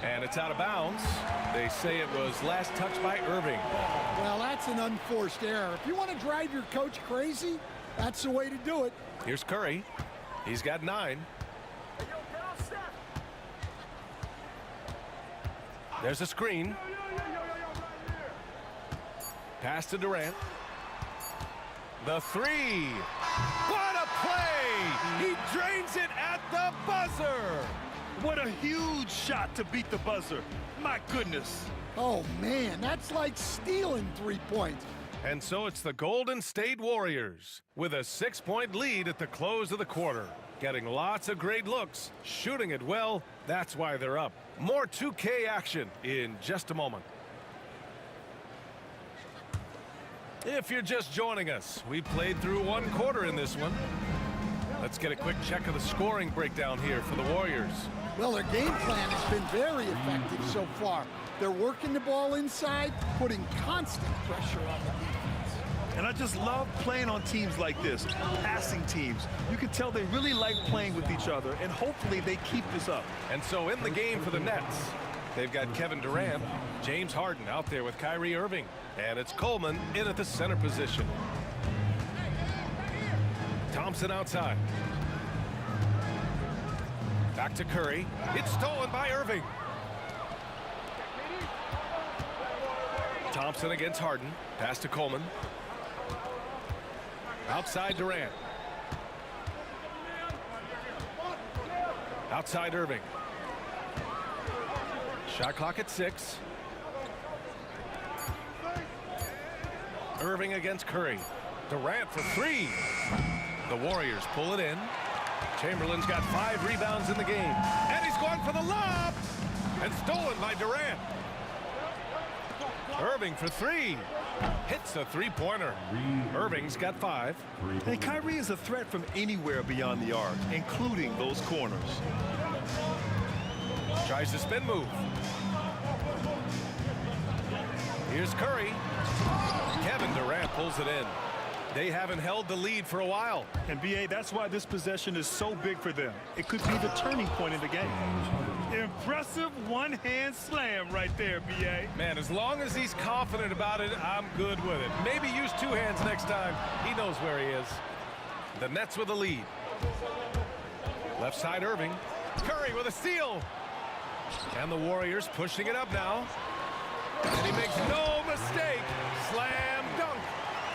And it's out of bounds. They say it was last touched by Irving. Well, that's an unforced error. If you want to drive your coach crazy, that's the way to do it. Here's Curry. He's got 9. There's a screen. Pass to Durant. The 3. What a play! He drains it at the buzzer. What a huge shot to beat the buzzer. My goodness. Oh, man, that's like stealing 3 points. And so it's the Golden State Warriors with a 6-point lead at the close of the quarter. Getting lots of great looks, shooting it well. That's why they're up. More 2K action in just a moment. If you're just joining us, we played through 1 quarter in this one. Let's get a quick check of the scoring breakdown here for the Warriors. Well, their game plan has been very effective so far. They're working the ball inside, putting constant pressure on the defense. And I just love playing on teams like this, passing teams. You can tell they really like playing with each other, and hopefully they keep this up. And so in the game for the Nets, they've got Kevin Durant, James Harden out there with Kyrie Irving, and it's Coleman in at the center position. Thompson outside. Back to Curry. It's stolen by Irving. Thompson against Harden. Pass to Coleman. Outside Durant. Outside Irving. Shot clock at 6. Irving against Curry. Durant for 3. The Warriors pull it in. Chamberlain's got 5 rebounds in the game. And he's going for the lob. And stolen by Durant. Irving for 3. Hits a 3-pointer. Irving's got 5. And Kyrie is a threat from anywhere beyond the arc, including those corners. Tries the spin move. Here's Curry. Kevin Durant pulls it in. They haven't held the lead for a while. And B.A., that's why this possession is so big for them. It could be the turning point in the game. Impressive one-hand slam right there, B.A. Man, as long as he's confident about it, I'm good with it. Maybe use 2 hands next time. He knows where he is. The Nets with the lead. Left side Irving. Curry with a steal. And the Warriors pushing it up now. And he makes no mistake. Slam dunk.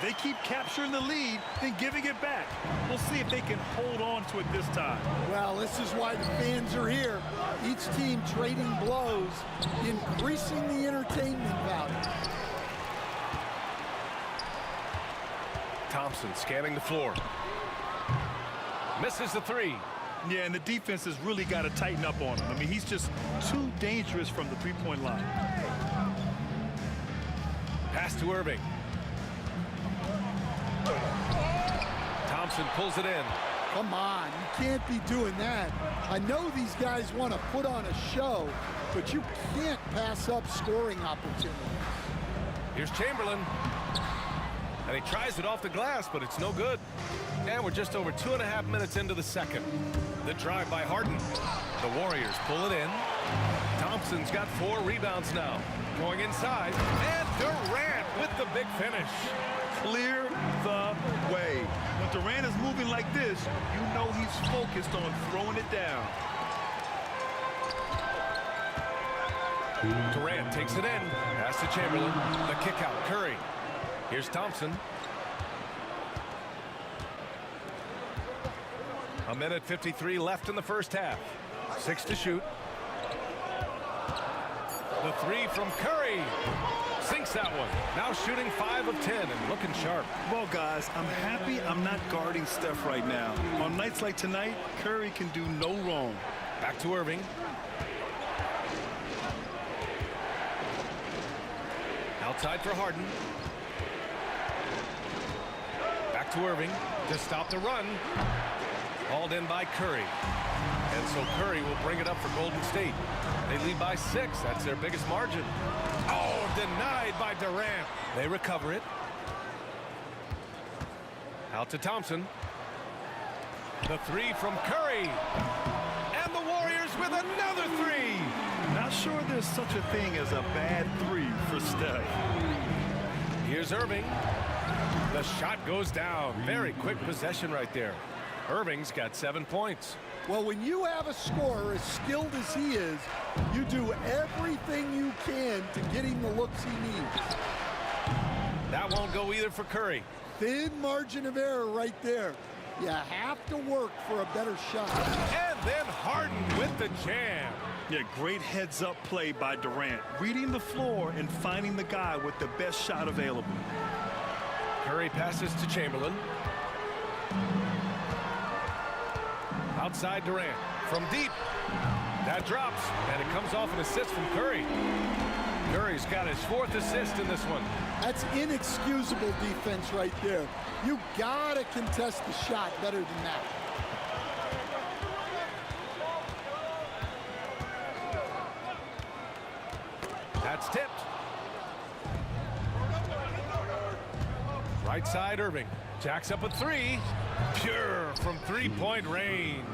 They keep capturing the lead, then giving it back. We'll see if they can hold on to it this time. Well, this is why the fans are here. Each team trading blows, increasing the entertainment value. Thompson scanning the floor. Misses the 3. Yeah, and the defense has really got to tighten up on him. I mean, he's just too dangerous from the 3-point line. Pass to Irving. Thompson pulls it in. Come on, you can't be doing that. I know these guys want to put on a show, but you can't pass up scoring opportunities. Here's Chamberlain. And he tries it off the glass, but it's no good. And we're just over 2.5 minutes into the second. The drive by Harden. The Warriors pull it in. Thompson's got 4 rebounds now. Going inside. And Durant with the big finish. Clear the way. When Durant is moving like this, you know he's focused on throwing it down. Durant takes it in. Pass to Chamberlain. The kick out. Curry. Here's Thompson. A minute 53 left in the first half. 6 to shoot. The three from Curry. Sinks that one. Now shooting 5 of 10 and looking sharp. Well, guys, I'm happy I'm not guarding Steph right now. On nights like tonight, Curry can do no wrong. Back to Irving. Outside for Harden. Back to Irving to stop the run. Hauled in by Curry. And so Curry will bring it up for Golden State. They lead by 6. That's their biggest margin. Oh, denied by Durant. They recover it. Out to Thompson. The three from Curry. And the Warriors with another three. Not sure there's such a thing as a bad three for Steph. Here's Irving. The shot goes down. Very quick possession right there. Irving's got 7 points. Well, when you have a scorer as skilled as he is, you do everything you can to get him the looks he needs. That won't go either for Curry. Thin margin of error right there. You have to work for a better shot. And then Harden with the jam. Yeah, great heads-up play by Durant. Reading the floor and finding the guy with the best shot available. Curry passes to Chamberlain. Outside Durant from deep. That drops, and it comes off an assist from Curry. Curry's got his 4th assist in this one. That's inexcusable defense right there. You gotta contest the shot better than that. That's tipped. Right side Irving. Jacks up a 3. Pure from 3-point range.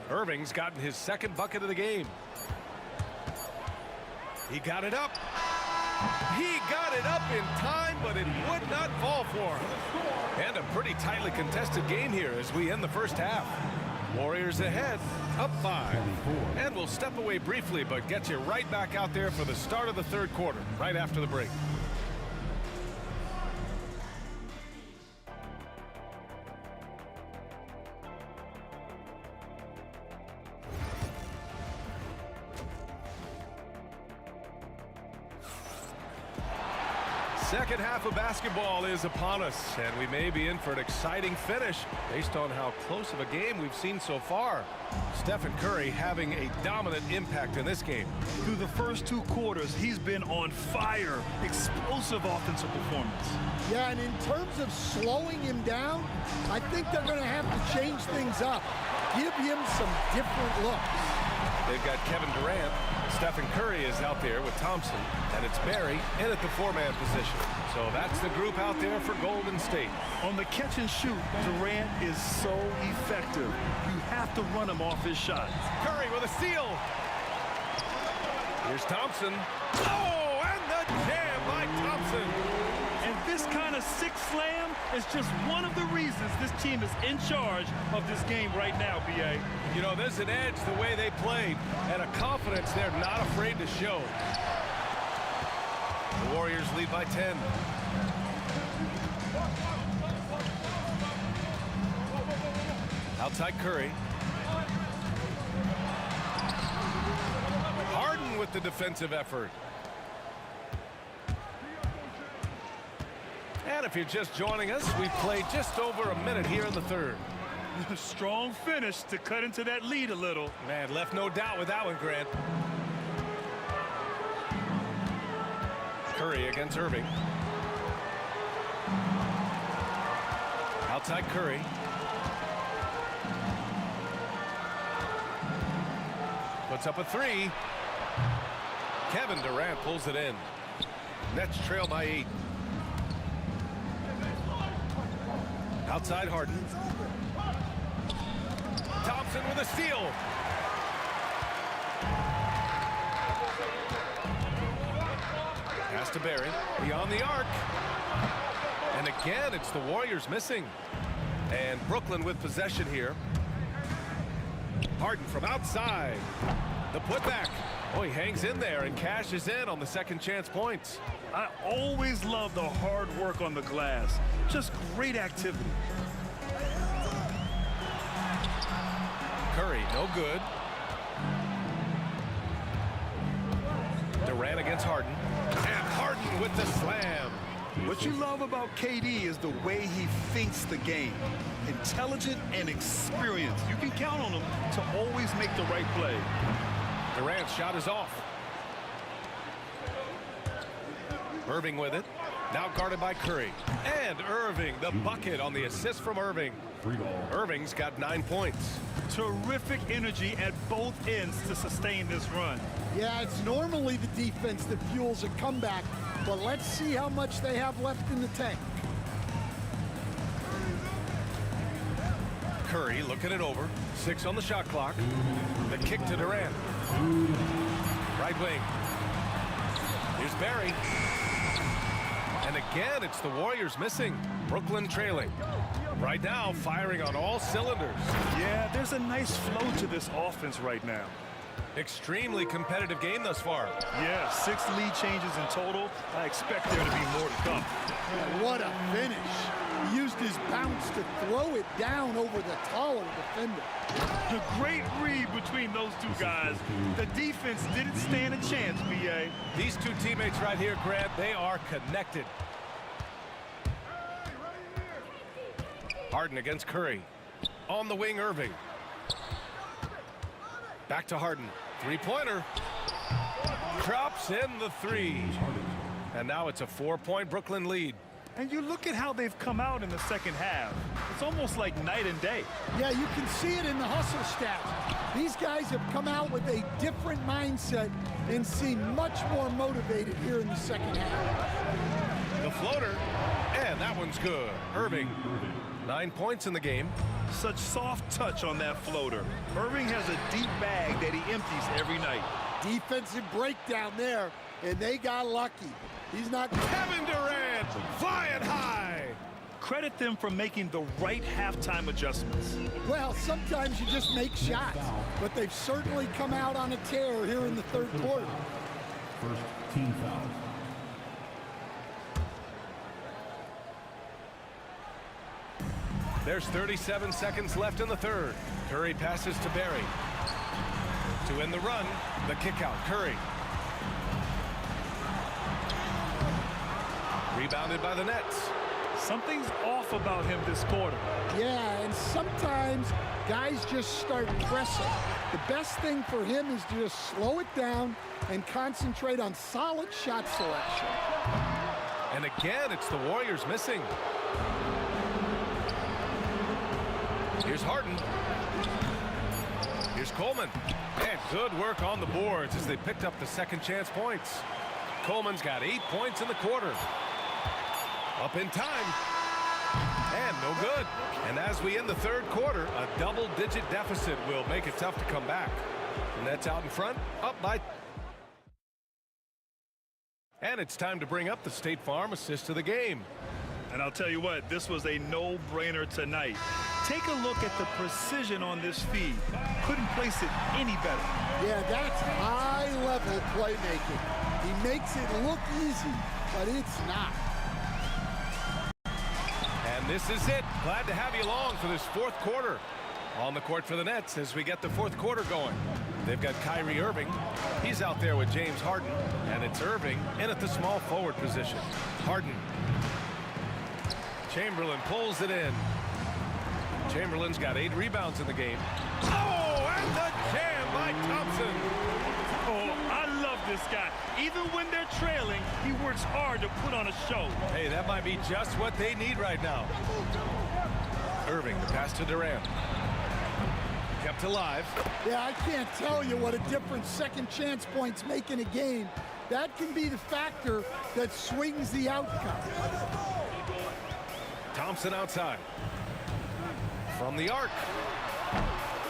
Irving's gotten his 2nd bucket of the game. He got it up. He got it up in time, but it would not fall for him. And a pretty tightly contested game here as we end the first half. Warriors ahead, up 5. And we'll step away briefly, but get you right back out there for the start of the 3rd quarter, right after the break. Second half of basketball is upon us, and we may be in for an exciting finish based on how close of a game we've seen so far. Stephen Curry having a dominant impact in this game. Through the first 2 quarters, he's been on fire. Explosive offensive performance. Yeah, and in terms of slowing him down, I think they're going to have to change things up. Give him some different looks. They've got Kevin Durant. Stephen Curry is out there with Thompson, and it's Barry in at the 4-man position. So that's the group out there for Golden State. On the catch and shoot, Durant is so effective. You have to run him off his shots. Curry with a steal. Here's Thompson. Oh, and the jam by Thompson. And this kind of sick slam is just one of the reasons this team is in charge of this game right now, B.A. You know, there's an edge the way they played and a confidence they're not afraid to show. The Warriors lead by 10. Outside Curry. Harden with the defensive effort. And if you're just joining us, we've played just over a minute here in the 3rd. Strong finish to cut into that lead a little. Man, left no doubt with that one, Grant. Curry against Irving. Outside Curry. Puts up a 3. Kevin Durant pulls it in. Nets trail by 8. Outside Harden. Thompson with a steal. Pass to Barry. Beyond the arc. And again, it's the Warriors missing. And Brooklyn with possession here. Harden from outside. The putback. Oh, he hangs in there and cashes in on the second chance points. I always love the hard work on the glass. Just great activity. Curry, no good. Durant against Harden. And Harden with the slam. What you love about KD is the way he thinks the game. Intelligent and experienced. You can count on him to always make the right play. Durant's shot is off. Irving with it. Now guarded by Curry. And Irving, the bucket on the assist from Irving. Irving's got 9 points. Terrific energy at both ends to sustain this run. Yeah, it's normally the defense that fuels a comeback, but let's see how much they have left in the tank. Curry looking it over. 6 on the shot clock. The kick to Durant. Right wing. Here's Barry. And again, it's the Warriors missing. Brooklyn trailing. Right now, firing on all cylinders. Yeah, there's a nice flow to this offense right now. Extremely competitive game thus far. Yeah, 6 lead changes in total. I expect there to be more to come. Yeah, what a finish. He used his bounce to throw it down over the taller defender. The great read between those two guys. The defense didn't stand a chance, B.A. These two teammates right here, Grant, they are connected. Harden against Curry. On the wing, Irving. Back to Harden. Three-pointer. Drops in the 3. And now it's a 4-point Brooklyn lead. And you look at how they've come out in the second half. It's almost like night and day. Yeah, you can see it in the hustle stats. These guys have come out with a different mindset and seem much more motivated here in the second half. The floater. And that one's good. Irving. 9 points in the game. Such soft touch on that floater. Irving has a deep bag that he empties every night. Defensive breakdown there, and they got lucky. He's not... Kevin Durant, flying high. Credit them for making the right halftime adjustments. Well, sometimes you just make shots, but they've certainly come out on a tear here in the third quarter. First team foul. There's 37 seconds left in the third. Curry passes to Barry. To end the run, the kick out. Curry. Rebounded by the Nets. Something's off about him this quarter. Yeah, and sometimes guys just start pressing. The best thing for him is to just slow it down and concentrate on solid shot selection. And again, it's the Warriors missing. Here's Harden. Here's Coleman. And good work on the boards as they picked up the second chance points. Coleman's got 8 points in the quarter. Up in time. And no good. And as we end the third quarter, a double-digit deficit will make it tough to come back. Nets out in front, up by... And it's time to bring up the State Farm assist of the game. And I'll tell you what, this was a no-brainer tonight. Take a look at the precision on this feed. Couldn't place it any better. Yeah, that's high-level playmaking. He makes it look easy, but it's not. And this is it. Glad to have you along for this fourth quarter. On the court for the Nets as we get the fourth quarter going. They've got Kyrie Irving. He's out there with James Harden. And it's Irving in at the small forward position. Harden. Chamberlain pulls it in. Chamberlain's got 8 rebounds in the game. Oh, and the jam by Thompson. Oh, I love this guy. Even when they're trailing, he works hard to put on a show. Hey, that might be just what they need right now. Irving, the pass to Durant. Kept alive. Yeah, I can't tell you what a difference second chance points make in a game. That can be the factor that swings the outcome. Thompson outside. From the arc.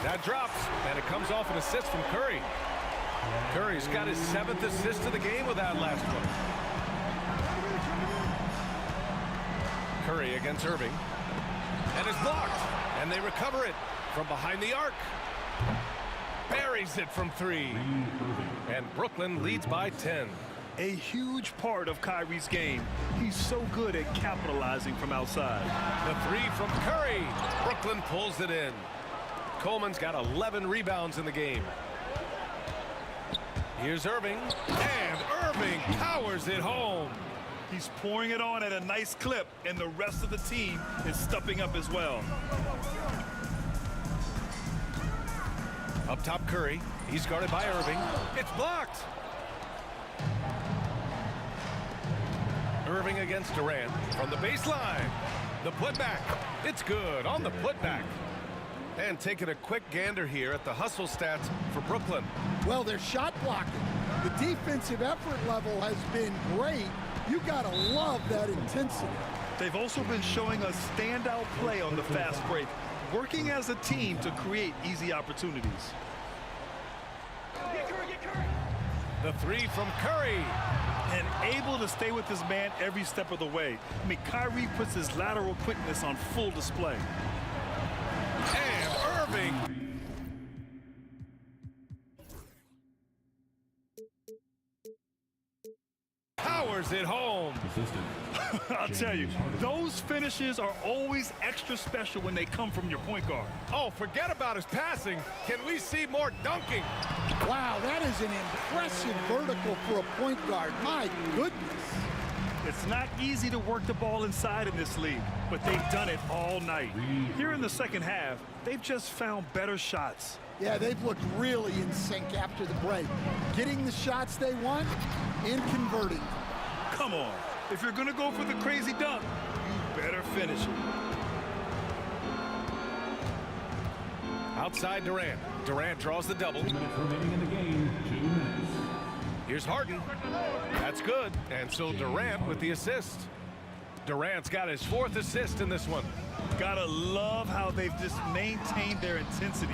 That drops, and it comes off an assist from Curry. Curry's got his 7th assist of the game with that last one. Curry against Irving. And is blocked. And they recover it from behind the arc. Buries it from 3. And Brooklyn leads by 10. A huge part of Kyrie's game. He's so good at capitalizing from outside. The 3 from Curry. Brooklyn pulls it in. Coleman's got 11 rebounds in the game. Here's Irving, and Irving powers it home. He's pouring it on at a nice clip, and the rest of the team is stepping up as well. Up top, Curry. He's guarded by Irving. It's blocked. Irving against Durant from the baseline. The putback. It's good on the putback. And taking a quick gander here at the hustle stats for Brooklyn. Well, their shot blocking. The defensive effort level has been great. You gotta love that intensity. They've also been showing a standout play on the fast break, working as a team to create easy opportunities. The three from Curry. And able to stay with his man every step of the way. I mean, Kyrie puts his lateral quickness on full display. And Irving. Powers it home. I'll tell you, those finishes are always extra special when they come from your point guard. Oh, forget about his passing. Can we see more dunking? Wow, that is an impressive vertical for a point guard. My goodness. It's not easy to work the ball inside in this league, but they've done it all night. Here in the second half, they've just found better shots. Yeah, they've looked really in sync after the break. Getting the shots they want and converting. Come on. If you're going to go for the crazy dunk, you better finish it. Outside Durant. Durant draws the double. 2 minutes remaining in the game. 2 minutes. Here's Harden. That's good. And so Durant with the assist. Durant's got his 4th assist in this one. Gotta love how they've just maintained their intensity,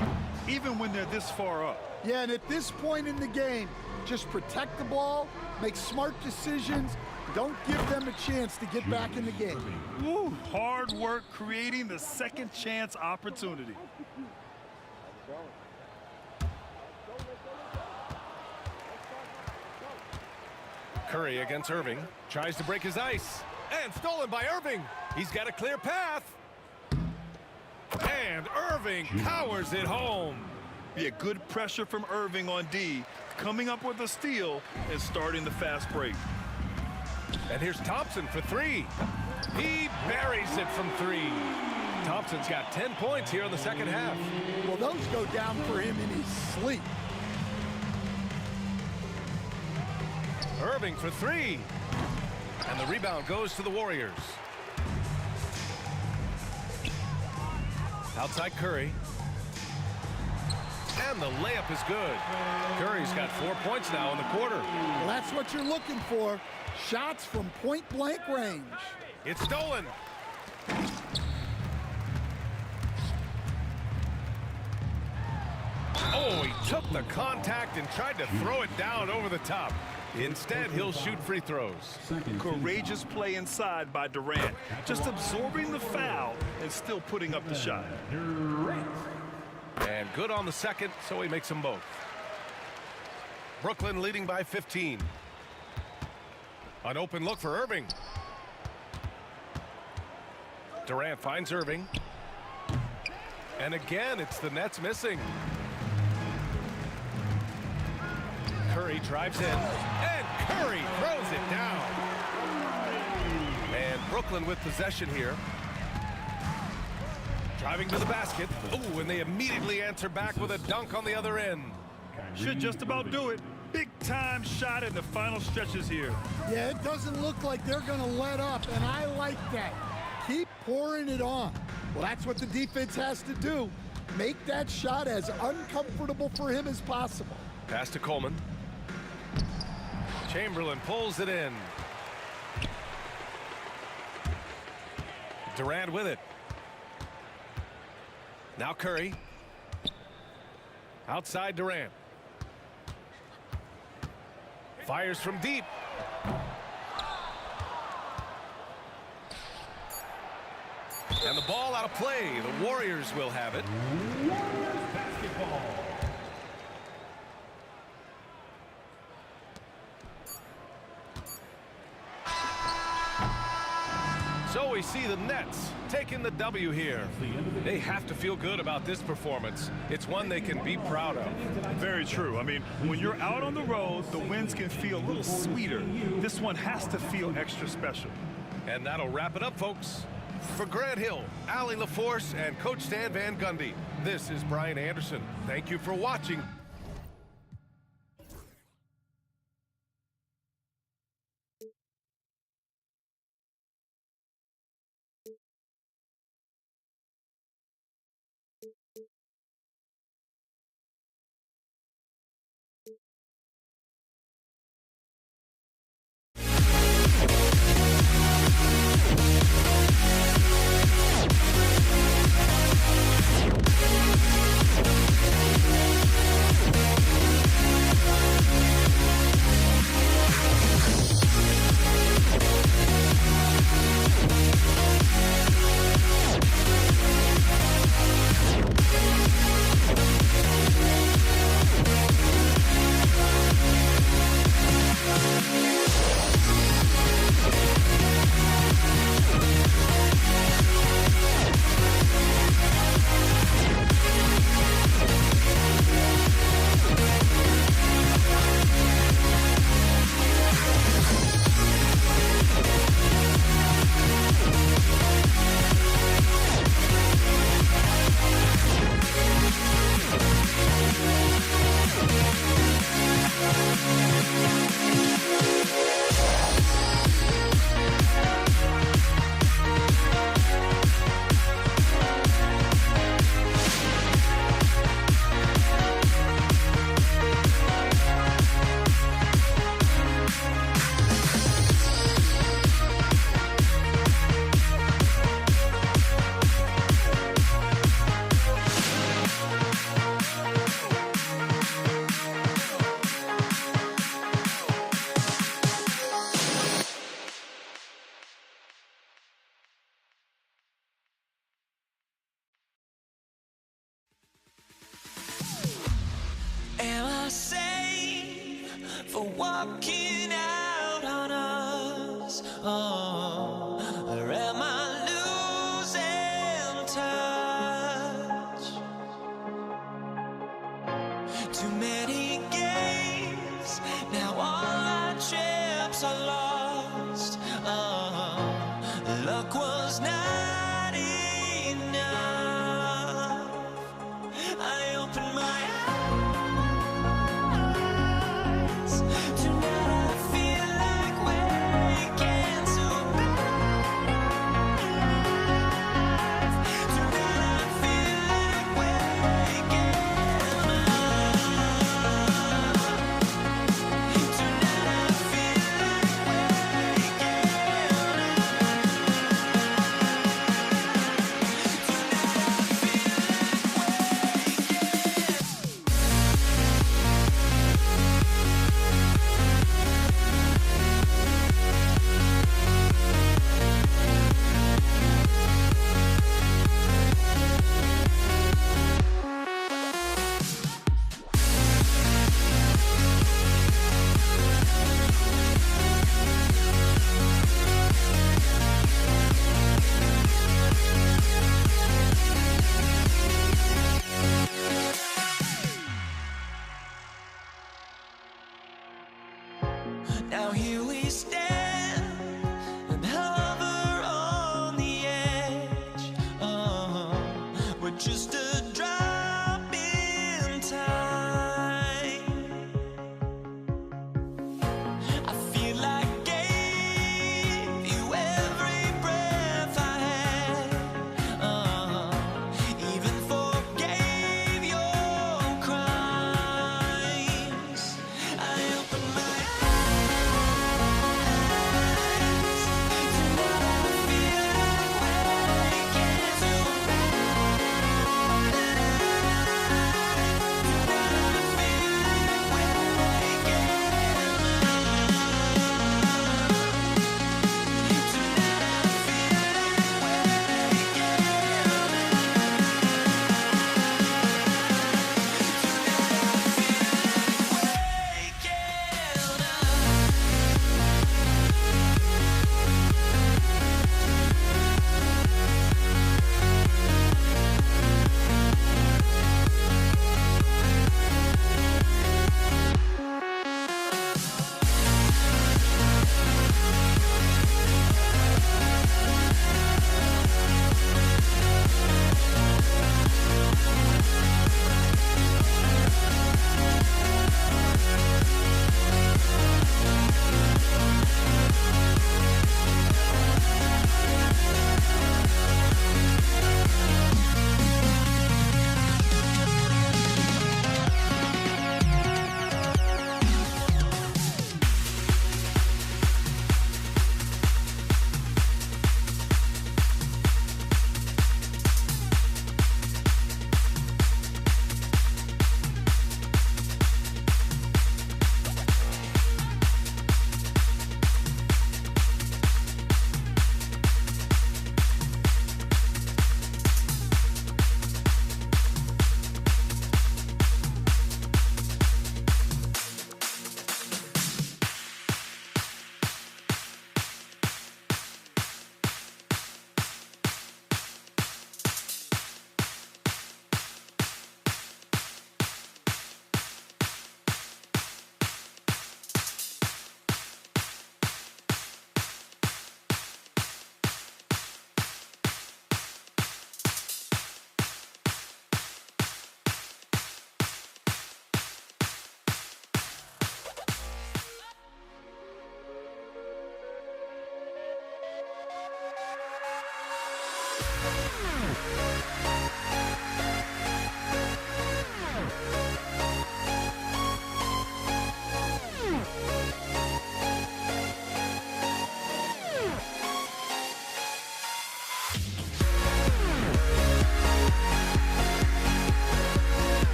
even when they're this far up. Yeah, and at this point in the game, just protect the ball, make smart decisions, don't give them a chance to get back in the game. Woo, hard work creating the second chance opportunity. Curry against Irving. Tries to break his ice. And stolen by Irving. He's got a clear path. And Irving powers it home. Yeah, good pressure from Irving on D, coming up with a steal and starting the fast break. And here's Thompson for 3. He buries it from 3. Thompson's got 10 points here in the second half. Well, those go down for him in his sleep. Irving for 3. And the rebound goes to the Warriors. Outside Curry. And the layup is good. Curry's got 4 points now in the quarter. Well, that's what you're looking for. Shots from point-blank range. It's stolen. Oh, he took the contact and tried to throw it down over the top. Instead, he'll shoot free throws. Courageous play inside by Durant. Just absorbing the foul and still putting up the shot. And good on the second, so he makes them both. Brooklyn leading by 15. An open look for Irving. Durant finds Irving. And again, it's the Nets missing. Curry drives in, and Curry throws it down. And Brooklyn with possession here. Driving to the basket. Oh, and they immediately answer back with a dunk on the other end. Should just about do it. Big time shot in the final stretches here. Yeah, it doesn't look like they're going to let up, and I like that. Keep pouring it on. Well, that's what the defense has to do. Make that shot as uncomfortable for him as possible. Pass to Coleman. Chamberlain pulls it in. Durant with it. Now Curry. Outside Durant. Fires from deep. And the ball out of play. The Warriors will have it. Basketball. So we see the Nets taking the W here. They have to feel good about this performance. It's one they can be proud of. Very true. I mean, when you're out on the road, the wins can feel a little sweeter. This one has to feel extra special. And that'll wrap it up, folks. For Grant Hill, Allie LaForce, and Coach Stan Van Gundy, this is Brian Anderson. Thank you for watching. Am I safe for walking out on us? Oh, or am I losing touch? Too many games, now all our chips are lost. Oh, luck was not enough. I opened my eyes. Now here we stand and hover on the edge. Oh, we're just a drop in time. I feel like I gave you every breath I had. Even forgave your crimes. I opened my eyes.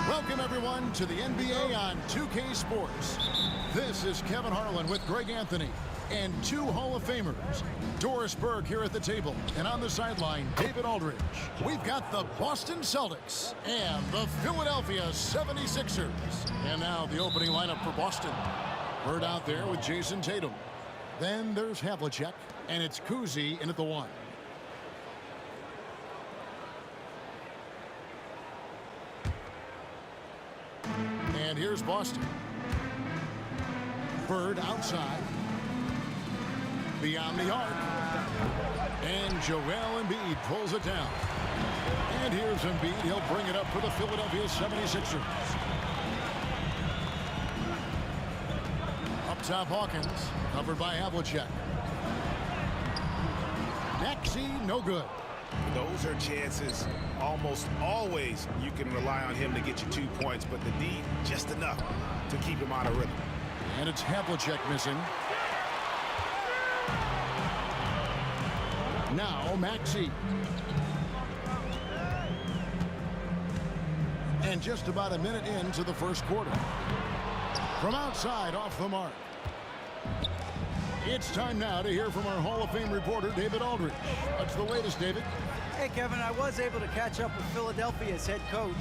Welcome, everyone, to the NBA on 2K Sports. This is Kevin Harlan with Greg Anthony and two Hall of Famers. Doris Burke here at the table, and on the sideline, David Aldridge. We've got the Boston Celtics and the Philadelphia 76ers. And now the opening lineup for Boston. Bird out there with Jason Tatum. Then there's Havlicek, and it's Kuzi in at the 1. And here's Boston. Bird outside. Beyond the arc. And Joel Embiid pulls it down. And here's Embiid. He'll bring it up for the Philadelphia 76ers. Up top, Hawkins. Covered by Havlicek. Maxey, no good. Those are chances almost always you can rely on him to get you 2 points, but the D just enough to keep him out of rhythm. And it's Havlicek missing. Now Maxey. And just about a minute into the first quarter. From outside, off the mark. It's time now to hear from our Hall of Fame reporter, David Aldridge. What's the latest, David? Hey, Kevin, I was able to catch up with Philadelphia's head coach.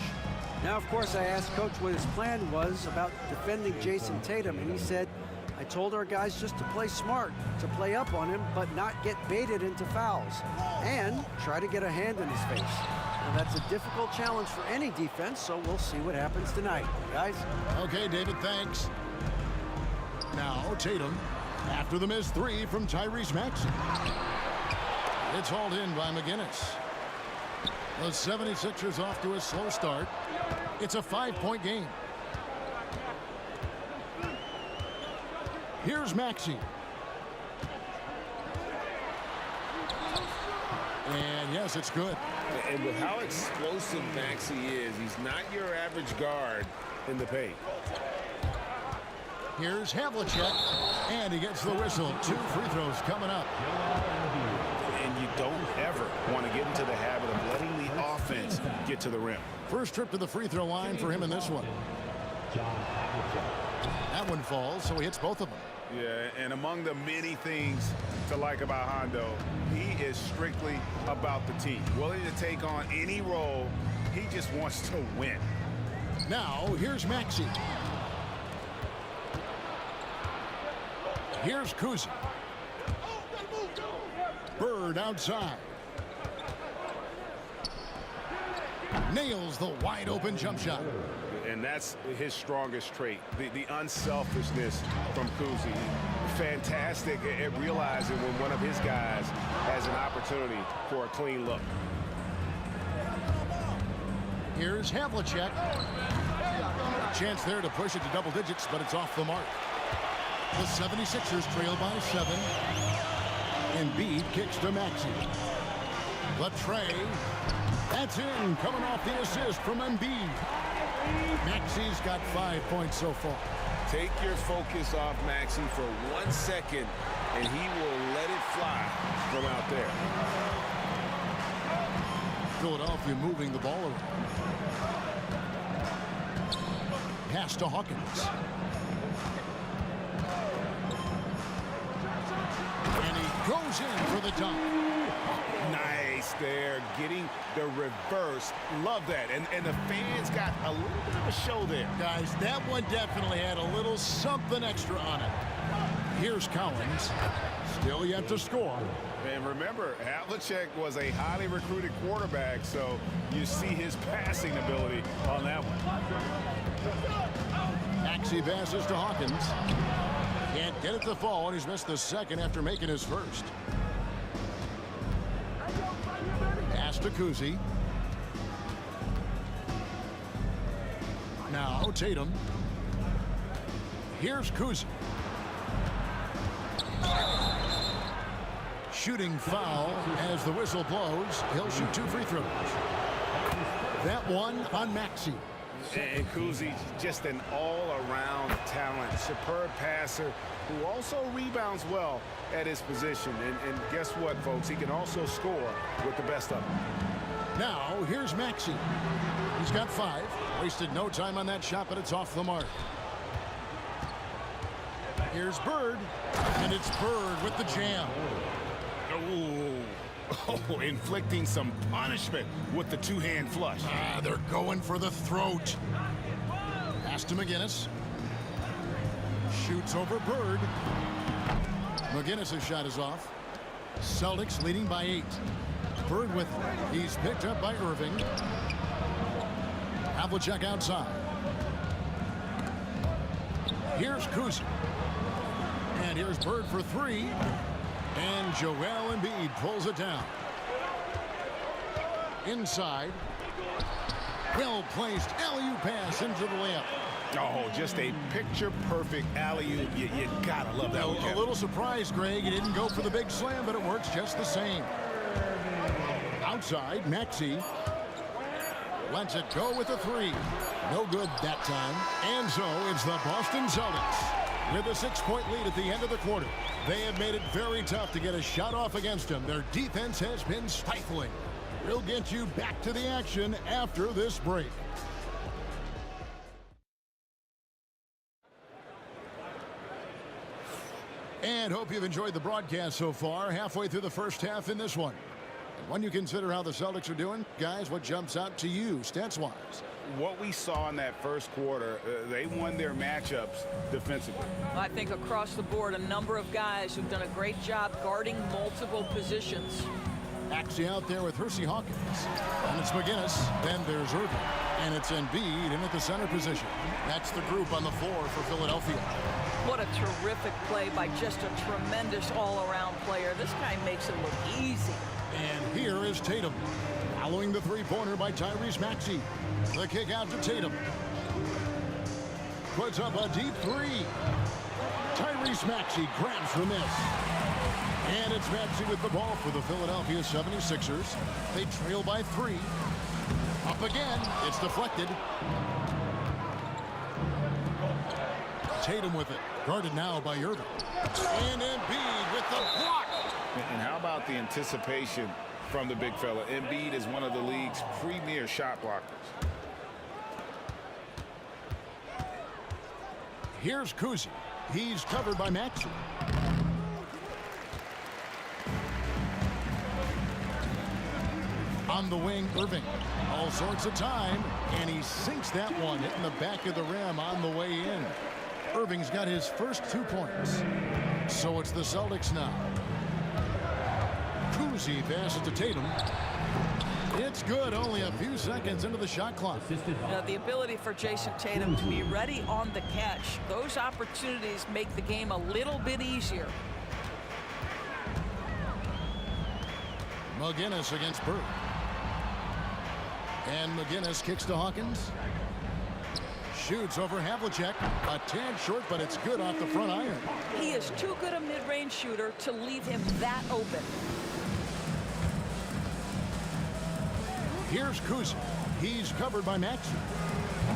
Now, of course, I asked Coach what his plan was about defending Jason Tatum, and he said, I told our guys just to play smart, to play up on him, but not get baited into fouls, and try to get a hand in his face. Now, that's a difficult challenge for any defense, so we'll see what happens tonight, guys. Okay, David, thanks. Now, Tatum, after the missed 3 from Tyrese Maxey. It's hauled in by McGinnis. The 76ers off to a slow start. It's a 5-point game. Here's Maxey. And yes, it's good. And with how explosive Maxey is, he's not your average guard in the paint. Here's Havlicek, and he gets the whistle. 2 free throws coming up. And you don't ever want to get into the habit of letting the offense get to the rim. First trip to the free throw line for him in this one. That one falls, so he hits both of them. Yeah, and among the many things to like about Hondo, he is strictly about the team. Willing to take on any role. He just wants to win. Now, here's Maxey. Here's Kuzi. Bird outside. Nails the wide open jump shot. And that's his strongest trait, the unselfishness from Kuzi. Fantastic at realizing when one of his guys has an opportunity for a clean look. Here's Havlicek. Chance there to push it to double digits, but it's off the mark. The 76ers trail by 7. Embiid kicks to Maxey. The tray. That's in, coming off the assist from Embiid. Maxey's got 5 points so far. Take your focus off Maxey for 1 second, and he will let it fly from out there. Philadelphia moving the ball around. Pass to Hawkins. And he goes in for the dunk. Nice there, getting the reverse. Love that. And the fans got a little bit of a show there. Guys, that one definitely had a little something extra on it. Here's Collins. Still yet to score. And remember, Havlicek was a highly recruited quarterback, so you see his passing ability on that one. Maxey passes to Hawkins. Can't get it to fall, and he's missed the second after making his first. Pass to Kuzi. Now Tatum. Here's Kuzi. Shooting foul as the whistle blows. He'll shoot 2 free throws. That one on Maxey. And Kuzi, just an all-around talent, superb passer who also rebounds well at his position. And guess what, folks? He can also score with the best of them. Now, here's Maxey. He's got 5. Wasted no time on that shot, but it's off the mark. Here's Bird, and it's Bird with the jam. Oh, inflicting some punishment with the two-hand flush. They're going for the throat. Pass to McGinnis. Shoots over Bird. McGinnis' shot is off. Celtics leading by 8. Bird with it. He's picked up by Irving. Havlicek outside. Here's Kuzi. And here's Bird for 3. And Joel Embiid pulls it down. Inside. Well-placed alley-oop pass into the layup. Oh, just a picture-perfect alley-oop. You gotta love that one. A little surprised, Greg. He didn't go for the big slam, but it works just the same. Outside, Maxey. Lets it go with a 3. No good that time. And so it's the Boston Celtics with a 6-point lead at the end of the quarter. They have made it very tough to get a shot off against them. Their defense has been stifling. We'll get you back to the action after this break. And hope you've enjoyed the broadcast so far. Halfway through the first half in this one. And when you consider how the Celtics are doing, guys, what jumps out to you stats-wise? What we saw in that first quarter, they won their matchups defensively. I think across the board, a number of guys who've done a great job guarding multiple positions. Maxey out there with Hersey Hawkins. And it's McGinnis. Then there's Irving. And it's Embiid in at the center position. That's the group on the floor for Philadelphia. What a terrific play by just a tremendous all-around player. This guy makes it look easy. And here is Tatum. Following the three-pointer by Tyrese Maxey. The kick out to Tatum. Puts up a deep 3. Tyrese Maxey grabs the miss. And it's Maxey with the ball for the Philadelphia 76ers. They trail by 3. Up again. It's deflected. Tatum with it. Guarded now by Irving. And Embiid with the block. And how about the anticipation from the big fella? Embiid is one of the league's premier shot blockers. Here's Kuzi. He's covered by Maxey. On the wing, Irving. All sorts of time, and he sinks that one, hitting the back of the rim on the way in. Irving's got his first 2 points. So it's the Celtics now. Kuzi passes to Tatum. It's good, only a few seconds into the shot clock. The ability for Jason Tatum to be ready on the catch, those opportunities make the game a little bit easier. McGinnis against Bird. And McGinnis kicks to Hawkins. Shoots over Havlicek. A tad short, but it's good off the front iron. He is too good a mid-range shooter to leave him that open. Here's Kuzi. He's covered by Maxey.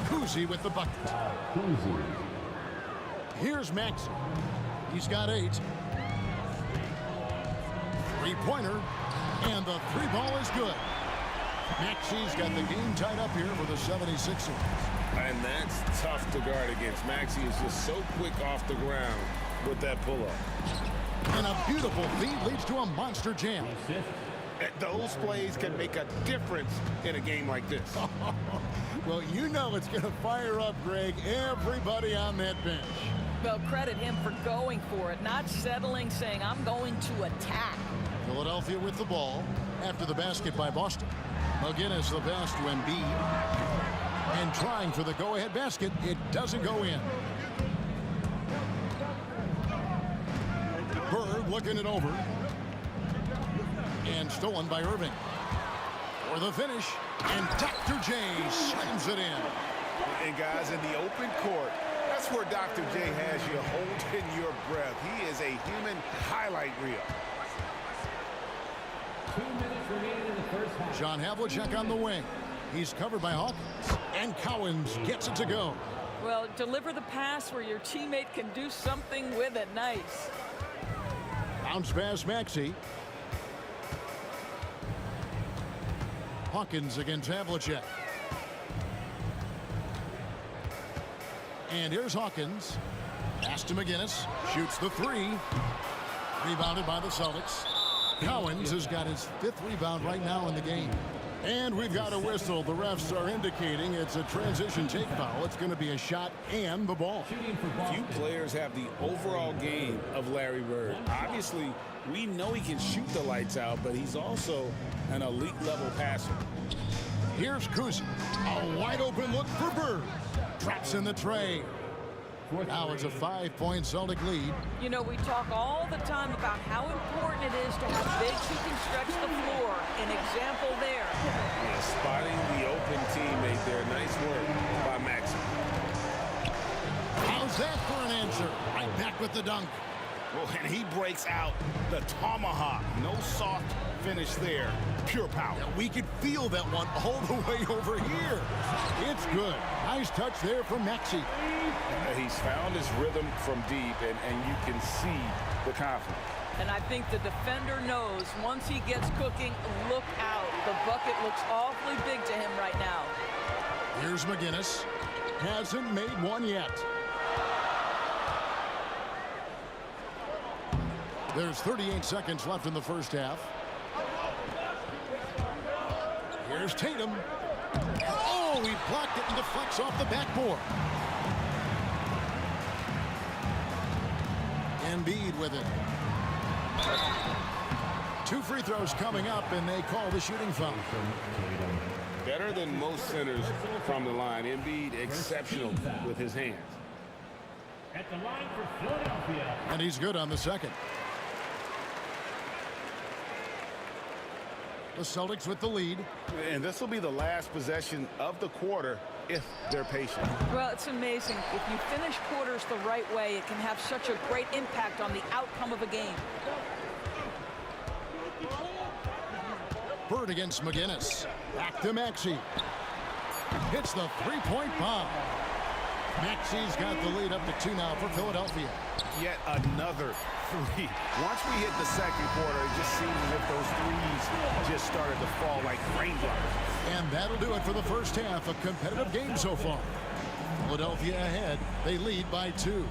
Kuzi with the bucket. Here's Maxey. He's got 8. Three-pointer. And the 3 ball is good. Maxey's got the game tied up here for the 76ers. And that's tough to guard against. Maxey is just so quick off the ground with that pull-up. And a beautiful feed leads to a monster jam. Those plays can make a difference in a game like this. Well, you know it's going to fire up, Greg, everybody on that bench. Well, credit him for going for it, not settling, saying, I'm going to attack. Philadelphia with the ball after the basket by Boston. McGinnis the pass to Embiid. And trying for the go-ahead basket. It doesn't go in. Bird looking it over. And stolen by Irving. For the finish. And Dr. J slams it in. And guys, in the open court, that's where Dr. J has you holding your breath. He is a human highlight reel. 2 minutes remaining in the first half. John Havlicek on the wing. He's covered by Hawkins. And Cowens gets it to go. Well, deliver the pass where your teammate can do something with it. Nice. Bounce pass Maxey. Hawkins against Havlicek. And here's Hawkins. Pass to McGinnis. Shoots the three. Rebounded by the Celtics. Cowens has got his 5th rebound right now in the game. And we've got a whistle. The refs are indicating it's a transition take foul. It's going to be a shot and the ball. Few players have the overall game of Larry Bird. Obviously, we know he can shoot the lights out, but he's also an elite level passer. Here's Kuzi. A wide open look for Bird. Drops in the tray. Now it's a 5-point Celtic lead. You know, we talk all the time about how important it is to have bigs who can stretch the floor. An example there. Yeah, spotting the open teammate there. Nice work by Maxey. How's that for an answer? Right back with the dunk. Well, and he breaks out the tomahawk. No soft finish there. Pure power. Yeah, we could feel that one all the way over here. It's good. Nice touch there from Maxey. He's found his rhythm from deep, and you can see the confidence. And I think the defender knows once he gets cooking, look out. The bucket looks awfully big to him right now. Here's McGinnis. Hasn't made one yet. There's 38 seconds left in the first half. Here's Tatum. Oh, he blocked it and deflects off the backboard. Embiid with it. 2 free throws coming up, and they call the shooting foul. Better than most centers from the line. Embiid exceptional with his hands. At the line for Philadelphia. And he's good on the second. The Celtics with the lead. And this will be the last possession of the quarter if they're patient. Well, it's amazing. If you finish quarters the right way, it can have such a great impact on the outcome of a game. Bird against McGinnis. Back to Maxey. Hits the 3-point bomb. Maxey's got the lead up to 2 now for Philadelphia. Yet another 3. Once we hit the second quarter, it just seems as if those threes just started to fall like raindrops. And that'll do it for the first half. A competitive game so far. Philadelphia ahead. They lead by 2.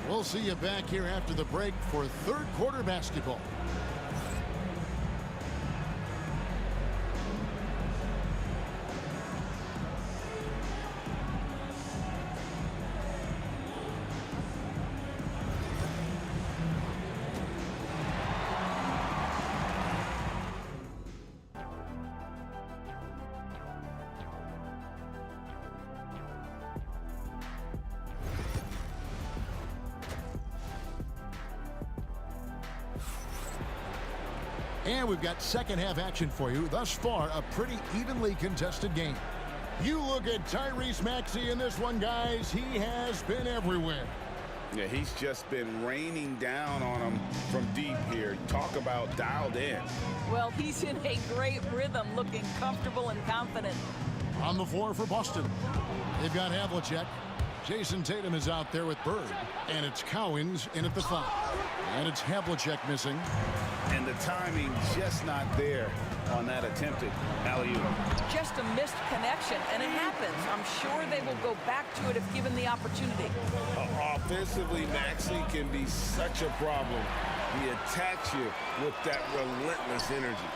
We'll see you back here after the break for third quarter basketball. And we've got second half action for you. Thus far, a pretty evenly contested game. You look at Tyrese Maxey in this one, guys. He has been everywhere. Yeah, he's just been raining down on him from deep here. Talk about dialed in. Well, he's in a great rhythm, looking comfortable and confident. On the floor for Boston, they've got Havlicek. Jason Tatum is out there with Bird. And it's Cowens in at the 5. And it's Havlicek missing. And the timing just not there on that attempted alley-oop. Just a missed connection, and it happens. I'm sure they will go back to it if given the opportunity. Offensively, Maxey can be such a problem. He attacks you with that relentless energy.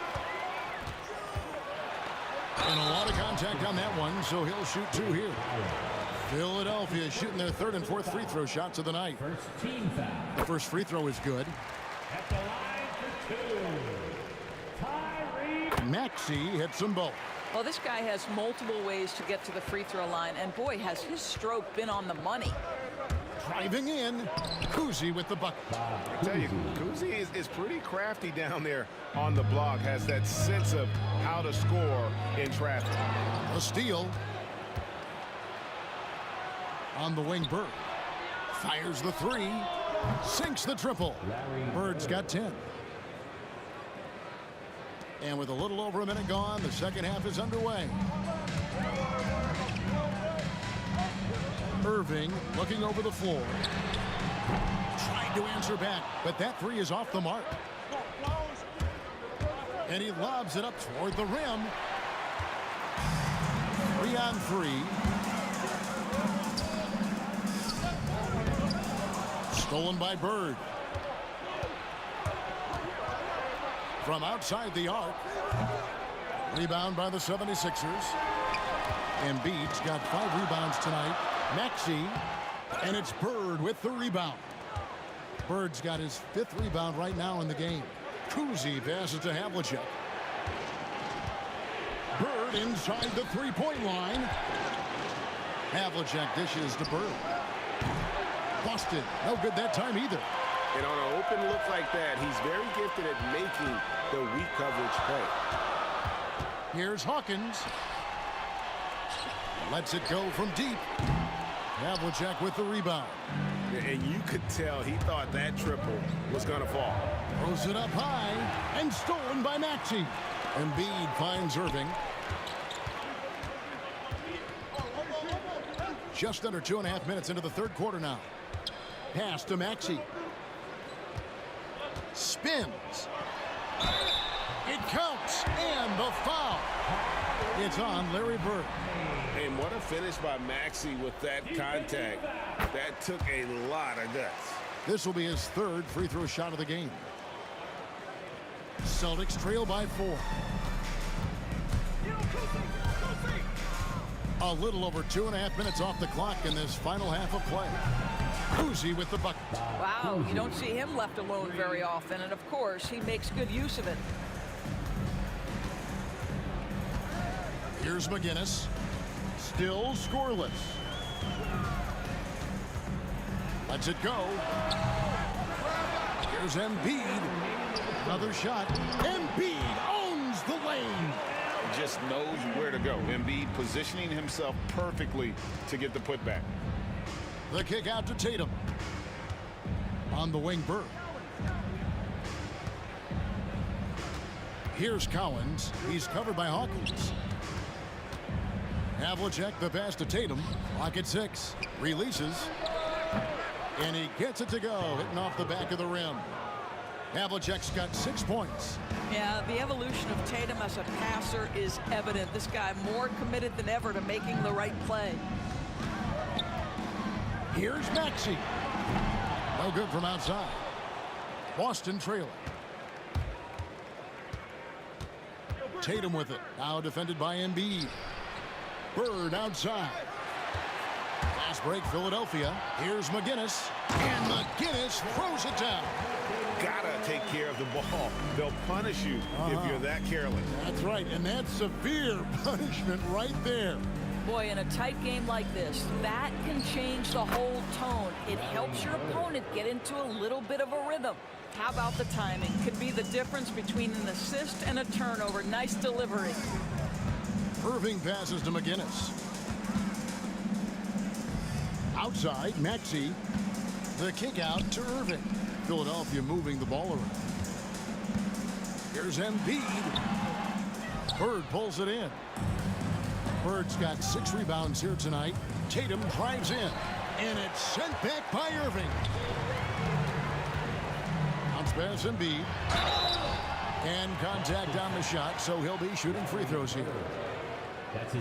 And a lot of contact on that one, so he'll shoot 2 here. Philadelphia shooting their third and fourth free throw shots of the night. The first free throw is good. At the line for 2, Tyree. Maxey hits them both. Well, this guy has multiple ways to get to the free throw line, and boy, has his stroke been on the money. Driving in, Kuzi with the bucket. I tell you, Kuzi is pretty crafty down there on the block, has that sense of how to score in traffic. A steal. On the wing, Bird. Fires the three. Sinks the triple. Bird's got 10. And with a little over a minute gone, the second half is underway. Irving looking over the floor. Trying to answer back, but that three is off the mark. And he lobs it up toward the rim. 3 on 3. Stolen by Bird. From outside the arc. Rebound by the 76ers. Embiid's got 5 rebounds tonight. Maxey, and it's Bird with the rebound. Bird's got his 5th rebound right now in the game. Kuzi passes to Havlicek. Bird inside the three-point line. Havlicek dishes to Bird. Busted. No good that time either. And on an open look like that, he's very gifted at making the weak coverage play. Here's Hawkins. Lets it go from deep. Havlicek with the rebound. And you could tell he thought that triple was going to fall. Throws it up high and stolen by Maxey. Embiid finds Irving. Just under 2.5 minutes into the third quarter now. Pass to Maxey. Spins. It counts, and the foul. It's on Larry Bird. And what a finish by Maxey with that contact. That took a lot of guts. This will be his 3rd free throw shot of the game. Celtics trail by 4. A little over 2.5 minutes off the clock in this final half of play. Kuzi with the bucket. Wow, you don't see him left alone very often, and of course, he makes good use of it. Here's McGinnis. Still scoreless. Lets it go. Here's Embiid. Another shot. Embiid owns the lane. Just knows where to go. Embiid positioning himself perfectly to get the putback. The kick out to Tatum. On the wing, Bird. Here's Cowens. He's covered by Hawkins. Havlicek the pass to Tatum. Clock at 6. Releases. And he gets it to go. Hitting off the back of the rim. Havlicek's got 6 points. Yeah, the evolution of Tatum as a passer is evident. This guy more committed than ever to making the right play. Here's Maxey. No good from outside. Boston trailing. Tatum with it. Now defended by Embiid. Bird outside. Fast break, Philadelphia. Here's McGinnis. And McGinnis throws it down. Gotta take care of the ball. They'll punish you if you're that careless. That's right, and that's severe punishment right there. Boy, in a tight game like this, that can change the whole tone. It helps your opponent get into a little bit of a rhythm. How about the timing? Could be the difference between an assist and a turnover. Nice delivery. Irving passes to McGinnis. Outside, Maxey. The kick out to Irving. Philadelphia moving the ball around. Here's Embiid. Bird pulls it in. Bird's got 6 rebounds here tonight. Tatum drives in. And it's sent back by Irving. Bounce pass Embiid. And contact on the shot, so he'll be shooting free throws here.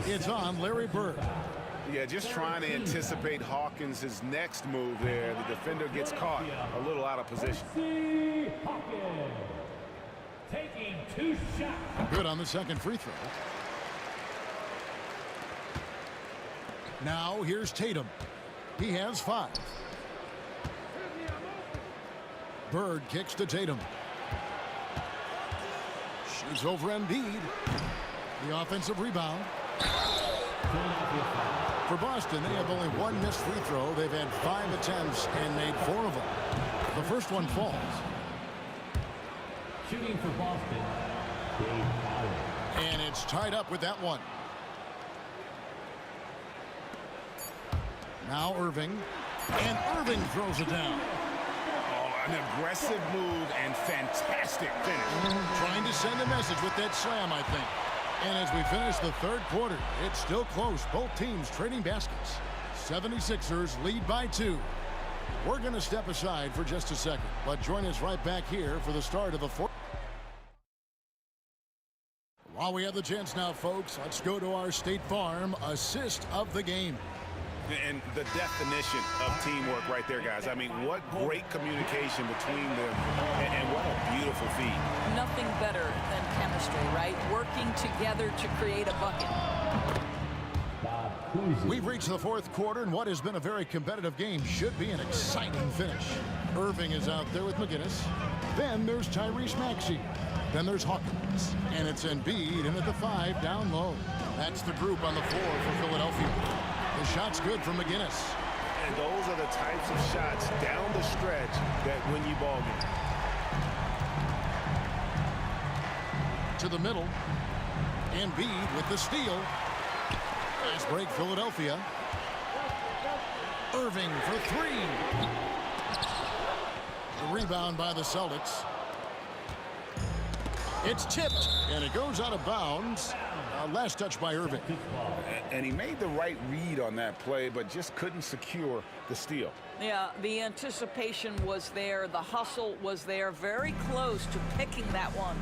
It's on Larry Bird. Yeah, just trying to anticipate Hawkins' next move there. The defender gets caught a little out of position. Taking 2 shots. Good on the second free throw. Now here's Tatum. He has 5. Bird kicks to Tatum. Shoots over Embiid. The offensive rebound. For Boston, they have only 1 missed free throw. They've had 5 attempts and made 4 of them. The first one falls. Shooting for Boston, Dave Powell. And it's tied up with that one. Now Irving. And Irving throws it down. An aggressive move and fantastic finish. Trying to send a message with that slam, I think. And as we finish the third quarter, it's still close. Both teams trading baskets. 76ers lead by 2. We're going to step aside for just a second, but join us right back here for the start of the fourth. While we have the chance now, folks, let's go to our State Farm assist of the game. And the definition of teamwork right there, guys. I mean, what great communication between them, and what a beautiful feat. Nothing better than chemistry, right? Working together to create a bucket. We've reached the fourth quarter, and what has been a very competitive game should be an exciting finish. Irving is out there with McGinnis. Then there's Tyrese Maxey. Then there's Hawkins. And it's Embiid in at the 5 down low. That's the group on the floor for Philadelphia. The shot's good from McGinnis. And those are the types of shots down the stretch that win you ball games. To the middle. Embiid with the steal. Fast break, Philadelphia. Irving for 3. The rebound by the Celtics. It's tipped, and it goes out of bounds. Last touch by Irving. And he made the right read on that play, but just couldn't secure the steal. Yeah, the anticipation was there. The hustle was there. Very close to picking that one.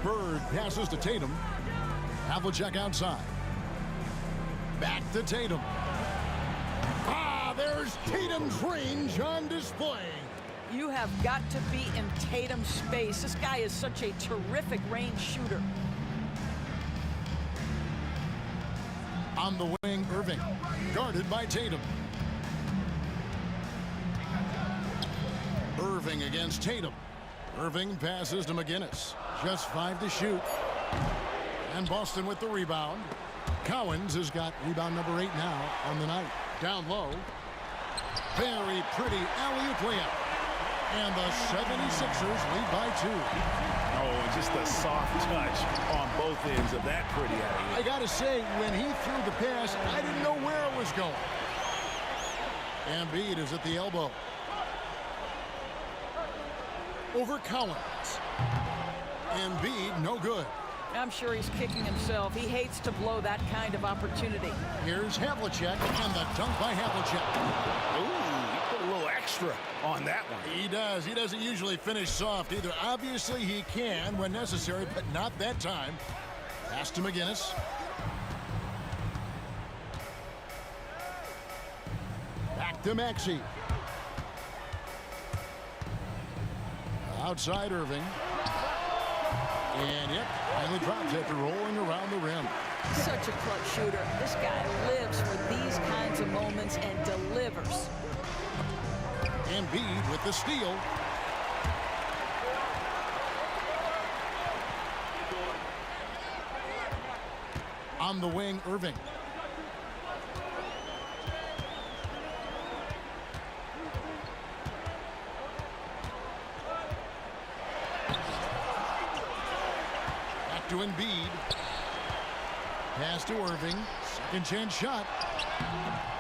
Bird passes to Tatum. Havlicek outside. Back to Tatum. There's Tatum's range on display. You have got to be in Tatum's space. This guy is such a terrific range shooter. On the wing, Irving. Guarded by Tatum. Irving against Tatum. Irving passes to McGinnis. Just 5 to shoot. And Boston with the rebound. Cowens has got rebound number 8 now on the night. Down low. Very pretty alley-oop layup. And the 76ers lead by 2. Oh, just a soft touch on both ends of that pretty alley-oop. I got to say, when he threw the pass, I didn't know where it was going. Embiid is at the elbow. Over Cowens. Embiid, no good. I'm sure he's kicking himself. He hates to blow that kind of opportunity. Here's Havlicek, and the dunk by Havlicek. Ooh, he put a little extra on that one. He does. He doesn't usually finish soft either. Obviously, he can when necessary, but not that time. Pass to McGinnis. Back to Maxey. Outside Irving. And yep, finally drops after rolling around the rim. Such a clutch shooter. This guy lives for these kinds of moments and delivers. Embiid with the steal. On the wing, Irving. Back to Embiid. Pass to Irving. Second chance shot.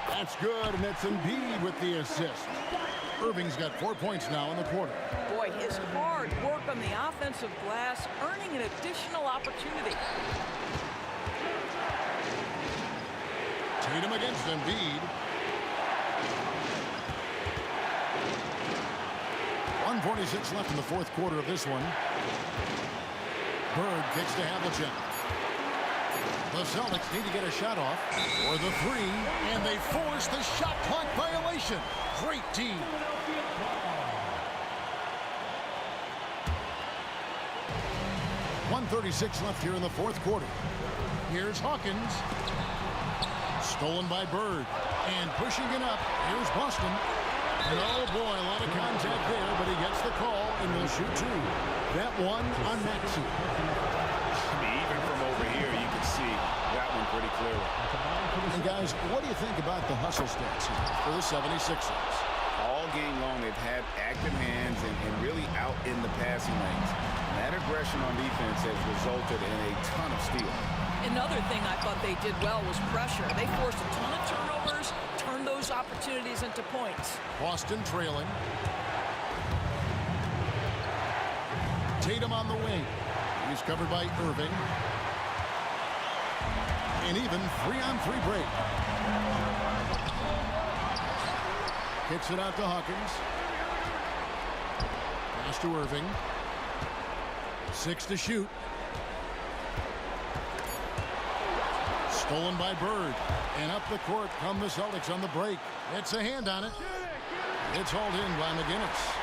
That's good, and it's Embiid with the assist. Irving's got 4 points now in the quarter. Boy, his hard work on the offensive glass, earning an additional opportunity. Tatum against Embiid. 1:46 left in the fourth quarter of this one. Bird kicks to Havlicek. The Celtics need to get a shot off for the 3, and they force the shot clock violation. Great team. 1:36 left here in the fourth quarter. Here's Hawkins. Stolen by Bird. And pushing it up. Here's Boston. And oh boy, a lot of contact there, but he gets the call and will shoot two. That one on Maxey. Even from over here, you can see that one pretty clearly. And guys, what do you think about the hustle stats here for the 76ers? All game long, they've had active hands and really out in the passing lanes. And that aggression on defense has resulted in a ton of steals. Another thing I thought they did well was pressure. They forced a ton of turnovers, turned those opportunities into points. Boston trailing. Tatum on the wing. He's covered by Irving. An even 3-on-3 break. Kicks it out to Hawkins. Pass to Irving. 6 to shoot. Stolen by Bird. And up the court come the Celtics on the break. It's a hand on it. It's hauled in by McGinnis.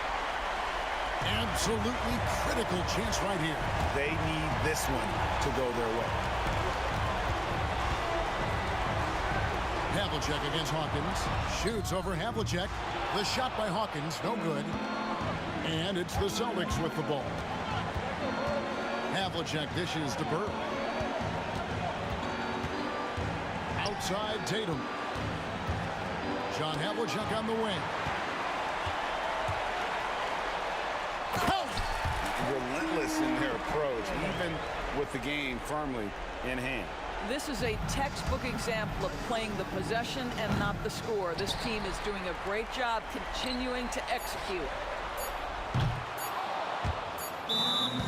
Absolutely critical chance right here. They need this one to go their way. Havlicek against Hawkins. Shoots over Havlicek. The shot by Hawkins, no good. And it's the Celtics with the ball. Havlicek dishes to Bird. Outside Tatum. John Havlicek on the wing. Relentless in their approach, even with the game firmly in hand. This is a textbook example of playing the possession and not the score. This team is doing a great job continuing to execute.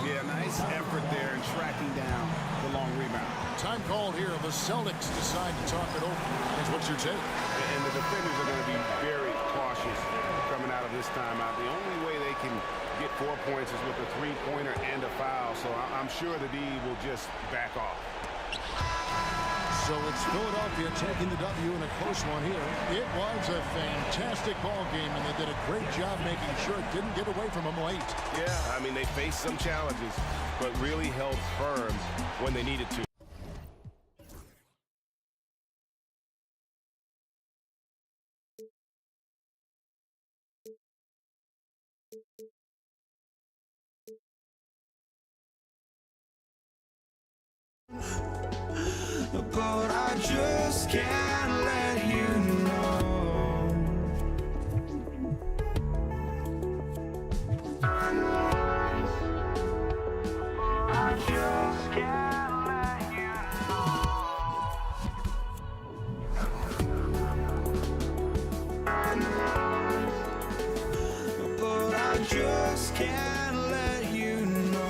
Yeah, nice effort there in tracking down the long rebound. Time called here. The Celtics decide to talk it over. What's your take? And the defenders are going to be very cautious coming out of this timeout. The only way they can get 4 points is with a three-pointer and a foul, so I'm sure the D will just back off. So it's Philadelphia taking the W in a close one here. It was a fantastic ball game, and they did a great job making sure it didn't get away from them late. Yeah, I mean, they faced some challenges, but really held firm when they needed to. But I just can't let you know. I just can't let you know. But I just can't let you know.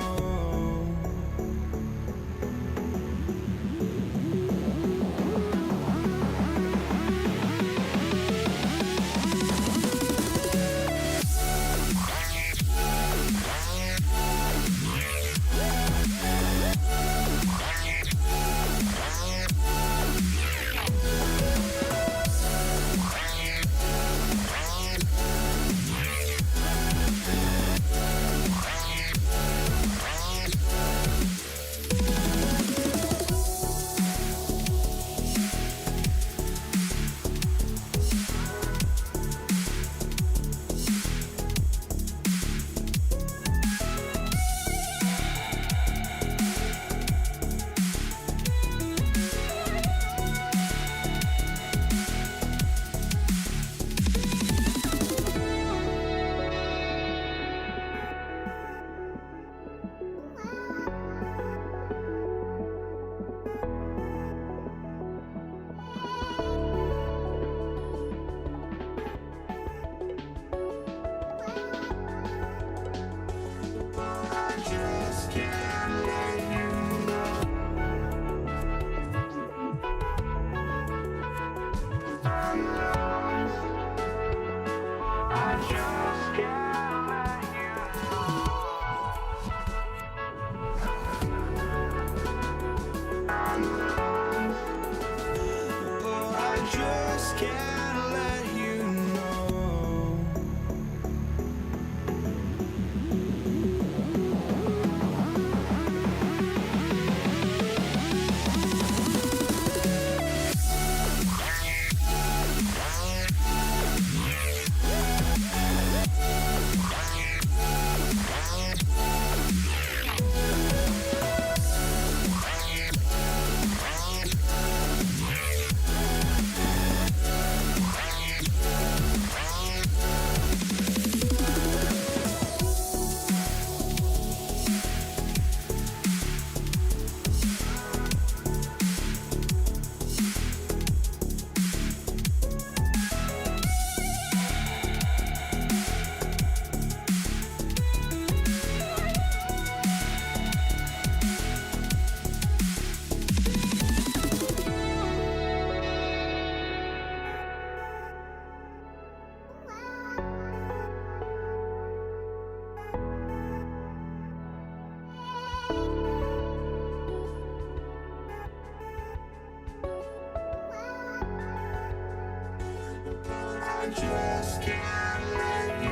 I just can't let you.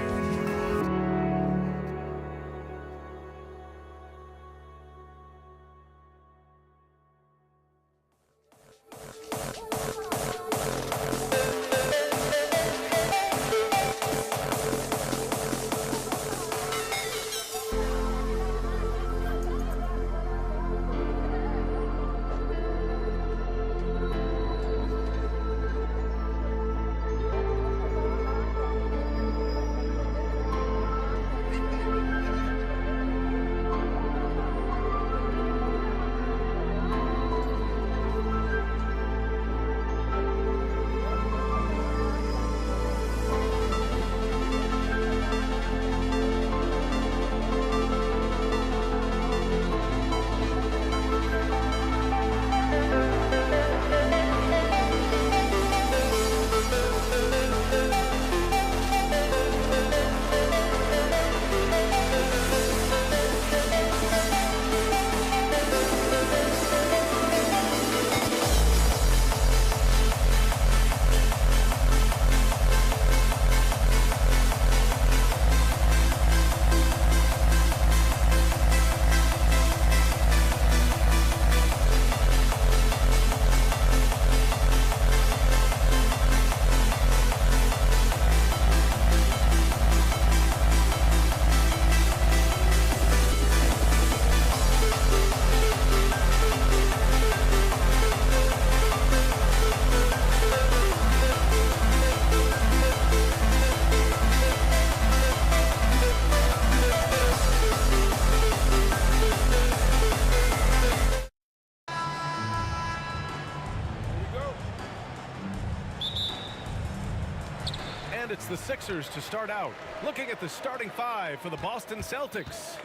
It's the Sixers to start out. Looking at the starting five for the Boston Celtics.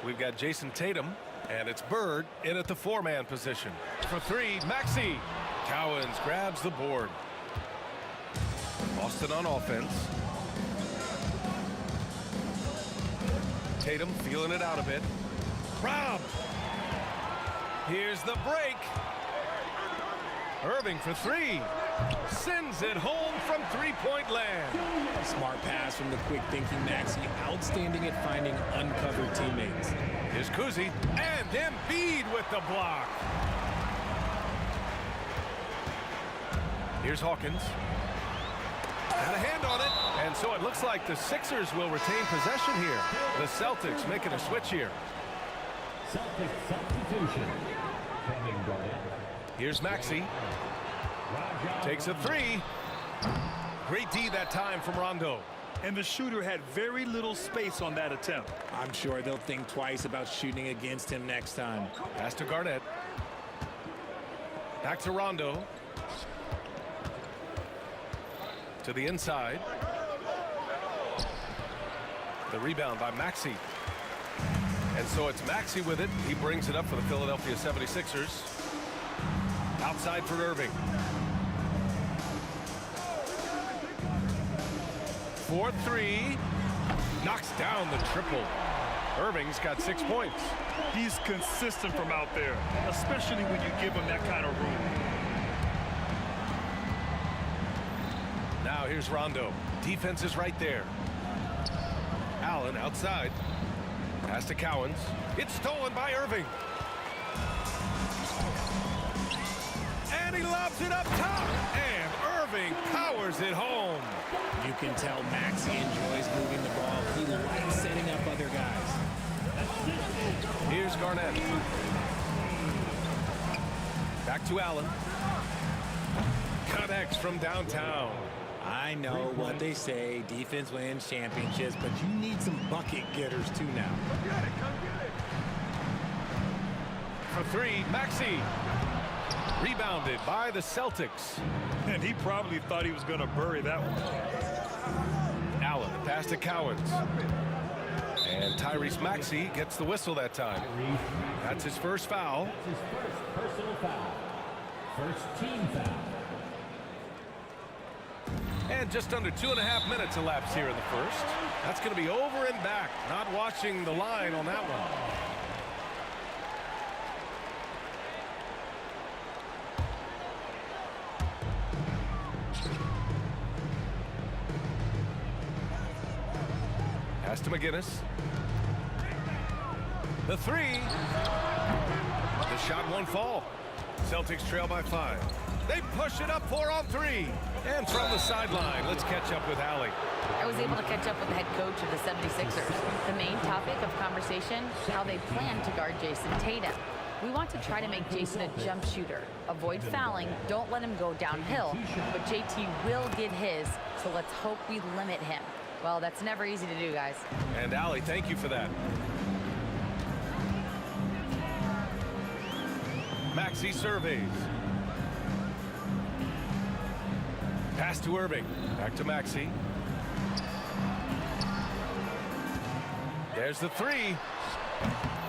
We've got Jason Tatum, and it's Bird in at the four-man position. For three, Maxey. Cowens grabs the board. Boston on offense. Tatum feeling it out a bit. Robbed. Here's the break. Irving for three. Sends it home from three-point land. Smart pass from the quick-thinking Maxey. Outstanding at finding uncovered teammates. Here's Kuzi and Embiid with the block. Here's Hawkins. Got a hand on it. And so it looks like the Sixers will retain possession here. The Celtics making a switch here. Celtics substitution. Kevin Garnett. Here's Maxey. Takes a three. Great D that time from Rondo. And the shooter had very little space on that attempt. I'm sure they'll think twice about shooting against him next time. Pass to Garnett. Back to Rondo. To the inside. The rebound by Maxey. And so it's Maxey with it. He brings it up for the Philadelphia 76ers. Outside for Irving. 4-3. Knocks down the triple. Irving's got 6 points. He's consistent from out there, especially when you give him that kind of room. Now here's Rondo. Defense is right there. Allen outside. Pass to Cowens. It's stolen by Irving. And he lobs it up top. And Irving powers it home. You can tell Maxey enjoys moving the ball. He likes setting up other guys. Here's Garnett. Back to Allen. Connects from downtown. I know what they say, defense wins championships, but you need some bucket getters too now. Come get it. For three, Maxey. Rebounded by the Celtics. And he probably thought he was going to bury that one. Allen, pass to Cowens. And Tyrese Maxey gets the whistle that time. That's his first foul. That's his first personal foul. First team foul. And just under 2.5 minutes elapsed here in the first. That's going to be over and back. Not watching the line on that one. Pass to McGinnis. The three. The shot won't fall. Celtics trail by 5. They push it up 4 on 3. And from the sideline, let's catch up with Allie. I was able to catch up with the head coach of the 76ers. The main topic of conversation, how they plan to guard Jason Tatum. We want to try to make Jason a jump shooter. Avoid fouling, don't let him go downhill, but JT will get his, so let's hope we limit him. Well, that's never easy to do, guys. And Allie, thank you for that. Maxey surveys. Pass to Irving. Back to Maxey. There's the three.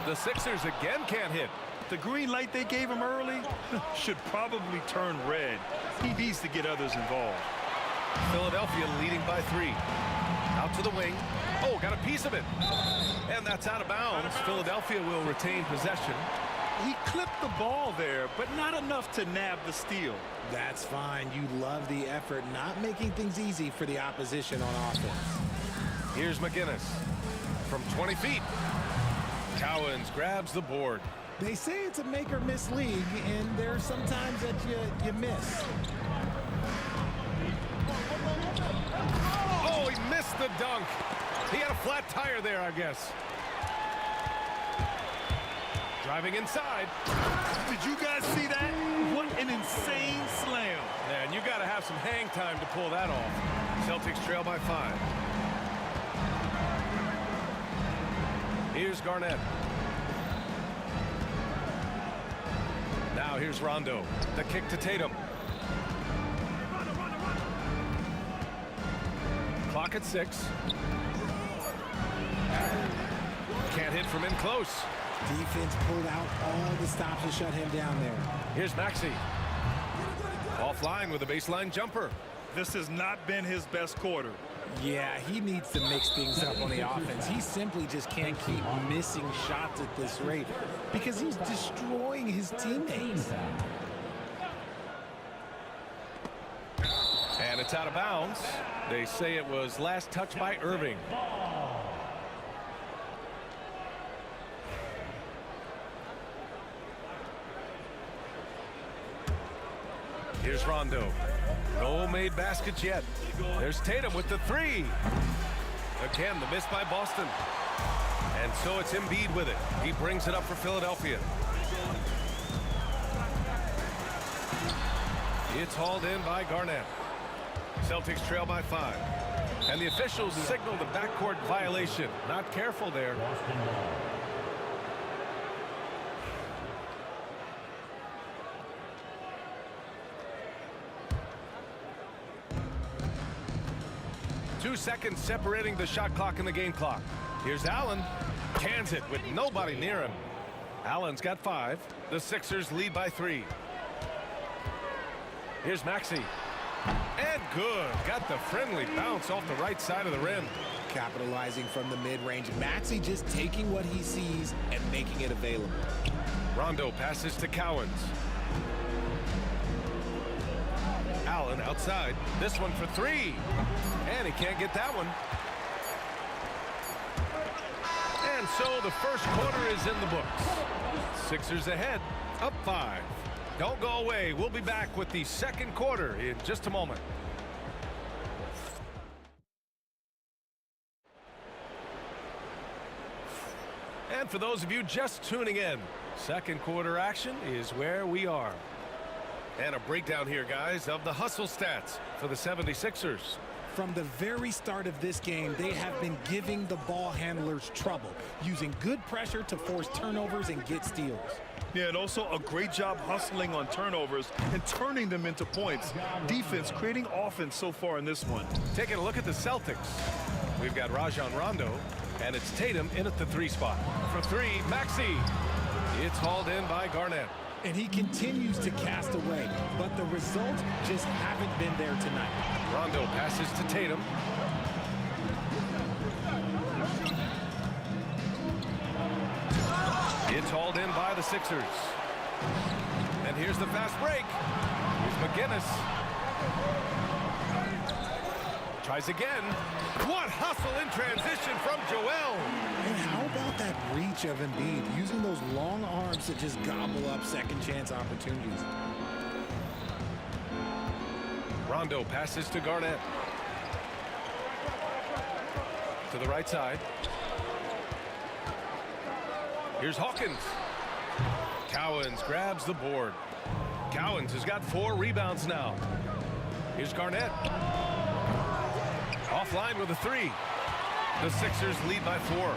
The Sixers again can't hit. The green light they gave him early should probably turn red. He needs to get others involved. Philadelphia leading by 3. Out to the wing. Oh, got a piece of it. And that's out of bounds. Philadelphia will retain possession. He clipped the ball there, but not enough to nab the steal. That's fine. You love the effort, not making things easy for the opposition on offense. Here's McGinnis from 20 feet. Cowens grabs the board. They say it's a make or miss league, and there are some times that you miss. Oh, he missed the dunk. He had a flat tire there, I guess. Driving inside. Did you guys see that? What an insane slam. And you got to have some hang time to pull that off. Celtics trail by 5. Here's Garnett. Now here's Rondo. The kick to Tatum. Clock at 6. Can't hit from in close. Defense pulled out all the stops to shut him down there. Here's Maxey. Offline with a baseline jumper. This has not been his best quarter. Yeah, he needs to mix things up on the offense. He simply just can't keep missing shots at this rate because he's destroying his teammates. And it's out of bounds. They say it was last touched by Irving. Here's Rondo. No made baskets yet. There's Tatum with the 3. Again, the miss by Boston. And so it's Embiid with it. He brings it up for Philadelphia. It's hauled in by Garnett. Celtics trail by 5. And the officials signal the backcourt violation. Not careful there. Two seconds separating the shot clock and the game clock. Here's Allen. Cans it with nobody near him. Allen's got 5. The Sixers lead by 3. Here's Maxey. And good. Got the friendly bounce off the right side of the rim. Capitalizing from the mid-range. Maxey just taking what he sees and making it available. Rondo passes to Cowens. Allen outside. This one for 3. And he can't get that one. And so the first quarter is in the books. Sixers ahead, up 5. Don't go away. We'll be back with the second quarter in just a moment. And for those of you just tuning in, second quarter action is where we are. And a breakdown here, guys, of the hustle stats for the 76ers. From the very start of this game, they have been giving the ball handlers trouble, using good pressure to force turnovers and get steals. Yeah, and also a great job hustling on turnovers and turning them into points. Defense creating offense so far in this one. Taking a look at the Celtics. We've got Rajon Rondo, and it's Tatum in at the 3 spot. For 3, Maxey. It's hauled in by Garnett. And he continues to cast away, but the results just haven't been there tonight. Rondo passes to Tatum. It's hauled in by the Sixers. And here's the fast break. Here's McGinnis. Tries again. What hustle in transition from Joel. And how about that reach of Embiid, using those long arms to just gobble up second chance opportunities. Rondo passes to Garnett. To the right side. Here's Hawkins. Cowens grabs the board. Cowens has got 4 rebounds now. Here's Garnett. Offline with a 3. The Sixers lead by 4.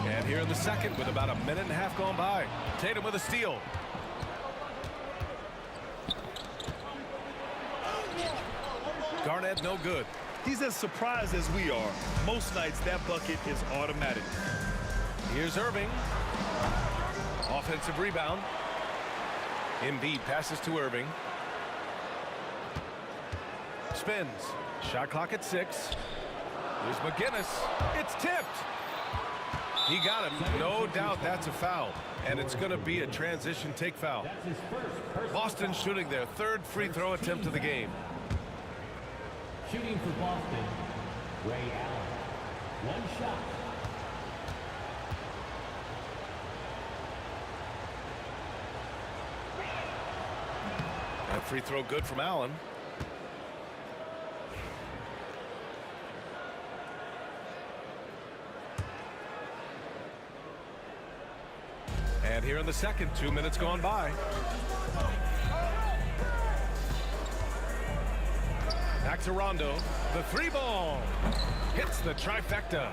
And here in the second with about a minute and a half gone by. Tatum with a steal. Garnett no good. He's as surprised as we are. Most nights that bucket is automatic. Here's Irving. Offensive rebound. Embiid passes to Irving. Spins. Shot clock at 6. Here's McGinnis. It's tipped. He got him. No doubt that's a foul. And it's going to be a transition take foul. Boston shooting their 3rd free throw attempt of the game. Shooting for Boston, Ray Allen. 1 shot. That free throw good from Allen. And here in the second, 2 minutes gone by. Back to Rondo. The 3-ball. Hits the trifecta.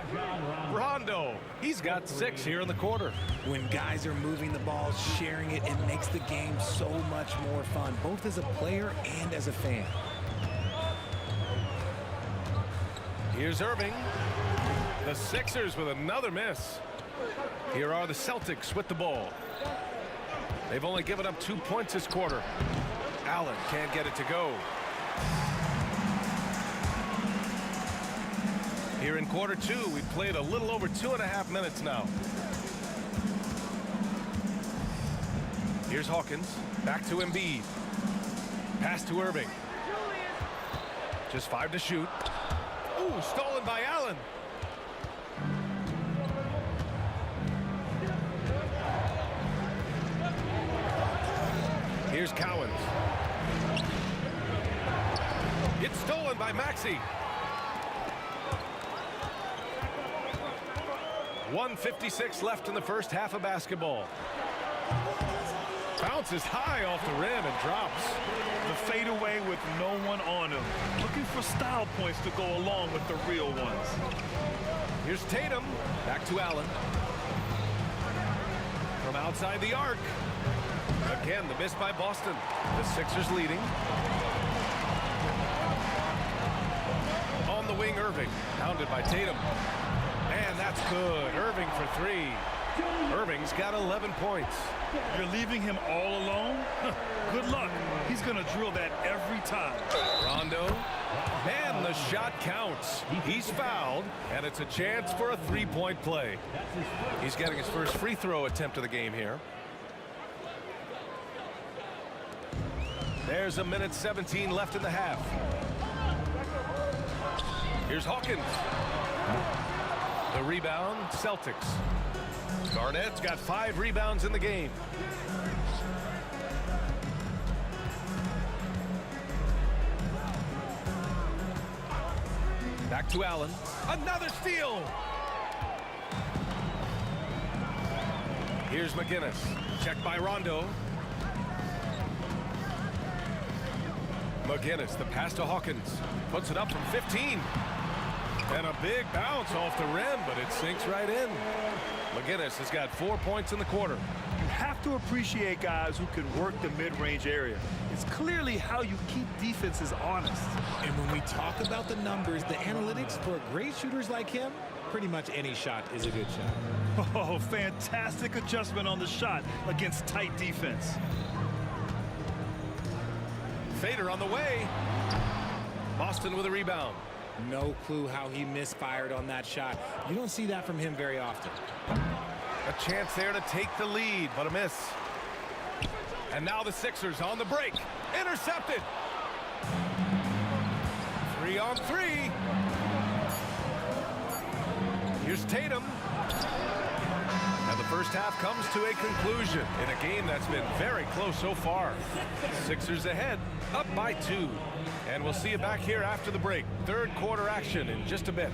Rondo. He's got 6 here in the quarter. When guys are moving the ball, sharing it, it makes the game so much more fun, both as a player and as a fan. Here's Irving. The Sixers with another miss. Here are the Celtics with the ball. They've only given up 2 points this quarter. Allen can't get it to go. Here in quarter 2, we've played a little over 2.5 minutes now. Here's Hawkins. Back to Embiid. Pass to Irving. Just 5 to shoot. Ooh, stolen by Allen. Here's Cowens. It's stolen by Maxey. 1:56 left in the first half of basketball. Bounces high off the rim and drops. The fadeaway with no one on him. Looking for style points to go along with the real ones. Here's Tatum. Back to Allen. From outside the arc. Again, the miss by Boston. The Sixers leading. On the wing, Irving. Pounded by Tatum. And that's good. Irving for 3. Irving's got 11 points. You're leaving him all alone? Good luck. He's going to drill that every time. Rondo. And the shot counts. He's fouled, and it's a chance for a 3-point play. He's getting his first free throw attempt of the game here. There's 1:17 left in the half. Here's Hawkins. The rebound, Celtics. Garnett's got 5 rebounds in the game. Back to Allen. Another steal. Here's McGinnis. Checked by Rondo. McGinnis, the pass to Hawkins. Puts it up from 15. And a big bounce off the rim, but it sinks right in. McGinnis has got 4 points in the quarter. You have to appreciate guys who can work the mid-range area. It's clearly how you keep defenses honest. And when we talk about the numbers, the analytics for great shooters like him, pretty much any shot is a good shot. Oh, fantastic adjustment on the shot against tight defense. Fader on the way. Boston with a rebound. No clue how he misfired on that shot. You don't see that from him very often. A chance there to take the lead, but a miss. And now the Sixers on the break. Intercepted. 3-on-3. Here's Tatum. And the first half comes to a conclusion in a game that's been very close so far. Sixers ahead, up by 2. And we'll see you back here after the break. Third quarter action in just a bit.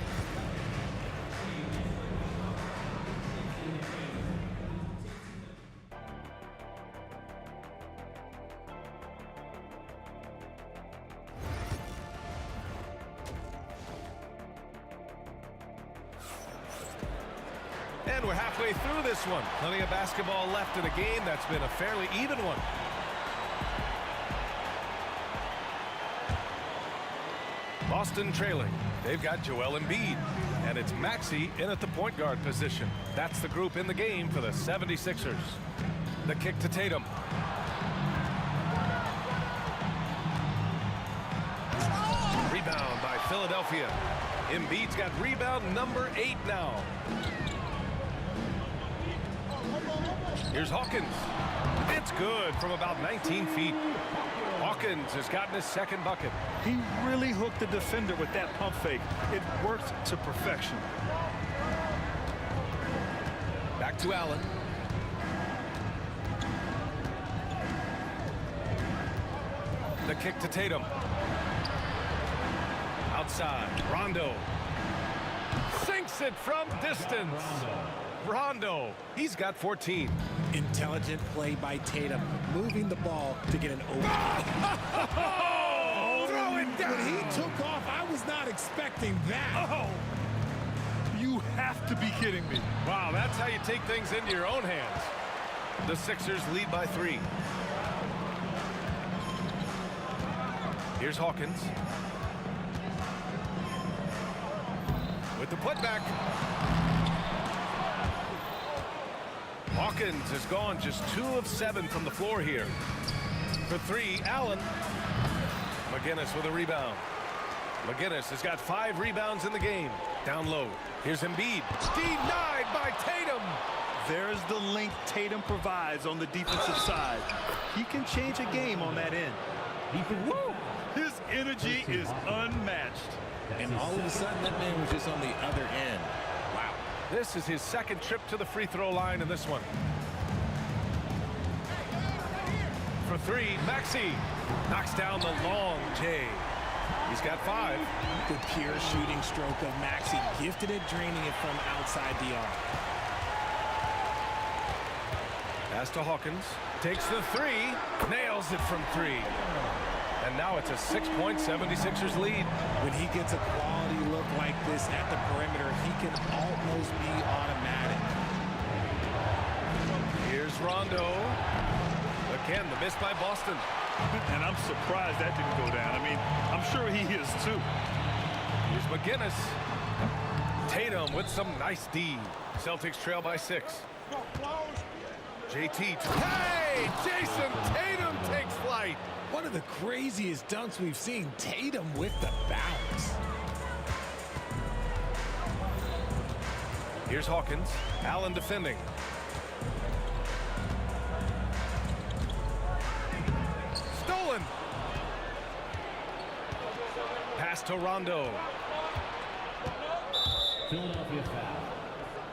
And we're halfway through this one. Plenty of basketball left in a game that's been a fairly even one. Boston trailing. They've got Joel Embiid. And it's Maxey in at the point guard position. That's the group in the game for the 76ers. The kick to Tatum. Rebound by Philadelphia. Embiid's got rebound number 8 now. Here's Hawkins. It's good from about 19 feet. Hawkins has gotten his second bucket. He really hooked the defender with that pump fake. It worked to perfection. Back to Allen. The kick to Tatum. Outside, Rondo. Sinks it from distance. Rondo, he's got 14. Intelligent play by Tatum, moving the ball to get an open. Oh, throw it down. When he took off, I was not expecting that. Oh, you have to be kidding me. Wow, that's how you take things into your own hands. The Sixers lead by 3. Here's Hawkins. With the putback. Hawkins has gone just 2 of 7 from the floor here. For 3, Allen. McGinnis with a rebound. McGinnis has got 5 rebounds in the game. Down low. Here's Embiid. Denied by Tatum. There's the length Tatum provides on the defensive side. He can change a game on that end. Woo! His energy is unmatched. And all of a sudden, that man was just on the other end. Wow. This is his second trip to the free throw line in this one. For 3, Maxey knocks down the long J. He's got 5. The pure shooting stroke of Maxey, gifted at draining it from outside the arc. Pass to Hawkins. Takes the 3. Nails it from 3. And now it's a 6-point 76ers lead. When he gets a quality look like this at the perimeter, he can almost be automatic. Here's Rondo. Again, the miss by Boston. And I'm surprised that didn't go down. I mean, I'm sure he is too. Here's McGinnis. Tatum with some nice D. Celtics trail by 6. JT. Hey! Jason Tatum takes flight. One of the craziest dunks we've seen. Tatum with the bounce. Here's Hawkins. Allen defending. Stolen. Pass to Rondo. Philadelphia foul.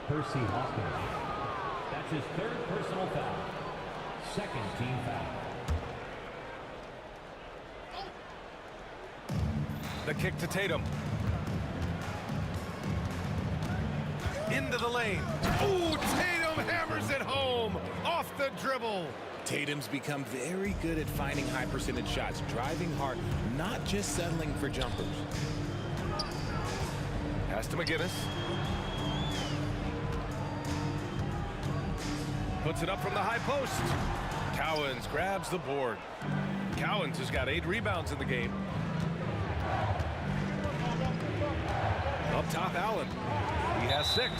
Percy Hawkins. That's his 3rd personal foul. 2nd team foul. The kick to Tatum. Into the lane. Ooh, Tatum hammers it home off the dribble. Tatum's become very good at finding high percentage shots, driving hard, not just settling for jumpers. Pass to McGinnis. Puts it up from the high post. Cowens grabs the board. Cowens has got 8 rebounds in the game. Up top, Allen. He has 6.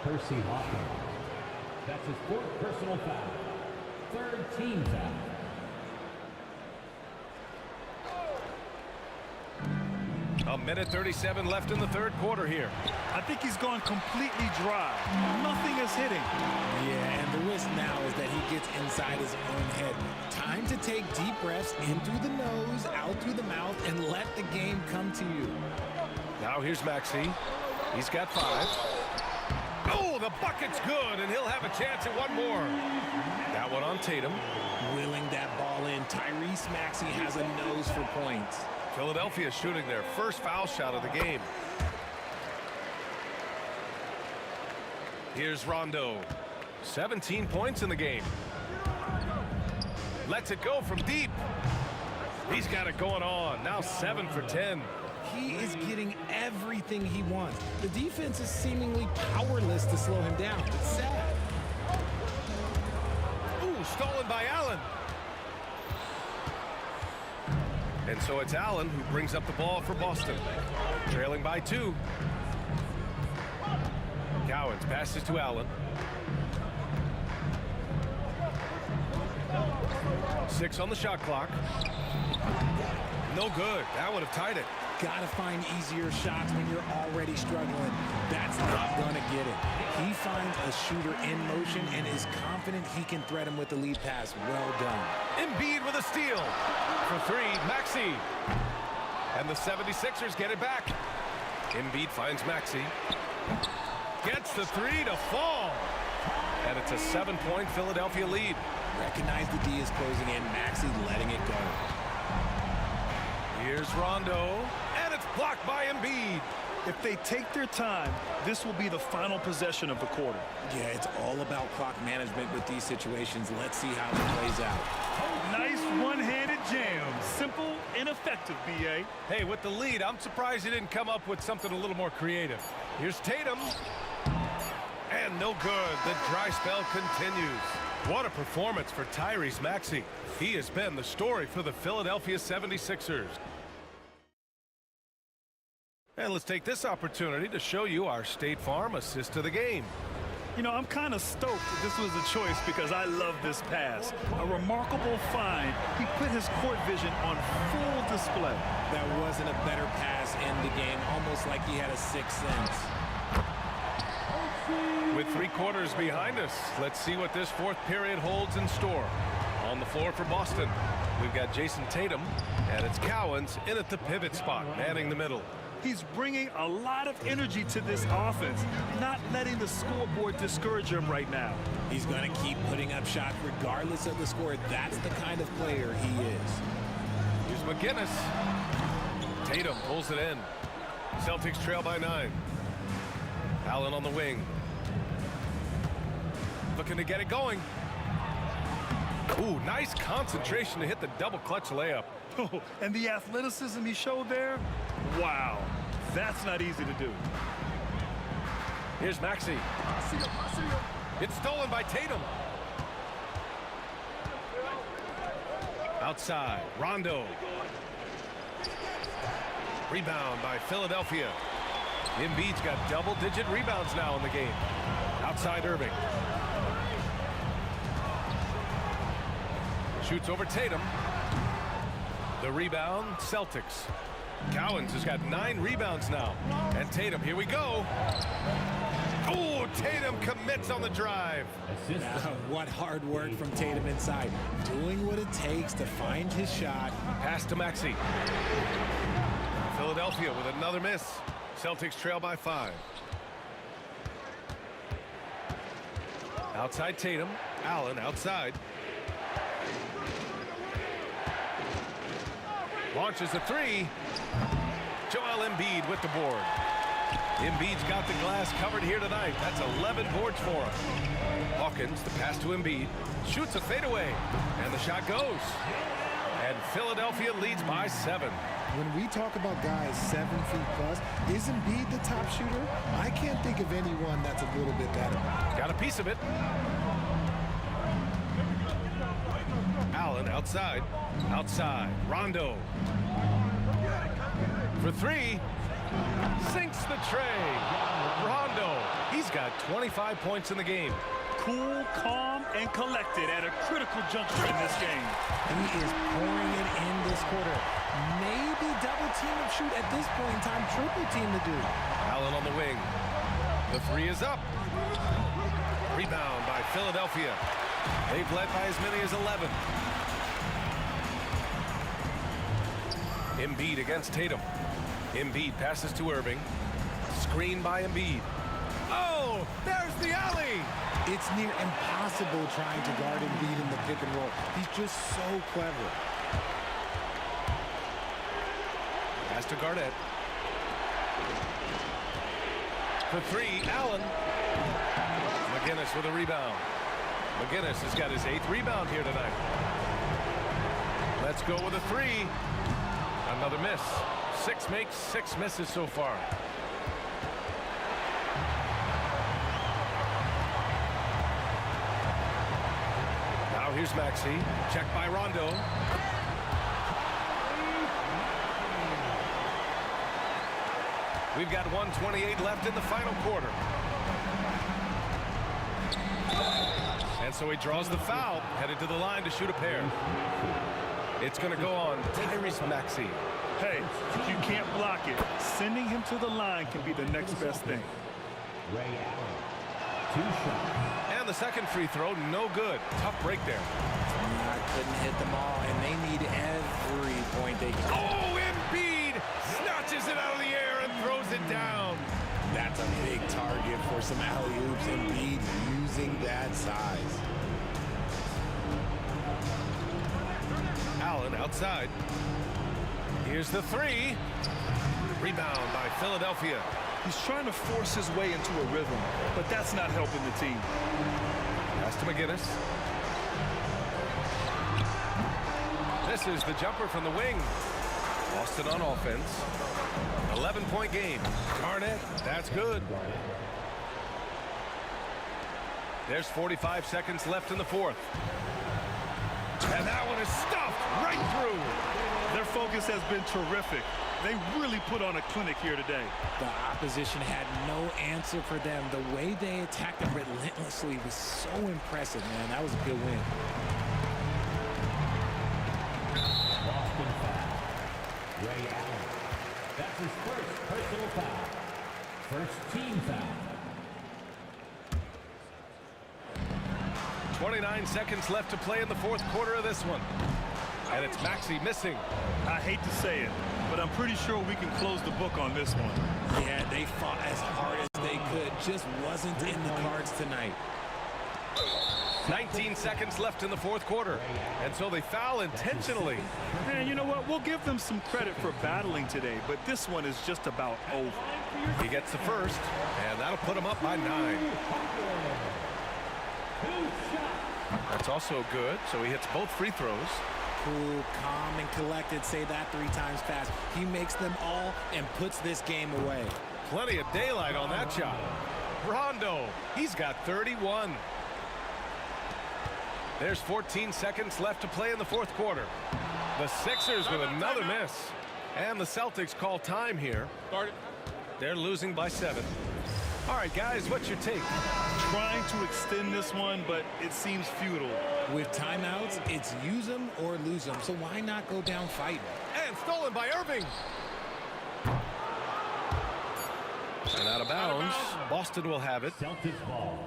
Percy Hawkins. That's his 4th personal foul. 3rd team foul. A minute 37 left in the third quarter here. I think he's gone completely dry. Nothing is hitting. Yeah, and the risk now is that he gets inside his own head. Time to take deep breaths in through the nose, out through the mouth, and let the game come to you. Now here's Maxey. He's got 5. Oh, the bucket's good, and he'll have a chance at one more. That one on Tatum. Willing that ball in. Tyrese Maxey has a nose for points. Philadelphia shooting their first foul shot of the game. Here's Rondo. 17 points in the game. Lets it go from deep. He's got it going on. Now 7 for 10. He is getting everything he wants. The defense is seemingly powerless to slow him down. It's sad. Ooh, stolen by Allen. And so it's Allen who brings up the ball for Boston. Trailing by 2. Cowens passes to Allen. 6 on the shot clock. No good. That would have tied it. Gotta find easier shots when you're already struggling. That's not gonna get it. He finds a shooter in motion and is confident he can threat him with the lead pass. Well done. Embiid with a steal. For 3, Maxey. And the 76ers get it back. Embiid finds Maxey. Gets the 3 to fall. And it's a 7-point Philadelphia lead. Recognize the D is closing in. Maxey letting it go. Here's Rondo, and it's blocked by Embiid. If they take their time, this will be the final possession of the quarter. Yeah, it's all about clock management with these situations. Let's see how it plays out. Nice one-handed jam. Simple and effective, B.A. Hey, with the lead, I'm surprised he didn't come up with something a little more creative. Here's Tatum. And no good. The dry spell continues. What a performance for Tyrese Maxey. He has been the story for the Philadelphia 76ers. And let's take this opportunity to show you our State Farm assist of the game. You know, I'm kind of stoked that this was a choice because I love this pass. A remarkable find. He put his court vision on full display. That wasn't a better pass in the game, almost like he had a sixth sense. With 3 quarters behind us, let's see what this fourth period holds in store. On the floor for Boston, we've got Jason Tatum, and it's Cowens in at the pivot spot, manning the middle. He's bringing a lot of energy to this offense, not letting the scoreboard discourage him right now. He's going to keep putting up shots regardless of the score. That's the kind of player he is. Here's McGinnis. Tatum pulls it in. Celtics trail by 9. Allen on the wing. Looking to get it going. Ooh, nice concentration to hit the double clutch layup. Oh, and the athleticism he showed there, wow, that's not easy to do. Here's Maxey. It's stolen by Tatum. Outside, Rondo. Rebound by Philadelphia. Embiid's got double-digit rebounds now in the game. Outside Irving. Shoots over Tatum. The rebound, Celtics. Cowens has got 9 rebounds now. And Tatum, here we go. Oh, Tatum commits on the drive. What hard work from Tatum inside. Doing what it takes to find his shot. Pass to Maxey. Philadelphia with another miss. Celtics trail by 5. Outside Tatum. Allen outside. Launches a 3. Joel Embiid with the board. Embiid's got the glass covered here tonight. That's 11 boards for him. Hawkins, the pass to Embiid. Shoots a fadeaway. And the shot goes. And Philadelphia leads by 7. When we talk about guys 7 feet plus, is Embiid the top shooter? I can't think of anyone that's a little bit better. Got a piece of it. Allen outside. Outside. Rondo. For 3. Sinks the tray. Rondo. He's got 25 points in the game. Cool, calm, and collected at a critical juncture in this game. He is pouring it into this quarter. Maybe double team and shoot at this point in time, triple team to do. Allen on the wing. The three is up. Rebound by Philadelphia. They've led by as many as 11. Embiid against Tatum. Embiid passes to Irving. Screen by Embiid. Oh, there's the alley. It's near impossible trying to guard Embiid in the pick and roll. He's just so clever. Pass to Garnett. For three, Allen. McGinnis with a rebound. McGinnis has got his 8th rebound here tonight. Let's go with a three. Another miss. 6 makes, 6 misses so far. Now here's Maxey. Checked by Rondo. We've got 1:28 left in the final quarter. And so he draws the foul, headed to the line to shoot a pair. It's going to go on Tyrese Maxey. Hey, if you can't block it, sending him to the line can be the next best thing. Ray Allen. 2 shots. And the second free throw, no good. Tough break there. I couldn't hit them all, and they need every point they can. Oh, Embiid snatches it out of the air and throws it down. That's a big target for some alley-oops. Embiid using that size. Allen outside. Here's the three. Rebound by Philadelphia. He's trying to force his way into a rhythm, but that's not helping the team. Pass to McGinnis. This is the jumper from the wing. Boston on offense. 11-point game. Garnett, that's good. There's 45 seconds left in the fourth. And that one is stuffed right through. Their focus has been terrific. They really put on a clinic here today. The opposition had no answer for them. The way they attacked them relentlessly was so impressive, man. That was a good win. Boston foul. Ray Allen. That's his first personal foul. First team foul. 29 seconds left to play in the fourth quarter of this one. And it's Maxey missing. I hate to say it, but I'm pretty sure we can close the book on this one. Yeah, they fought as hard as they could. Just wasn't in the cards tonight. 19 seconds left in the fourth quarter. And so they foul intentionally. And you know what? We'll give them some credit for battling today, but this one is just about over. He gets the first, and that'll put him up by 9. That's also good, so he hits both free throws. Cool, calm, and collected. Say that 3 times fast. He makes them all and puts this game away. Plenty of daylight on that shot. Rondo, he's got 31. There's 14 seconds left to play in the fourth quarter. The Sixers with another miss. And the Celtics call time here. They're losing by 7. All right, guys, what's your take? Trying to extend this one, but it seems futile. With timeouts, it's use them or lose them. So why not go down fighting? And stolen by Irving. And out of bounds. Boston will have it. Celtics ball.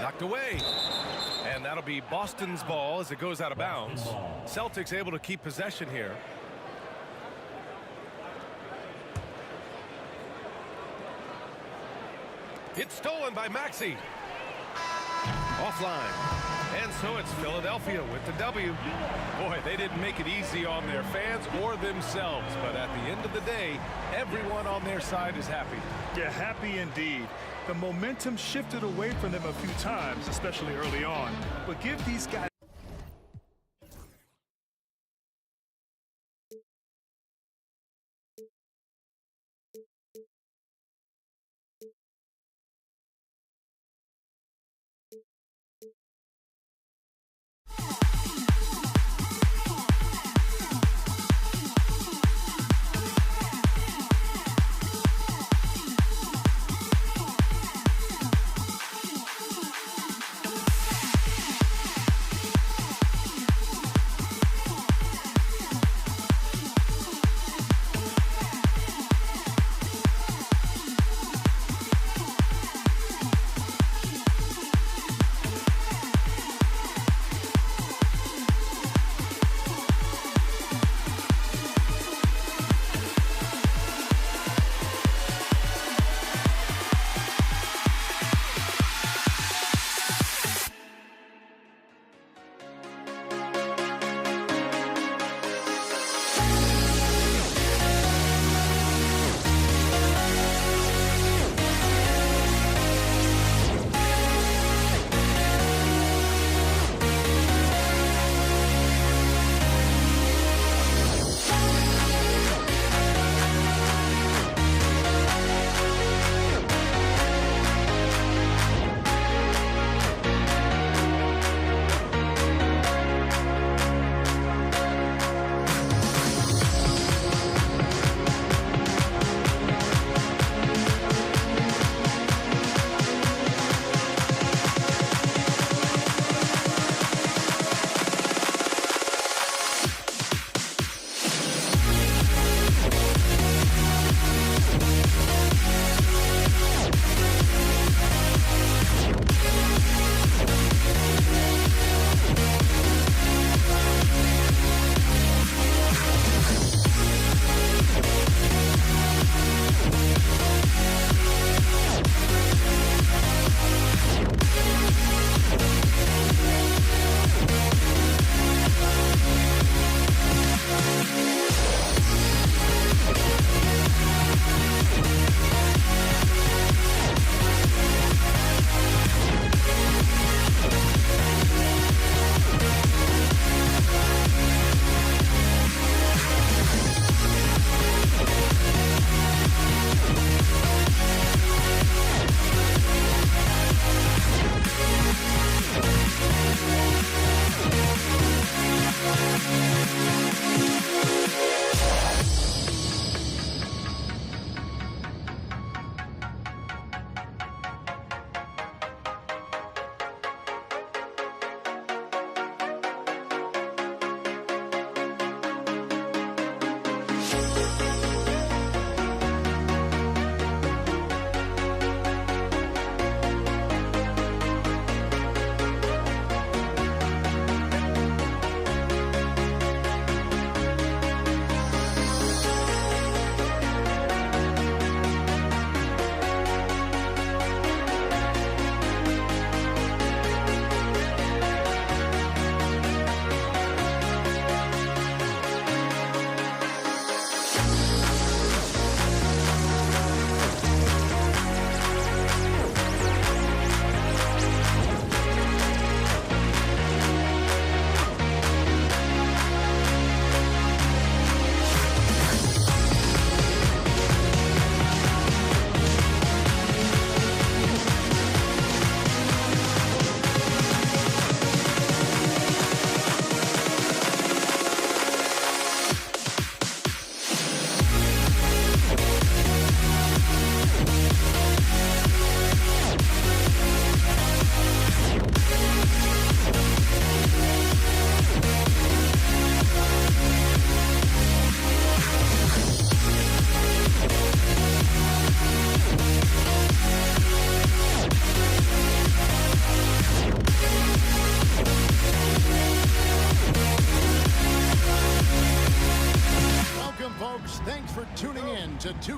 Knocked away. And that'll be Boston's ball as it goes out of bounds. Celtics able to keep possession here. It's stolen by Maxey. Offline. And so it's Philadelphia with the W. Boy, they didn't make it easy on their fans or themselves. But at the end of the day, everyone on their side is happy. Yeah, happy indeed. The momentum shifted away from them a few times, especially early on. But give these guys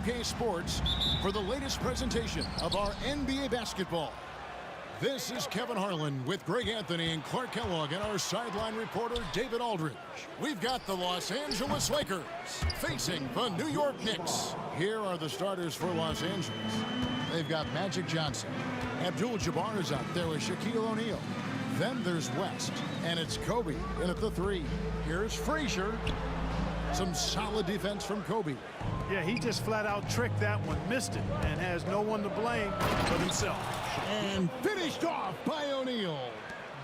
2K Sports for the latest presentation of our NBA basketball. This is Kevin Harlan with Greg Anthony and Clark Kellogg and our sideline reporter David Aldridge. We've got the Los Angeles Lakers facing the New York Knicks. Here are the starters for Los Angeles. They've got Magic Johnson. Abdul-Jabbar is out there with Shaquille O'Neal. Then there's West, and it's Kobe in at the 3. Here's Frazier. Some solid defense from Kobe. Yeah, he just flat out tricked that one, missed it, and has no one to blame but himself. And finished off by O'Neal.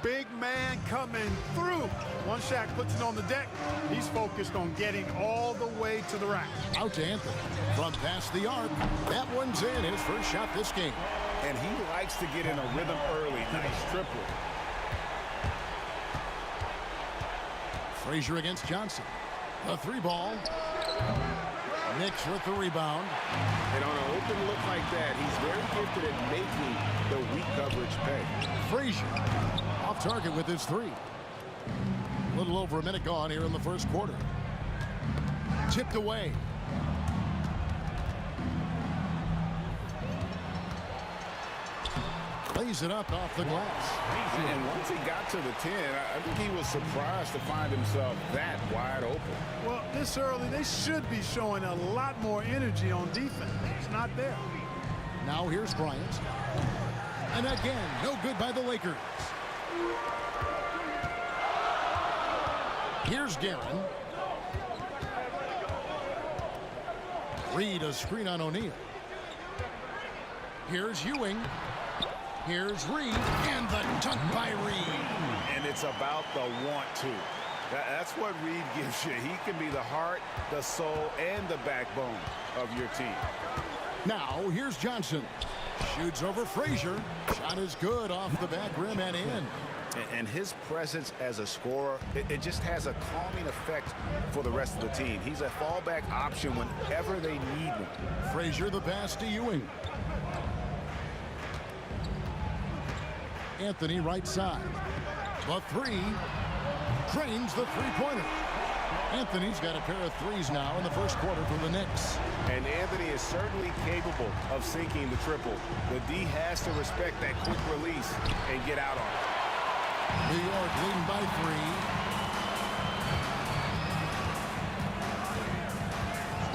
Big man coming through. Once Shaq puts it on the deck, he's focused on getting all the way to the rack. Out to Anthony. From past the arc. That one's in. His first shot this game. And he likes to get in a rhythm early. Nice triple. Frazier against Johnson. The 3 ball. Knicks with the rebound. And on an open look like that, he's very gifted at making the weak coverage pay. Frazier off target with his 3. A little over a minute gone here in the first quarter. Tipped away. Lays it up off the glass. And once he got to the 10, I think he was surprised to find himself that wide open. Well, this early, they should be showing a lot more energy on defense. It's not there. Now here's Bryant. And again, no good by the Lakers. Here's Guerin. Reed, a screen on O'Neal. Here's Ewing. Here's Reed, and the dunk by Reed. And it's about the want to. That's what Reed gives you. He can be the heart, the soul, and the backbone of your team. Now, here's Johnson. Shoots over Frazier. Shot is good off the back rim and in. And his presence as a scorer, it just has a calming effect for the rest of the team. He's a fallback option whenever they need one. Frazier the pass to Ewing. Anthony right side. The 3 drains the 3-pointer. Anthony's got a pair of 3s now in the first quarter for the Knicks. And Anthony is certainly capable of sinking the triple. The D has to respect that quick release and get out on it. New York leading by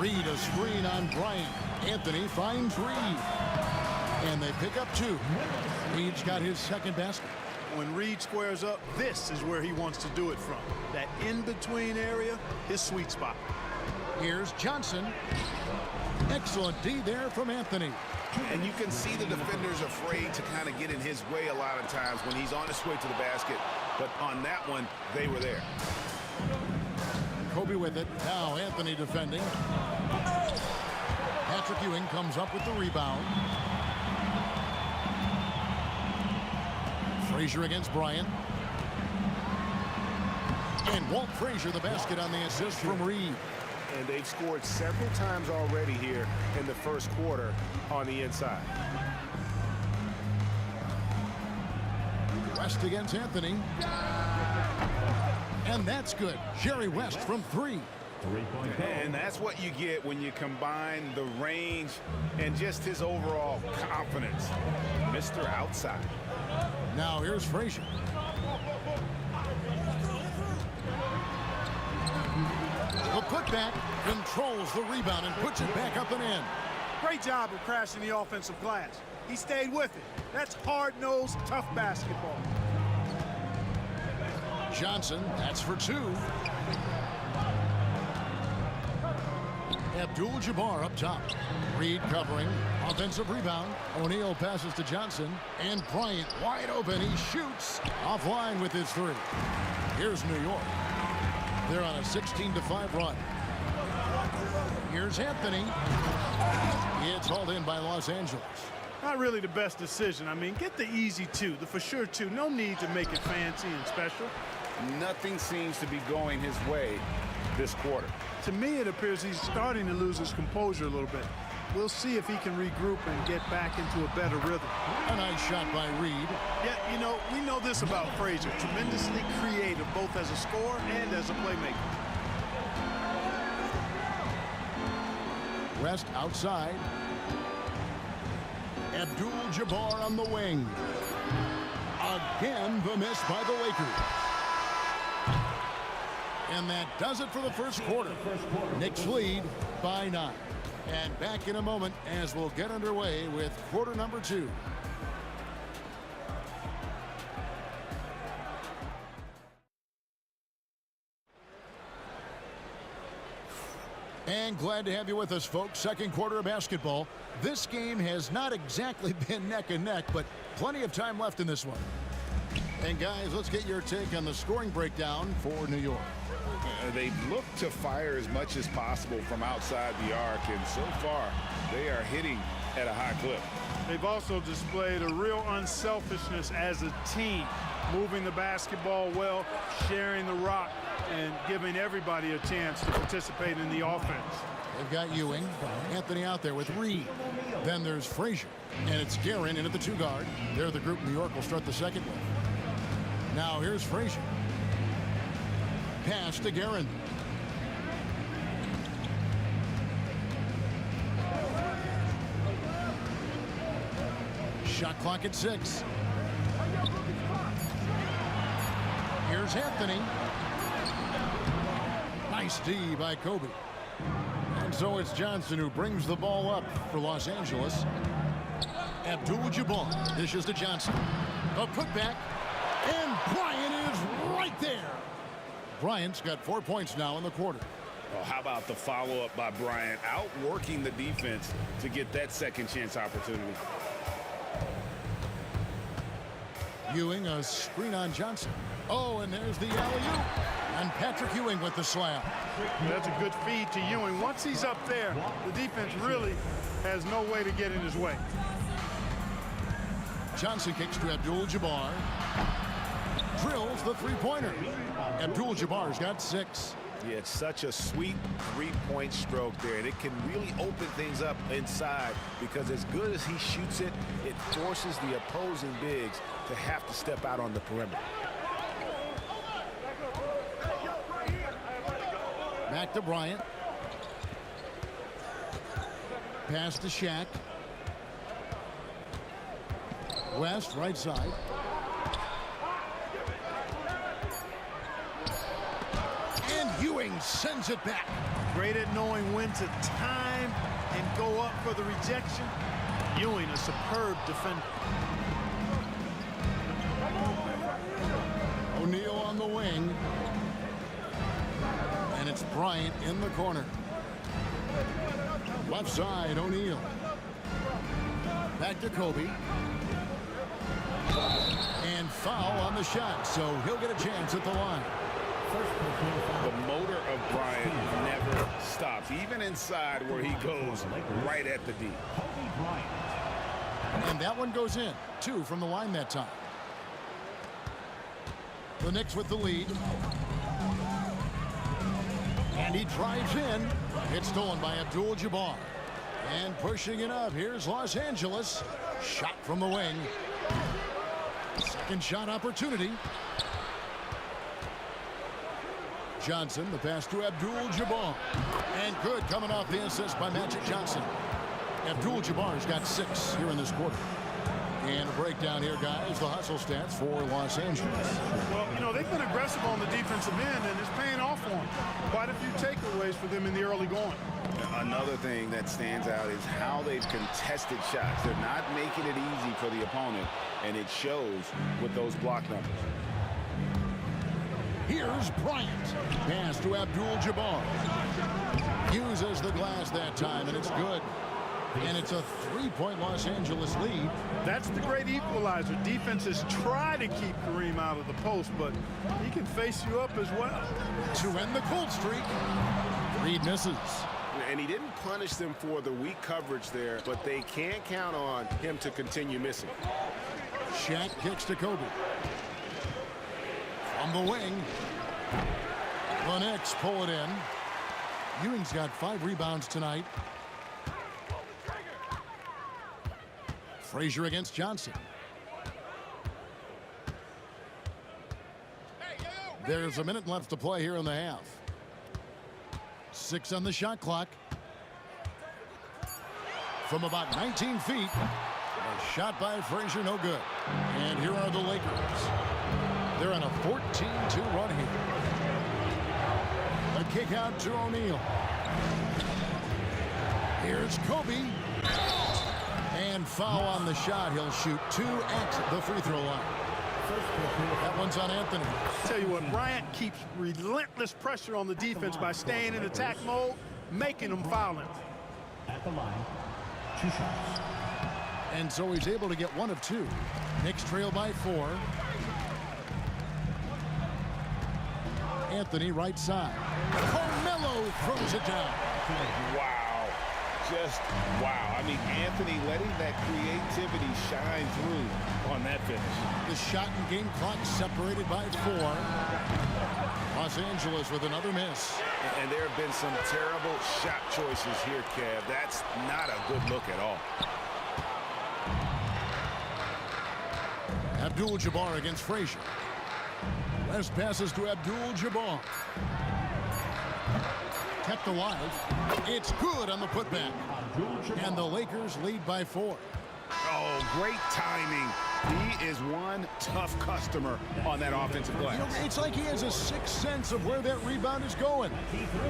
3. Reed a screen on Bryant. Anthony finds Reed. And they pick up 2. Reed's got his second basket. When Reed squares up, this is where he wants to do it from. That in-between area, his sweet spot. Here's Johnson. Excellent D there from Anthony. And you can see the defenders afraid to kind of get in his way a lot of times when he's on his way to the basket. But on that one, they were there. Kobe with it. Now Anthony defending. Patrick Ewing comes up with the rebound. Frazier against Bryant. And Walt Frazier the basket on the assist from Reed. And they've scored several times already here in the first quarter on the inside. West against Anthony. And that's good. Jerry West from 3. And that's what you get when you combine the range and just his overall confidence. Mr. Outside. Now here's Frazier. The putback controls the rebound and puts it back up and in. Great job of crashing the offensive glass. He stayed with it. That's hard-nosed, tough basketball. Johnson, that's for 2. Abdul-Jabbar up top. Reed covering. Offensive rebound. O'Neal passes to Johnson. And Bryant wide open. He shoots. Offline with his 3. Here's New York. They're on a 16-5 run. Here's Anthony. It's hauled in by Los Angeles. Not really the best decision. I mean, get the easy 2, the for sure 2. No need to make it fancy and special. Nothing seems to be going his way this quarter. To me, it appears he's starting to lose his composure a little bit. We'll see if he can regroup and get back into a better rhythm. A nice shot by Reed. Yeah, you know, we know this about Frazier. Tremendously creative, both as a scorer and as a playmaker. West outside. Abdul-Jabbar on the wing. Again, the miss by the Lakers. And that does it for the first quarter. Knicks lead by 9. And back in a moment as we'll get underway with quarter number 2. And glad to have you with us, folks. Second quarter of basketball. This game has not exactly been neck and neck, but plenty of time left in this one. And guys, let's get your take on the scoring breakdown for New York. They look to fire as much as possible from outside the arc, and so far they are hitting at a high clip. They've also displayed a real unselfishness as a team, moving the basketball well, sharing the rock, and giving everybody a chance to participate in the offense. They've got Ewing, Anthony out there with Reed. Then there's Frazier, and it's Guerin in at the 2 guard. They're the group New York will start the second with. Now here's Frazier. Pass to Guerin. Shot clock at 6. Here's Anthony. Nice D by Kobe. And so it's Johnson who brings the ball up for Los Angeles. Abdul-Jabbar dishes to Johnson. A putback. And Bryant is right there. Bryant's got 4 points now in the quarter. Well, how about the follow-up by Bryant, outworking the defense to get that second chance opportunity. Ewing, a screen on Johnson. Oh, and there's the alley-oop. And Patrick Ewing with the slam. That's a good feed to Ewing. Once he's up there, the defense really has no way to get in his way. Johnson kicks to Abdul-Jabbar. Drills the three-pointer. Abdul-Jabbar's got 6. Yeah, it's such a sweet three-point stroke there, and it can really open things up inside because as good as he shoots it, it forces the opposing bigs to have to step out on the perimeter. Back to Bryant. Pass to Shaq. West, right side. And Ewing sends it back. Great at knowing when to time and go up for the rejection. Ewing, a superb defender. O'Neal on the wing. And it's Bryant in the corner. Left side, O'Neal. Back to Kobe. And foul on the shot, so he'll get a chance at the line. The motor of Bryant never stops, even inside where he goes right at the D. And that one goes in. 2 from the line that time. The Knicks with the lead. And he drives in. It's stolen by Abdul-Jabbar. And pushing it up, here's Los Angeles. Shot from the wing. Second shot opportunity. Johnson, the pass to Abdul-Jabbar. And good coming off the assist by Magic Johnson. Abdul-Jabbar's got 6 here in this quarter. And a breakdown here, guys, the hustle stats for Los Angeles. Well, you know, they've been aggressive on the defensive end, and it's paying off for them. Quite a few takeaways for them in the early going. Another thing that stands out is how they've contested shots. They're not making it easy for the opponent, and it shows with those block numbers. Here's Bryant. Pass to Abdul-Jabbar. Uses the glass that time, and it's good. And it's a 3-point Los Angeles lead. That's the great equalizer. Defenses try to keep Kareem out of the post, but he can face you up as well. To end the cold streak, Reed misses. And he didn't punish them for the weak coverage there, but they can't count on him to continue missing. Shaq kicks to Kobe. From the wing. The Knicks pull it in. Ewing's got 5 rebounds tonight. Frazier against Johnson. There's a minute left to play here in the half. 6 on the shot clock. from about 19 feet. A shot by Frazier, no good. And here are the Lakers. They're on a 14-2 run here. A kick out to O'Neal. Here's Kobe. And foul on the shot. He'll shoot 2 at the free throw line. That one's on Anthony. Tell you what, Bryant keeps relentless pressure on the defense by staying in attack mode, making them foul him. At the line, 2 shots. And so he's able to get 1 of 2. Knicks trail by 4. Anthony right side. Carmelo throws it down. Wow. Just wow. I mean, Anthony letting that creativity shine through on that finish. The shot and game clock separated by 4. Los Angeles with another miss. And there have been some terrible shot choices here, Kev. That's not a good look at all. Abdul-Jabbar against Frazier. West passes to Abdul-Jabbar. Kept alive. It's good on the putback. And the Lakers lead by 4. Oh, great timing. He is one tough customer on that offensive glass. You know, it's like he has a sixth sense of where that rebound is going.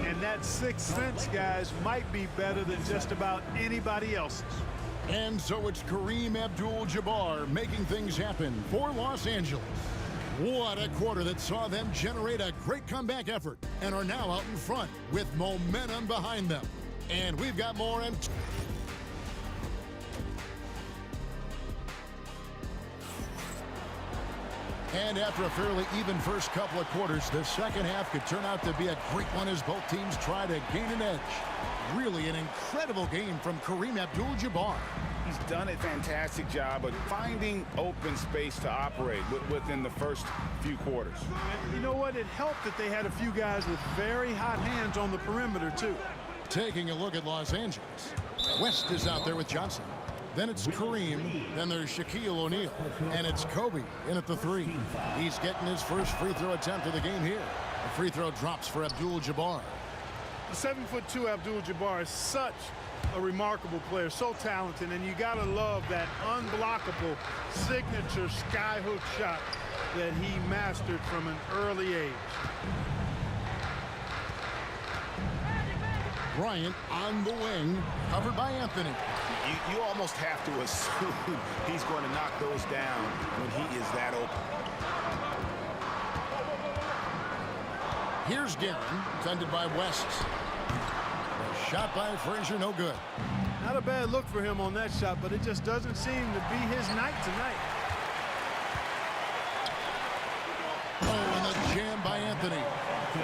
And that sixth sense, guys, might be better than just about anybody else's. And so it's Kareem Abdul-Jabbar making things happen for Los Angeles. What a quarter that saw them generate a great comeback effort and are now out in front with momentum behind them. And we've got more. And after a fairly even first couple of quarters, the second half could turn out to be a great one as both teams try to gain an edge. Really an incredible game from Kareem Abdul-Jabbar. He's done a fantastic job of finding open space to operate within the first few quarters. You know what? It helped that they had a few guys with very hot hands on the perimeter, too. Taking a look at Los Angeles. West is out there with Johnson. Then it's Kareem. Then there's Shaquille O'Neal. And it's Kobe in at the 3. He's getting his first free throw attempt of the game here. The free throw drops for Abdul-Jabbar. The 7'2" Abdul-Jabbar is such a remarkable player, so talented, and you gotta love that unblockable signature skyhook shot that he mastered from an early age. Bryant on the wing, covered by Anthony. You almost have to assume he's going to knock those down when he is that open. Here's Guerin, defended by West. A shot by Frazier, no good. Not a bad look for him on that shot, but it just doesn't seem to be his night tonight. Oh, and the jam by Anthony.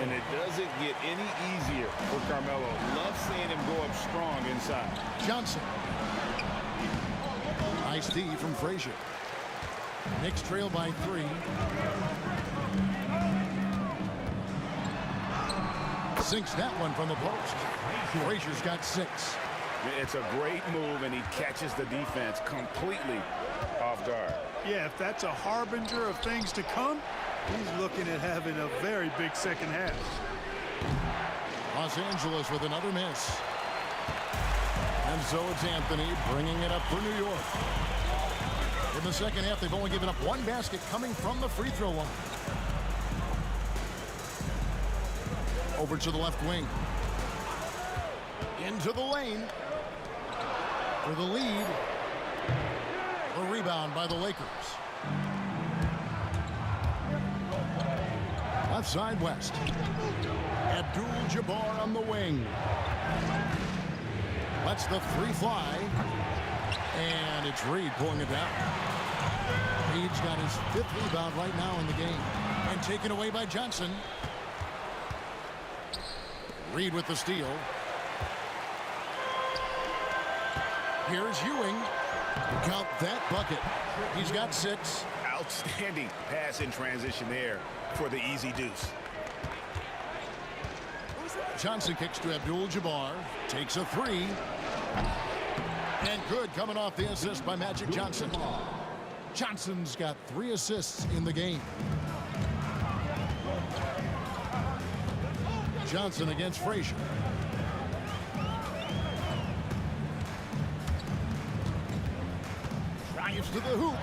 And it doesn't get any easier for Carmelo. Love seeing him go up strong inside. Johnson. Nice D from Frazier. Knicks trail by 3. Sinks that one from the post. Frazier's got 6. It's a great move, and he catches the defense completely off guard. Yeah, if that's a harbinger of things to come, he's looking at having a very big second half. Los Angeles with another miss. And so it's Anthony bringing it up for New York. In the second half, they've only given up 1 basket coming from the free throw line. Over to the left wing. Into the lane. For the lead. The rebound by the Lakers. Left side West. Abdul-Jabbar on the wing. Lets the 3 fly. And it's Reed pulling it down. Reed's got his 5th rebound right now in the game. And taken away by Johnson. Reed with the steal. Here's Ewing. Count that bucket. He's got 6. Outstanding pass in transition there for the easy deuce. Johnson kicks to Abdul-Jabbar. Takes a 3. And good coming off the assist by Magic Johnson. Johnson's got 3 assists in the game. Johnson against Frazier. Drives to the hoop.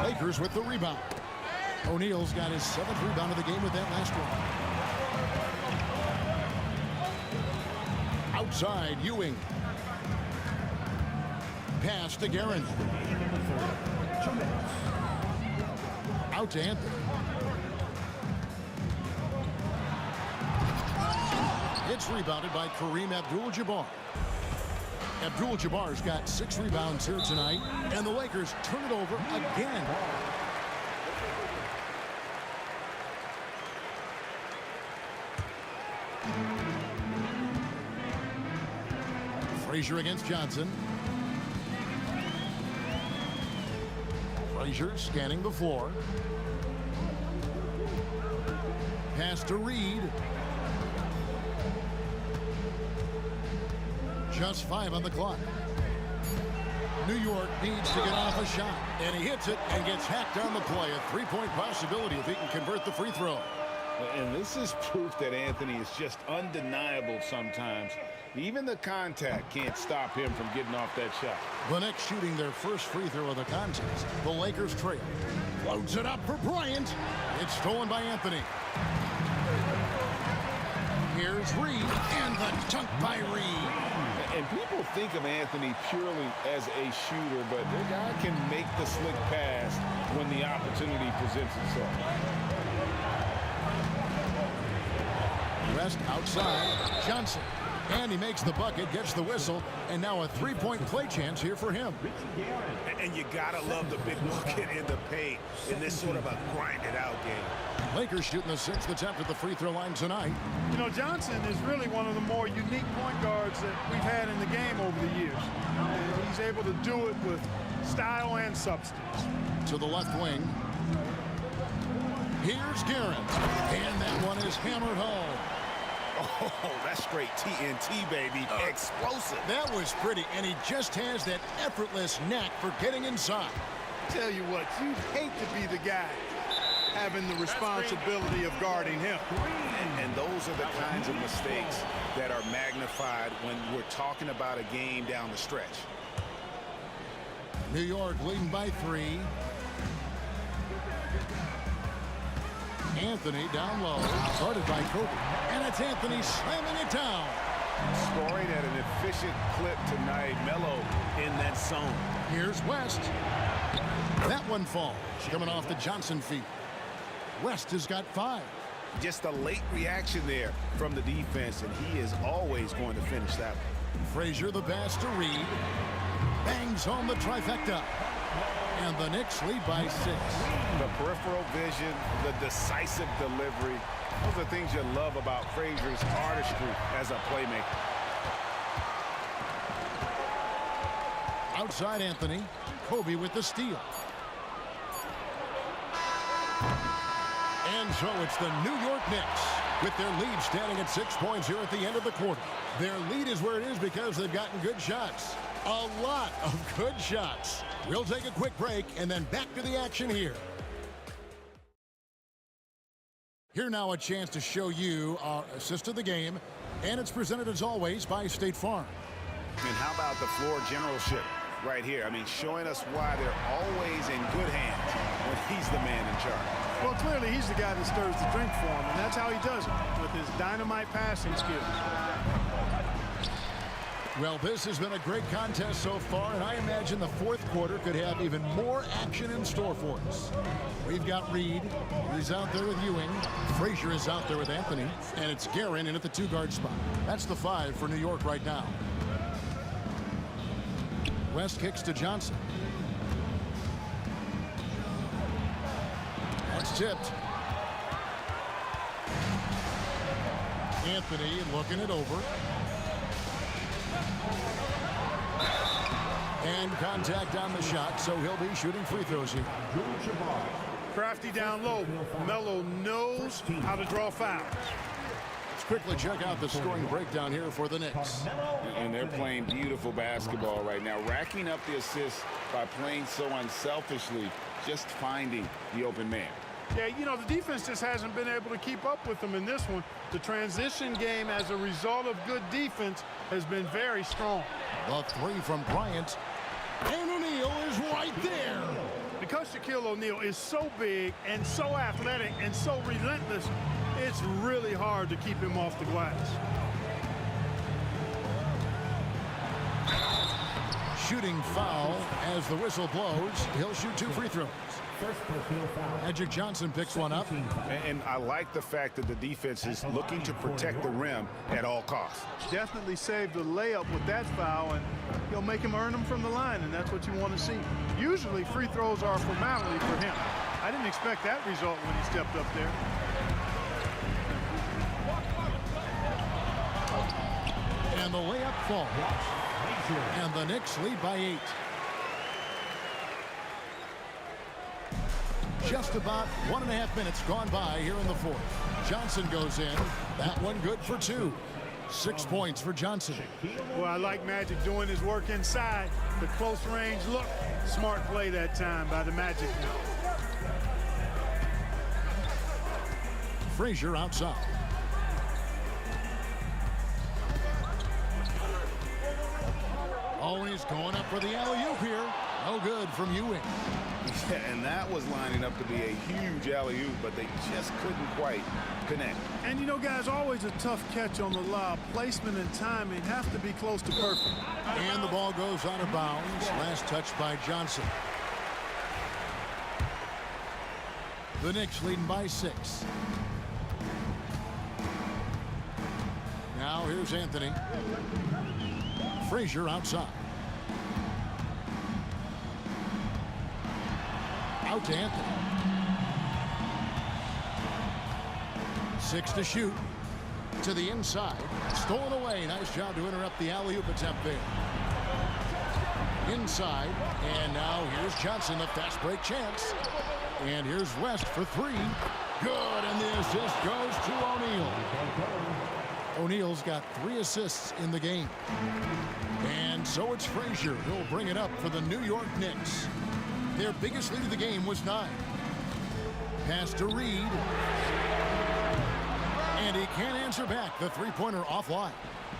Lakers with the rebound. O'Neal's got his 7th rebound of the game with that last one. Outside, Ewing. Pass to Guerin. Out to Anthony. It's rebounded by Kareem Abdul-Jabbar. Abdul-Jabbar's got 6 rebounds here tonight, and the Lakers turn it over again. Frazier against Johnson. Frazier scanning the floor. Pass to Reed. Just 5 on the clock. New York needs to get off a shot, and he hits it and gets hacked on the play. A 3-point possibility if he can convert the free throw. And this is proof that Anthony is just undeniable sometimes. Even the contact can't stop him from getting off that shot. The Knicks shooting their first free throw of the contest. The Lakers trail. Loads it up for Bryant. It's stolen by Anthony. Here's Reed, and the dunk by Reed. And people think of Anthony purely as a shooter, but the guy can make the slick pass when the opportunity presents itself. West outside. Johnson. And he makes the bucket, gets the whistle, and now a 3-point play chance here for him. And you gotta love the big bucket in the paint in this sort of a grinded-out game. Lakers shooting the 6th attempt at the free throw line tonight. You know, Johnson is really one of the more unique point guards that we've had in the game over the years. And he's able to do it with style and substance. To the left wing. Here's Guerin. And that one is hammered home. Oh, that's straight TNT, baby. Explosive. That was pretty, and he just has that effortless knack for getting inside. Tell you what, you'd hate to be the guy having the responsibility of guarding him. And those are the kinds of mistakes that are magnified when we're talking about a game down the stretch. New York leading by 3. Anthony down low, started by Kobe, and it's Anthony slamming it down. Scoring at an efficient clip tonight. Melo in that zone. Here's West. That one falls, coming off the Johnson feet. West has got 5. Just a late reaction there from the defense, and he is always going to finish that one. Frazier the pass to Reed. Bangs home the trifecta. And the Knicks lead by 6. The peripheral vision, the decisive delivery. Those are things you love about Frazier's artistry as a playmaker. Outside Anthony. Kobe with the steal. And so it's the New York Knicks with their lead standing at 6 points here at the end of the quarter. Their lead is where it is because they've gotten good shots. A lot of good shots. We'll take a quick break and then back to the action here. Here now a chance to show you our assist of the game, and it's presented as always by State Farm. And how about the floor generalship right here? I mean, showing us why they're always in good hands when he's the man in charge. Well, clearly he's the guy that stirs the drink for him, and that's how he does it, with his dynamite passing skills. Well, this has been a great contest so far, and I imagine the 4th quarter could have even more action in store for us. We've got Reed. He's out there with Ewing. Frazier is out there with Anthony. And it's Guerin in at the 2-guard spot. That's the 5 for New York right now. West kicks to Johnson. That's tipped. Anthony looking it over. And contact on the shot, so he'll be shooting free throws here. Crafty down low. Melo knows how to draw fouls. Let's quickly check out the scoring breakdown here for the Knicks. And they're playing beautiful basketball right now, racking up the assists by playing so unselfishly, just finding the open man. Yeah, you know, the defense just hasn't been able to keep up with them in this one. The transition game, as a result of good defense, has been very strong. The 3 from Bryant. And O'Neal Because Shaquille O'Neal is so big and so athletic and so relentless, it's really hard to keep him off the glass. Shooting foul as the whistle blows. He'll shoot 2 free throws. Magic Johnson picks one up. And I like the fact that the defense is looking to protect the rim at all costs. Definitely saved the layup with that foul, and he'll make him earn them from the line, and that's what you want to see. Usually free throws are a formality for him. I didn't expect that result when he stepped up there. And the layup falls. And the Knicks lead by 8. Just about 1.5 minutes gone by here in the fourth. Johnson goes in. That one good for 2. 6 points for Johnson. Well, I like Magic doing his work inside. The close range look. Smart play that time by the Magic. Frazier outside. Oh, he's going up for the alley-oop here. No good from Ewing. Yeah, and that was lining up to be a huge alley-oop, but they just couldn't quite connect. And you know, guys, always a tough catch on the lob. Placement and timing have to be close to perfect. And the ball goes out of bounds. Last touch by Johnson. The Knicks leading by 6. Now here's Anthony. Frazier outside. Out to Anthony. 6 to shoot. To the inside. Stolen away. Nice job to interrupt the alley-oop attempt there. Inside. And now here's Johnson. A fast break chance. And here's West for 3. Good. And the assist goes to O'Neal. O'Neal's got 3 assists in the game. And so it's Frazier who'll bring it up for the New York Knicks. Their biggest lead of the game was 9. Pass to Reed. And he can't answer back. The three-pointer offline.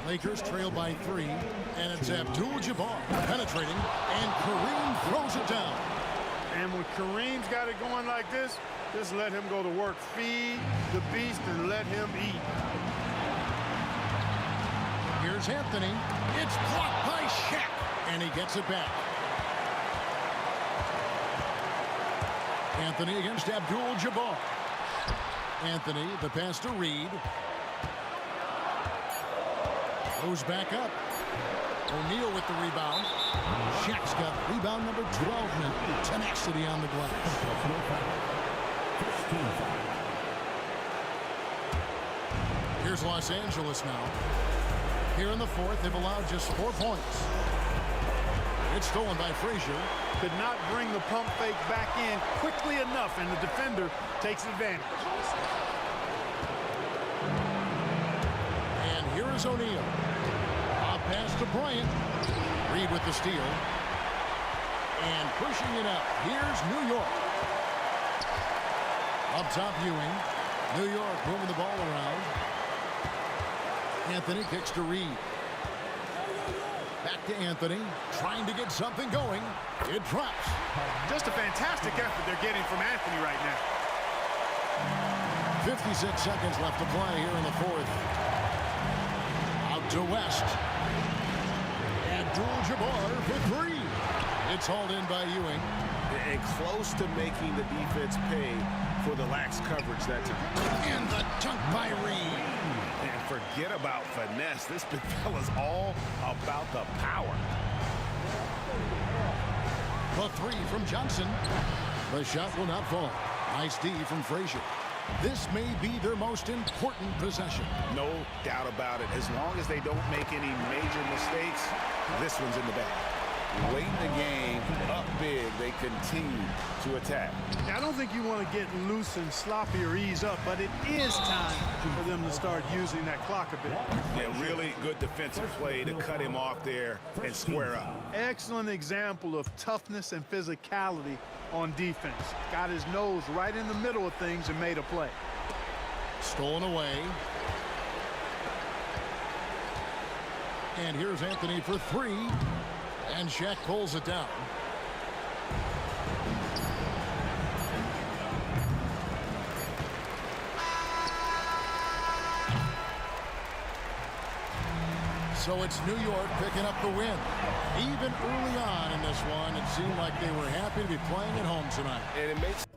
Lakers trail by 3. And it's Abdul-Jabbar penetrating. And Kareem throws it down. And when Kareem's got it going like this, just let him go to work. Feed the beast and let him eat. Here's Anthony. It's blocked by Shaq. And he gets it back. Anthony against Abdul-Jabbar. Anthony, the pass to Reed. Goes back up. O'Neal with the rebound. Shaq's got rebound number 12 now. Tenacity on the glass. Here's Los Angeles now. Here in the fourth, they've allowed just 4 points. It's stolen by Frazier. Could not bring the pump fake back in quickly enough, and the defender takes advantage. And here is O'Neal. A pass to Bryant. Reed with the steal. And pushing it up. Here's New York. Up top, Ewing. New York moving the ball around. Anthony kicks to Reed. Back to Anthony, trying to get something going. It drops. Just a fantastic effort they're getting from Anthony right now. 56 seconds left to play here in the fourth. Out to West. Abdul-Jabbar for 3. It's hauled in by Ewing. And close to making the defense pay for the lax coverage that time. And the dunk by Reed. And forget about finesse. This big fella's all about the power. The 3 from Johnson. The shot will not fall. Nice D from Frazier. This may be their most important possession. No doubt about it. As long as they don't make any major mistakes, this one's in the bag. Late in the game, up big, they continue to attack. I don't think you want to get loose and sloppy or ease up, but it is time for them to start using that clock a bit. Yeah, really good defensive play to cut him off there and square up. Excellent example of toughness and physicality on defense. Got his nose right in the middle of things and made a play. Stolen away. And here's Anthony for 3. And Shaq pulls it down. So it's New York picking up the win. Even early on in this one, it seemed like they were happy to be playing at home tonight. And it makes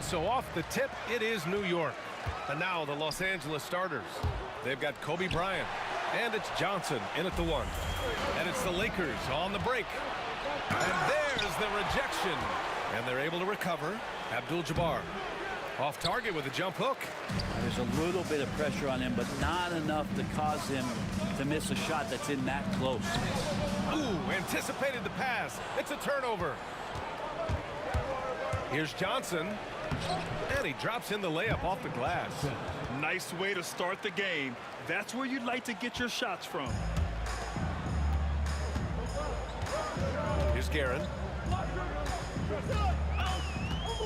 so off the tip, it is New York. And now the Los Angeles starters. They've got Kobe Bryant, and it's Johnson in at the 1. And it's the Lakers on the break. And there's the rejection. And they're able to recover. Abdul-Jabbar off target with a jump hook. There's a little bit of pressure on him, but not enough to cause him to miss a shot that's in that close. Ooh, anticipated the pass. It's a turnover. Here's Johnson. And he drops in the layup off the glass. Nice way to start the game. That's where you'd like to get your shots from. Here's Guerin.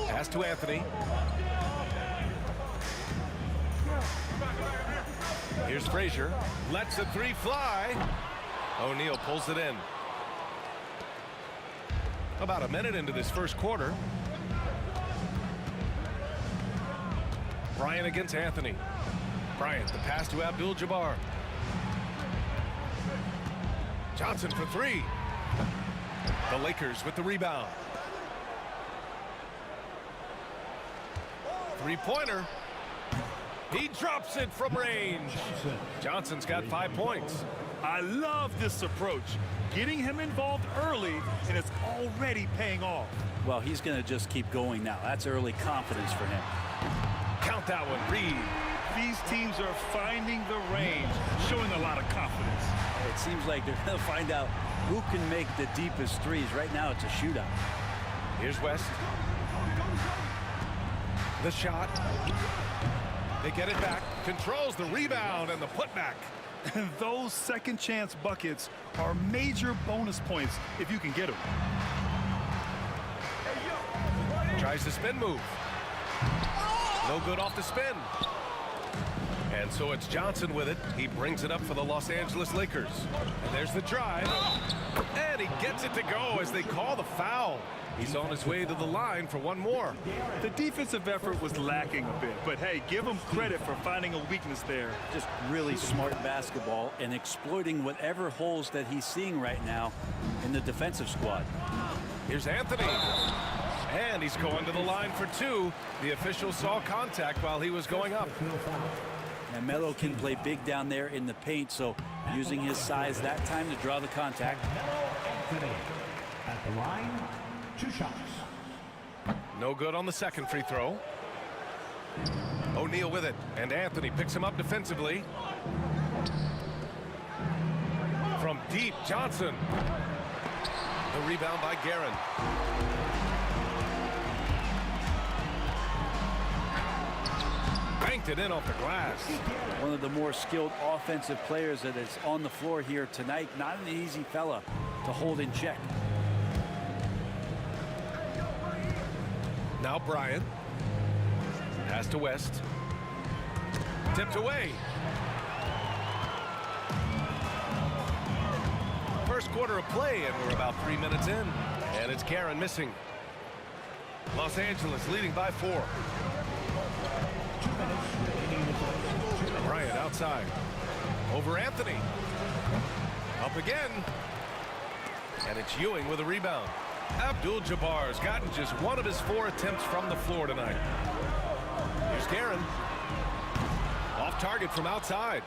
Pass to Anthony. Here's Frazier. Lets the 3 fly. O'Neal pulls it in. About a minute into this first quarter. Bryant against Anthony. Bryant, the pass to Abdul-Jabbar. Johnson for 3. The Lakers with the rebound. 3-pointer. He drops it from range. Johnson's got 5 points. I love this approach. Getting him involved early, and it's already paying off. Well, he's going to just keep going now. That's early confidence for him. Count that one, Reed. These teams are finding the range, showing a lot of confidence. It seems like they're going to find out who can make the deepest threes. Right now, it's a shootout. Here's West. The shot. They get it back. Controls the rebound and the putback. And those second chance buckets are major bonus points if you can get them. Tries the spin move. No good off the spin. And so it's Johnson with it. He brings it up for the Los Angeles Lakers. And there's the drive. And he gets it to go as they call the foul. He's on his way to the line for one more. The defensive effort was lacking a bit, but hey, give him credit for finding a weakness there. Just really smart basketball and exploiting whatever holes that he's seeing right now in the defensive squad. Here's Anthony. And he's going to the line for 2. The official saw contact while he was going up. And Melo can play big down there in the paint, so using his size that time to draw the contact. Anthony at the line, 2 shots. No good on the second free throw. O'Neal with it, and Anthony picks him up defensively. From deep, Johnson. The rebound by Guerin. Banked it in off the glass. One of the more skilled offensive players that is on the floor here tonight. Not an easy fella to hold in check. Now Bryant. Pass to West. Tipped away. First quarter of play, and we're about 3 minutes in. And it's Guerin missing. Los Angeles leading by 4. Bryant outside. Over Anthony. Up again. And it's Ewing with a rebound. Abdul-Jabbar's gotten just one of his 4 attempts from the floor tonight. Here's Guerin. Off target from outside.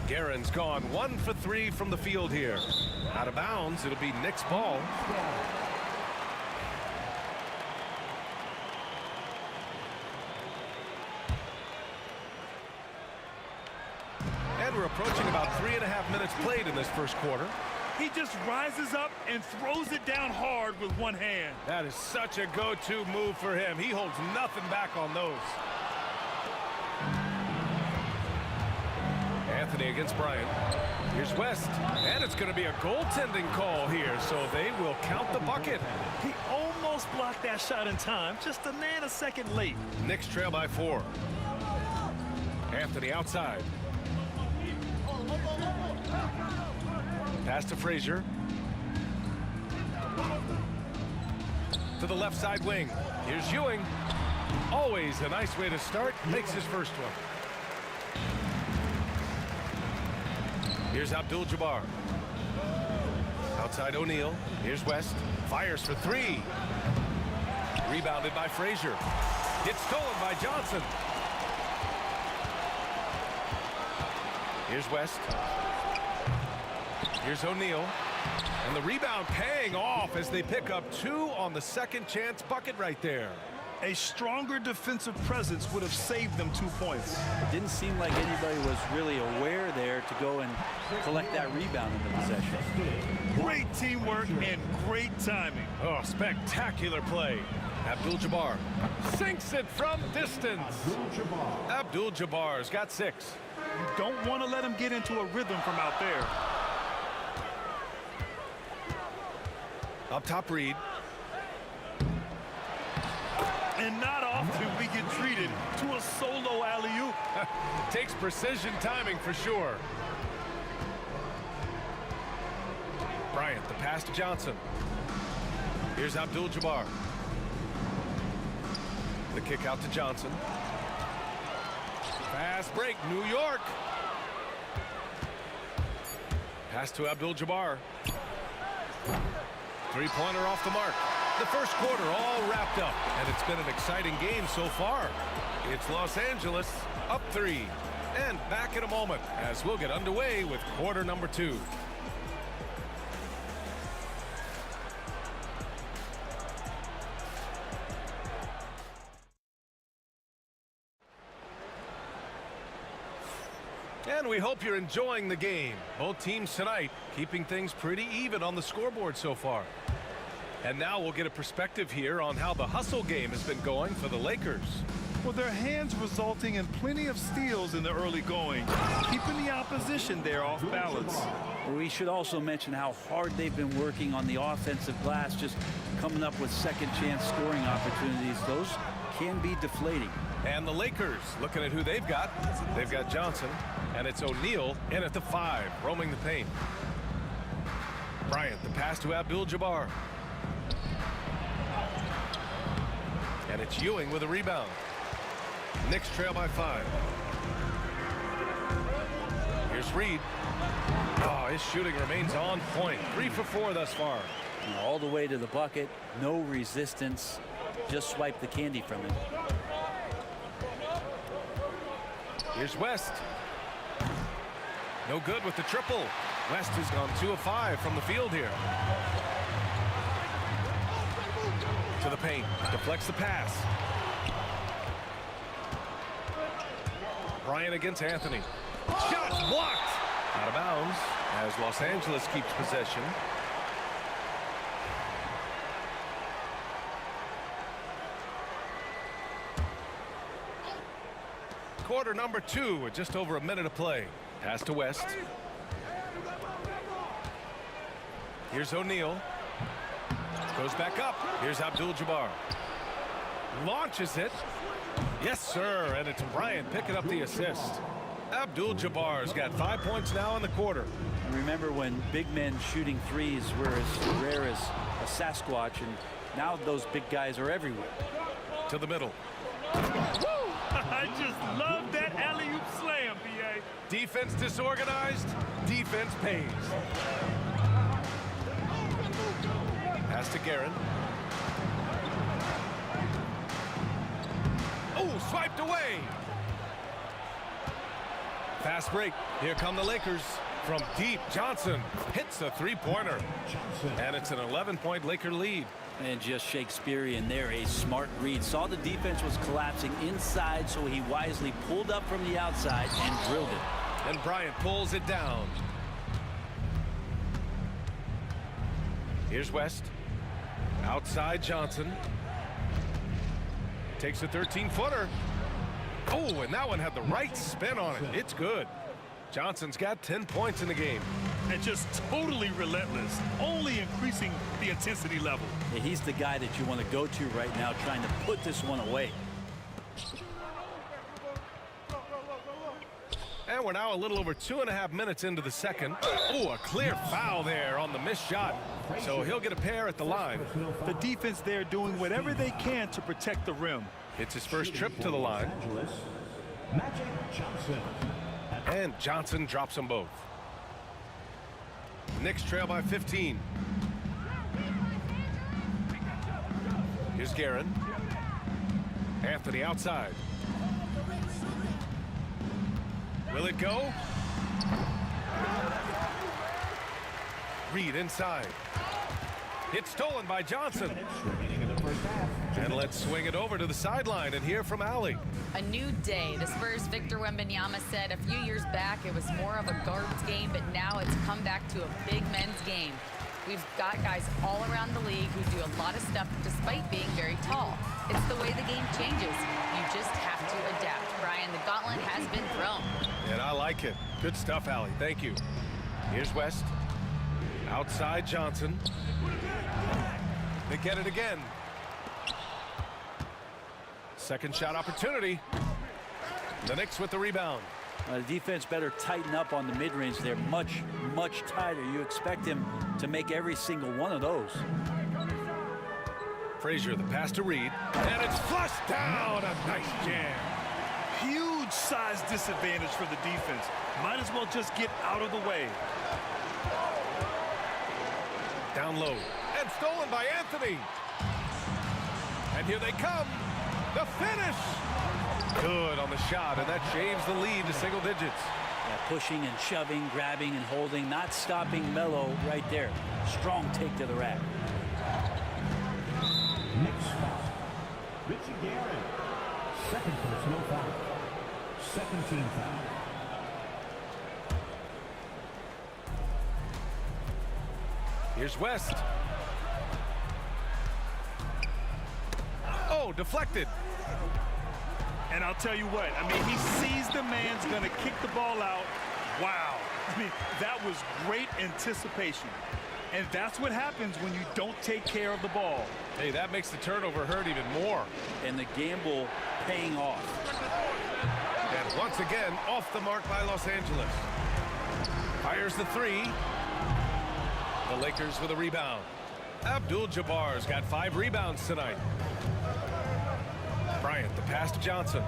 Guerin's gone 1 for 3 from the field here. Out of bounds, it'll be Knicks ball. And we're approaching about 3.5 minutes played in this first quarter. He just rises up and throws it down hard with one hand. That is such a go-to move for him. He holds nothing back on those. Anthony against Bryant. Here's West. And it's going to be a goaltending call here, so they will count the bucket. He almost blocked that shot in time, just a nanosecond late. Knicks trail by 4. Anthony outside. Pass to Frazier. To the left side wing. Here's Ewing. Always a nice way to start. Makes his first one. Here's Abdul-Jabbar. Outside O'Neal. Here's West. Fires for 3. Rebounded by Frazier. It's stolen by Johnson. Here's West. Here's O'Neal. And the rebound paying off as they pick up 2 on the second chance bucket right there. A stronger defensive presence would have saved them 2 points. It didn't seem like anybody was really aware there to go and collect that rebound in the possession. Great teamwork and great timing. Oh, spectacular play. Abdul-Jabbar sinks it from distance. Abdul-Jabbar's got 6. You don't want to let him get into a rhythm from out there. Up top, Reed. And not often we get treated to a solo alley-oop. Takes precision timing for sure. Bryant, the pass to Johnson. Here's Abdul-Jabbar. The kick out to Johnson. Fast break, New York. Pass to Abdul-Jabbar. Three-pointer off the mark. The first quarter all wrapped up, and it's been an exciting game so far. It's Los Angeles up 3. And back in a moment as we'll get underway with quarter number 2. And we hope you're enjoying the game. Both teams tonight keeping things pretty even on the scoreboard so far. And now we'll get a perspective here on how the hustle game has been going for the Lakers. Well, their hands resulting in plenty of steals in the early going, keeping the opposition there off balance. We should also mention how hard they've been working on the offensive glass, just coming up with second chance scoring opportunities. Those can be deflating. And the Lakers, looking at who they've got. They've got Johnson, and it's O'Neal in at the 5, roaming the paint. Bryant, the pass to Abdul-Jabbar. And it's Ewing with a rebound. Knicks trail by 5. Here's Reed. Oh, his shooting remains on point. 3 for 4 thus far. All the way to the bucket, no resistance. Just swipe the candy from him. Here's West. No good with the triple. West has gone 2 of 5 from the field here. To the paint, deflects the pass. Bryant against Anthony. Shots blocked. Out of bounds as Los Angeles keeps possession. Quarter number 2 with just over a minute of play. Pass to West. Here's O'Neal. Goes back up. Here's Abdul-Jabbar. Launches it. Yes, sir. And it's Bryant picking up the assist. Abdul-Jabbar's got 5 points now in the quarter. Remember when big men shooting threes were as rare as a Sasquatch, and now those big guys are everywhere. To the middle. I just love that alley-oop slam, B.A. Defense disorganized. Defense pays. Pass to Guerin. Oh, swiped away. Fast break. Here come the Lakers. From deep, Johnson hits a three-pointer. And it's an 11-point Laker lead. And just Shakespearean there, a smart read. Saw the defense was collapsing inside, so he wisely pulled up from the outside and drilled it. And Bryant pulls it down. Here's West. Outside Johnson. Takes a 13-footer. Oh, and that one had the right spin on it. It's good. Johnson's got 10 points in the game. And just totally relentless, only increasing the intensity level. Yeah, he's the guy that you want to go to right now, trying to put this one away. And we're now a little over 2.5 minutes into the second. Oh, a clear foul there on the missed shot. So he'll get a pair at the line. The defense there doing whatever they can to protect the rim. It's his first trip to the line. Magic Johnson. And Johnson drops them both. Knicks trail by 15. Here's Guerin. Anthony outside. Will it go? Reed inside. It's stolen by Johnson. And let's swing it over to the sideline and hear from Allie. A new day. The Spurs' Victor Wembanyama said a few years back it was more of a guards game, but now it's come back to a big men's game. We've got guys all around the league who do a lot of stuff despite being very tall. It's the way the game changes. You just have to adapt. Brian, the gauntlet has been thrown. And I like it. Good stuff, Allie. Thank you. Here's West. Outside Johnson. They get it again. Second shot opportunity. The Knicks with the rebound. The defense better tighten up on the mid-range. They're much, much tighter. You expect him to make every single one of those. Frazier, the pass to Reed. And it's flushed down. A nice jam. Huge size disadvantage for the defense. Might as well just get out of the way. Down low. And stolen by Anthony. And here they come. The finish. Good on the shot, and that shaves the lead to single digits. Yeah, pushing and shoving, grabbing and holding, not stopping Melo right there. Strong take to the rack. Next foul. Richie Guerin. Second personal foul. Second team foul. Here's West. Oh, deflected. And I'll tell you what, I mean, he sees the man's going to kick the ball out. Wow. I mean, that was great anticipation. And that's what happens when you don't take care of the ball. Hey, that makes the turnover hurt even more. And the gamble paying off. And once again, off the mark by Los Angeles. Fires the three. The Lakers with a rebound. Abdul-Jabbar's got 5 rebounds tonight. Bryant, the pass to Johnson.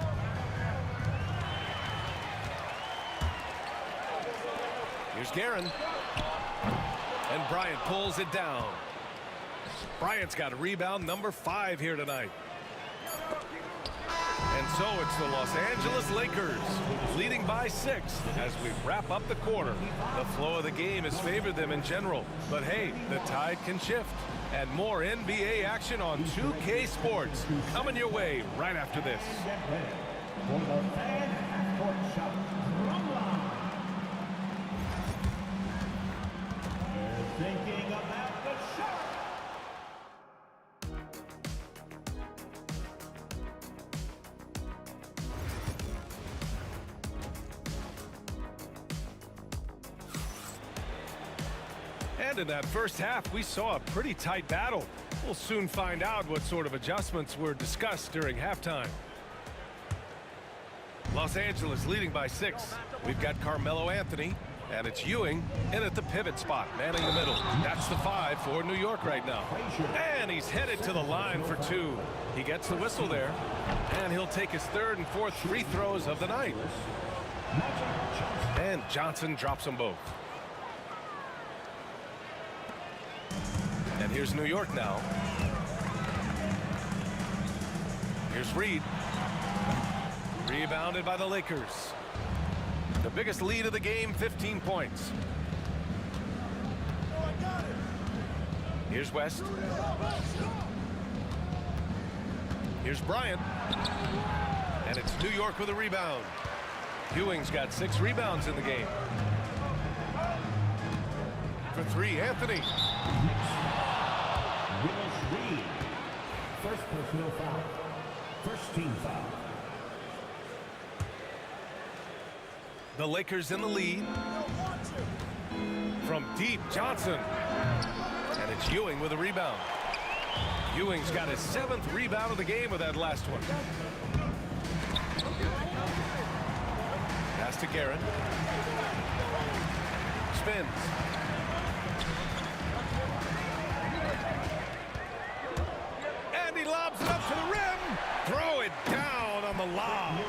Here's Guerin. And Bryant pulls it down. Bryant's got a rebound number 5 here tonight. And so it's the Los Angeles Lakers leading by 6 as we wrap up the quarter. The flow of the game has favored them in general. But hey, the tide can shift. And more NBA action on 2K Sports coming your way right after this. For the fan half-court shot. They're thinking about the shot. And in that first half, we saw a pretty tight battle. We'll soon find out what sort of adjustments were discussed during halftime. Los Angeles leading by 6. We've got Carmelo Anthony, and it's Ewing in at the pivot spot, manning the middle. That's the 5 for New York right now. And he's headed to the line for 2. He gets the whistle there, and he'll take his 3rd and 4th free throws of the night. And Johnson drops them both. And here's New York now. Here's Reed. Rebounded by the Lakers. The biggest lead of the game, 15 points. Here's West. Here's Bryant. And it's New York with a rebound. Ewing's got 6 rebounds in the game. For 3, Anthony. Willis Reed. First personal foul. First team foul. The Lakers in the lead. From deep, Johnson. And it's Ewing with a rebound. Ewing's got his 7th rebound of the game with that last one. Pass to Guerin. Spins. And he lobs it up to the rim. Throw it down on the lob.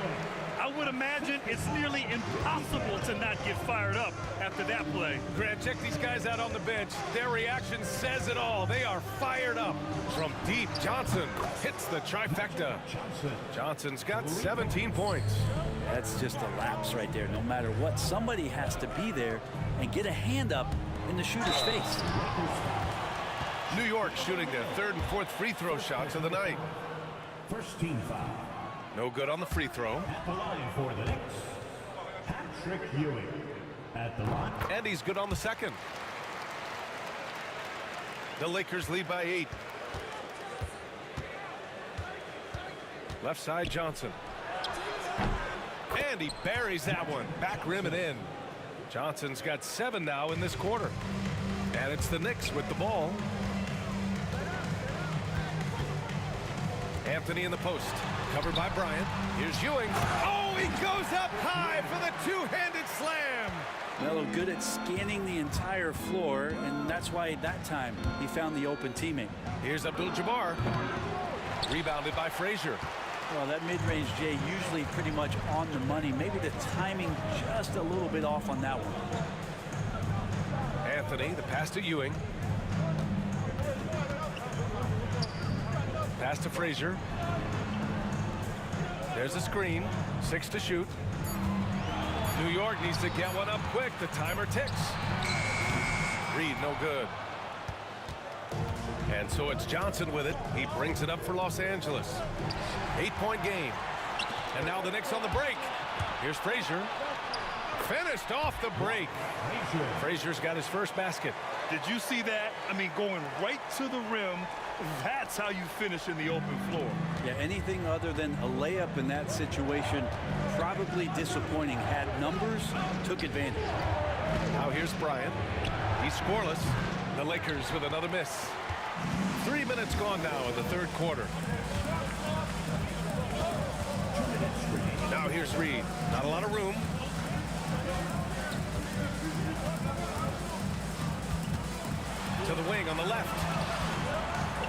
I would imagine it's nearly impossible to not get fired up after that play. Grant, check these guys out on the bench. Their reaction says it all. They are fired up. From deep, Johnson hits the trifecta. Johnson's got 17 points. That's just a lapse right there. No matter what, somebody has to be there and get a hand up in the shooter's face. New York shooting their third and fourth free throw shots of the night. First team foul. No good on the free throw. At the line for the Knicks, Patrick Ewing. At the line. And he's good on the second. The Lakers lead by 8. Left side, Johnson. And he buries that one. Back rim and in. Johnson's got 7 now in this quarter. And it's the Knicks with the ball. Anthony in the post. Covered by Bryant. Here's Ewing. Oh, he goes up high for the two-handed slam. Melo good at scanning the entire floor, and that's why that time he found the open teammate. Here's Abdul-Jabbar. Rebounded by Frazier. Well, that mid-range Jay usually pretty much on the money. Maybe the timing just a little bit off on that one. Anthony, the pass to Ewing. Pass to Frazier. There's a screen. 6 to shoot. New York needs to get one up quick. The timer ticks. Reed, no good. And so it's Johnson with it. He brings it up for Los Angeles. 8-point game. And now the Knicks on the break. Here's Frazier. Finished off the break. Frazier's got his first basket. Did you see that? I mean, going right to the rim. That's how you finish in the open floor. Yeah, anything other than a layup in that situation, probably disappointing. Had numbers, took advantage. Now here's Bryant. He's scoreless. The Lakers with another miss. 3 minutes gone now in the third quarter. Now here's Reed. Not a lot of room. To the wing on the left.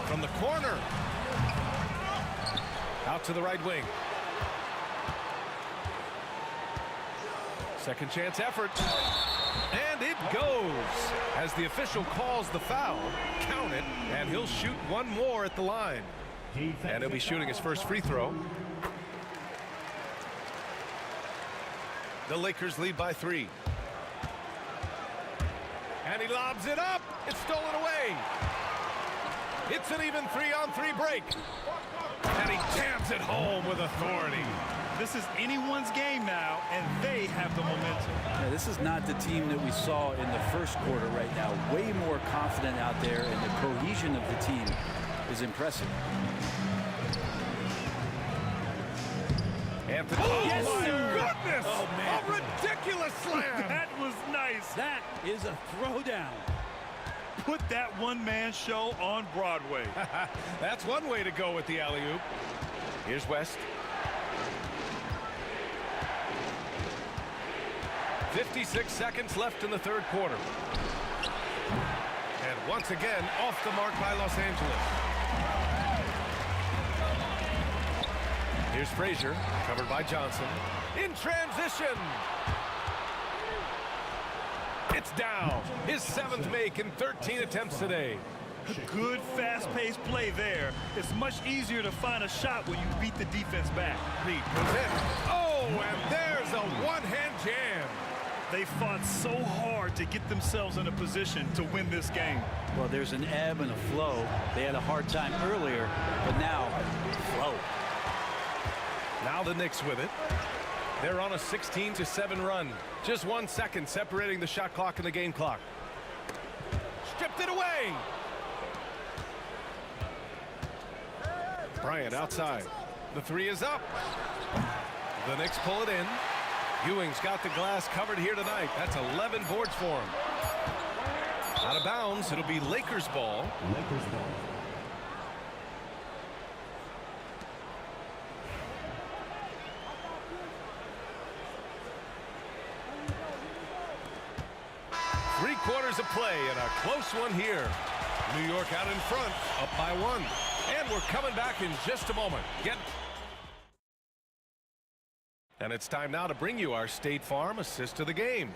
From the corner. Out to the right wing. Second chance effort. And it goes. As the official calls the foul, count it, and he'll shoot one more at the line. And he'll be shooting his first free throw. The Lakers lead by 3. And he lobs it up. It's stolen away. It's an even 3-on-3 break. And he jams it home with authority. This is anyone's game now, and they have the momentum. Yeah, this is not the team that we saw in the first quarter right now. Way more confident out there, and the cohesion of the team is impressive. Anthony. Oh, yes, my goodness! Oh, man. A ridiculous slam. That was nice. That is a throwdown. Put that one-man show on Broadway. That's one way to go with the alley-oop. Here's West. 56 seconds left in the third quarter. And once again, off the mark by Los Angeles. Here's Frazier, covered by Johnson. In transition. It's down. His 7th make in 13 attempts today. Good fast-paced play there. It's much easier to find a shot when you beat the defense back. Reed goes in. Oh, and there's a one-hand jam. They fought so hard to get themselves in a position to win this game. Well, there's an ebb and a flow. They had a hard time earlier, but now, flow. Now the Knicks with it. They're on a 16-7 run. Just 1 second separating the shot clock and the game clock. Stripped it away. Bryant outside. The 3 is up. The Knicks pull it in. Ewing's got the glass covered here tonight. That's 11 boards for him. Out of bounds. It'll be Lakers ball. Lakers ball. Three-quarters of play and a close one here. New York out in front, up by 1. And we're coming back in just a moment. And it's time now to bring you our State Farm assist of the game.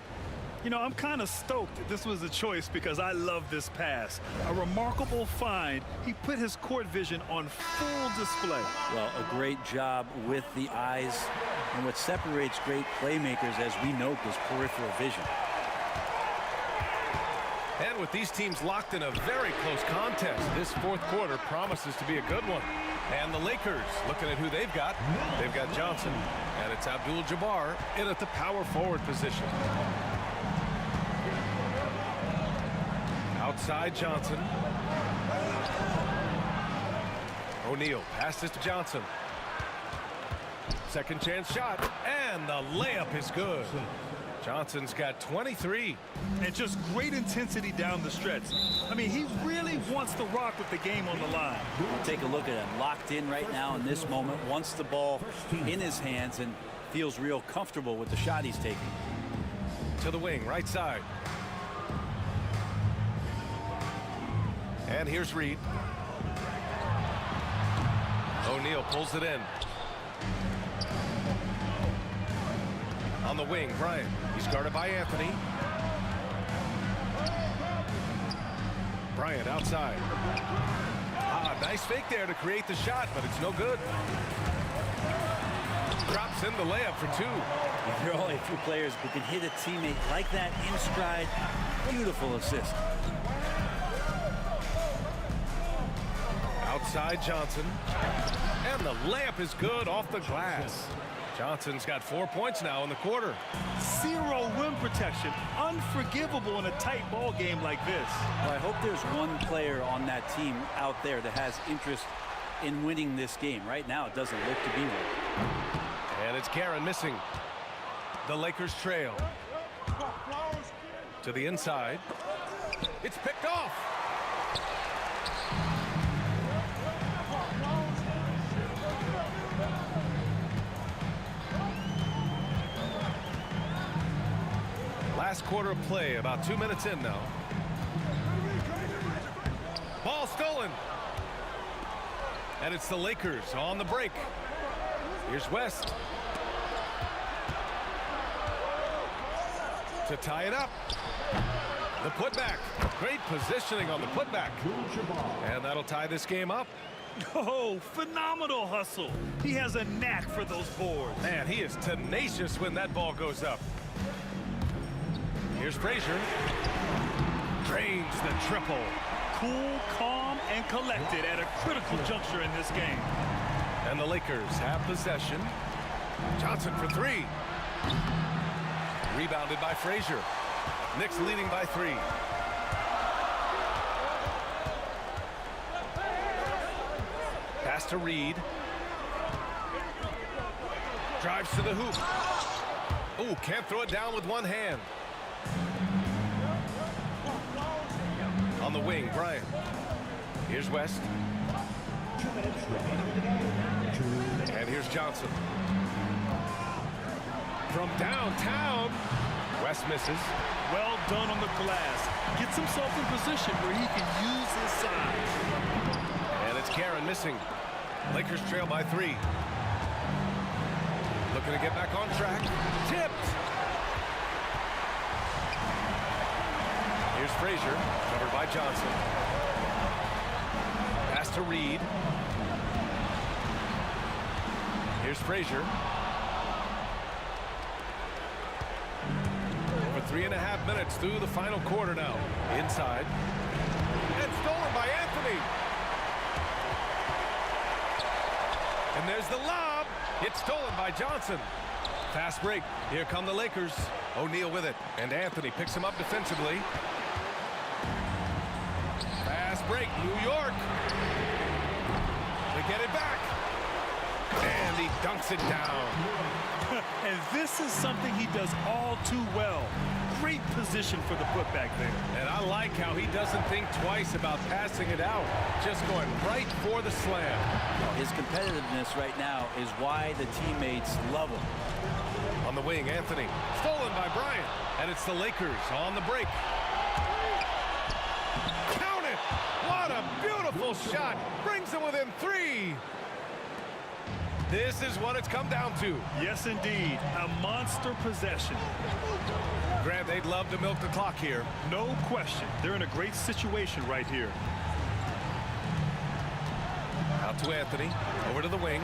You know, I'm kind of stoked that this was a choice because I love this pass. A remarkable find. He put his court vision on full display. Well, a great job with the eyes. And what separates great playmakers, as we note, is peripheral vision. And with these teams locked in a very close contest, this fourth quarter promises to be a good one. And the Lakers, looking at who they've got Johnson, and it's Abdul-Jabbar in at the power forward position. Outside Johnson. O'Neal passes to Johnson. Second chance shot, and the layup is good. Johnson's got 23. And just great intensity down the stretch. I mean, he really wants to rock with the game on the line. We'll take a look at him. Locked in right now in this moment. Wants the ball in his hands and feels real comfortable with the shot he's taking. To the wing, right side. And here's Reed. O'Neal pulls it in. On the wing, Bryant. He's guarded by Anthony. Bryant outside. Nice fake there to create the shot, but it's no good. Drops in the layup for two. There are only a few players who can hit a teammate like that in stride. Beautiful assist. Outside Johnson. And the layup is good off the glass. Johnson's got 4 points now in the quarter. Zero rim protection. Unforgivable in a tight ball game like this. Well, I hope there's one player on that team out there that has interest in winning this game. Right now, it doesn't look to be one. And it's Guerin missing. The Lakers trail. To the inside. It's picked off. Last quarter of play, about 2 minutes in now. Ball stolen. And it's the Lakers on the break. Here's West. To tie it up. The putback. Great positioning on the putback. And that'll tie this game up. Oh, phenomenal hustle. He has a knack for those boards. Man, he is tenacious when that ball goes up. Here's Frazier. Drains the triple. Cool, calm, and collected at a critical juncture in this game. And the Lakers have possession. Johnson for three. Rebounded by Frazier. Knicks leading by 3. Pass to Reed. Drives to the hoop. Oh, can't throw it down with one hand. On the wing, Bryant. Here's West. And here's Johnson. From downtown, West misses. Well done on the glass. Gets himself in position where he can use his size. And it's Guerin missing. Lakers trail by 3. Looking to get back on track. Tipped. Here's Frazier, covered by Johnson. Pass to Reed. Here's Frazier. Over 3.5 minutes through the final quarter now. Inside. And stolen by Anthony. And there's the lob. It's stolen by Johnson. Fast break. Here come the Lakers. O'Neal with it. And Anthony picks him up defensively. Fast break. New York. They get it back. And he dunks it down. And this is something he does all too well. Great position for the putback there. And I like how he doesn't think twice about passing it out. Just going right for the slam. His competitiveness right now is why the teammates love him. On the wing, Anthony. Stolen by Bryant. And it's the Lakers on the break. Count it! What a beautiful shot. Brings them within 3. This is what it's come down to. Yes, indeed. A monster possession. Grant, they'd love to milk the clock here. No question. They're in a great situation right here. Out to Anthony. Over to the wing.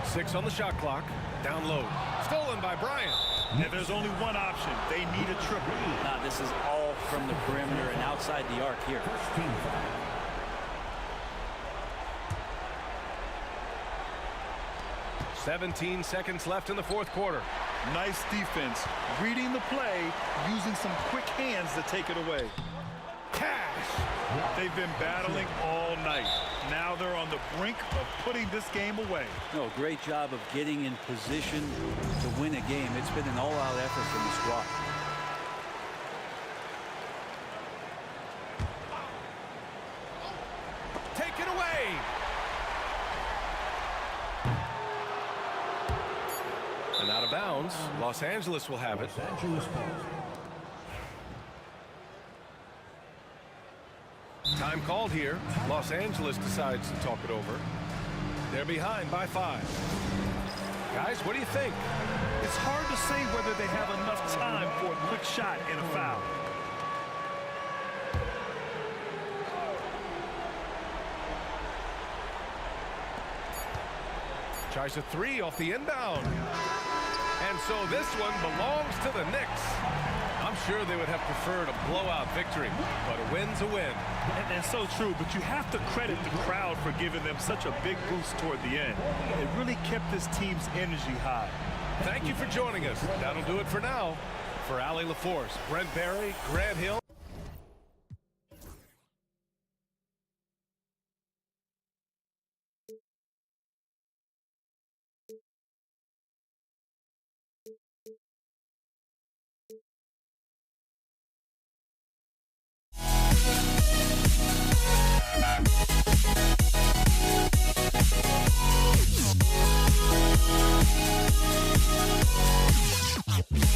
6 on the shot clock. Down low. Stolen by Bryant. And there's only one option. They need a triple. This is all from the perimeter and outside the arc here. 17 seconds left in the fourth quarter. Nice defense. Reading the play, using some quick hands to take it away. Cash. They've been battling all night. Now they're on the brink of putting this game away. No, great job of getting in position to win a game. It's been an all-out effort from the squad. Take it away. And out of bounds. Los Angeles will have it. Time called here. Los Angeles decides to talk it over. They're behind by 5. Guys, what do you think? It's hard to say whether they have enough time for a quick shot and a foul. Tries a 3 off the inbound. And so this one belongs to the Knicks. I'm sure they would have preferred a blowout victory, but a win's a win. And that's so true, but you have to credit the crowd for giving them such a big boost toward the end. It really kept this team's energy high. Thank you for joining us. That'll do it for now. For Allie LaForce, Brent Barry, Grant Hill. Yeah.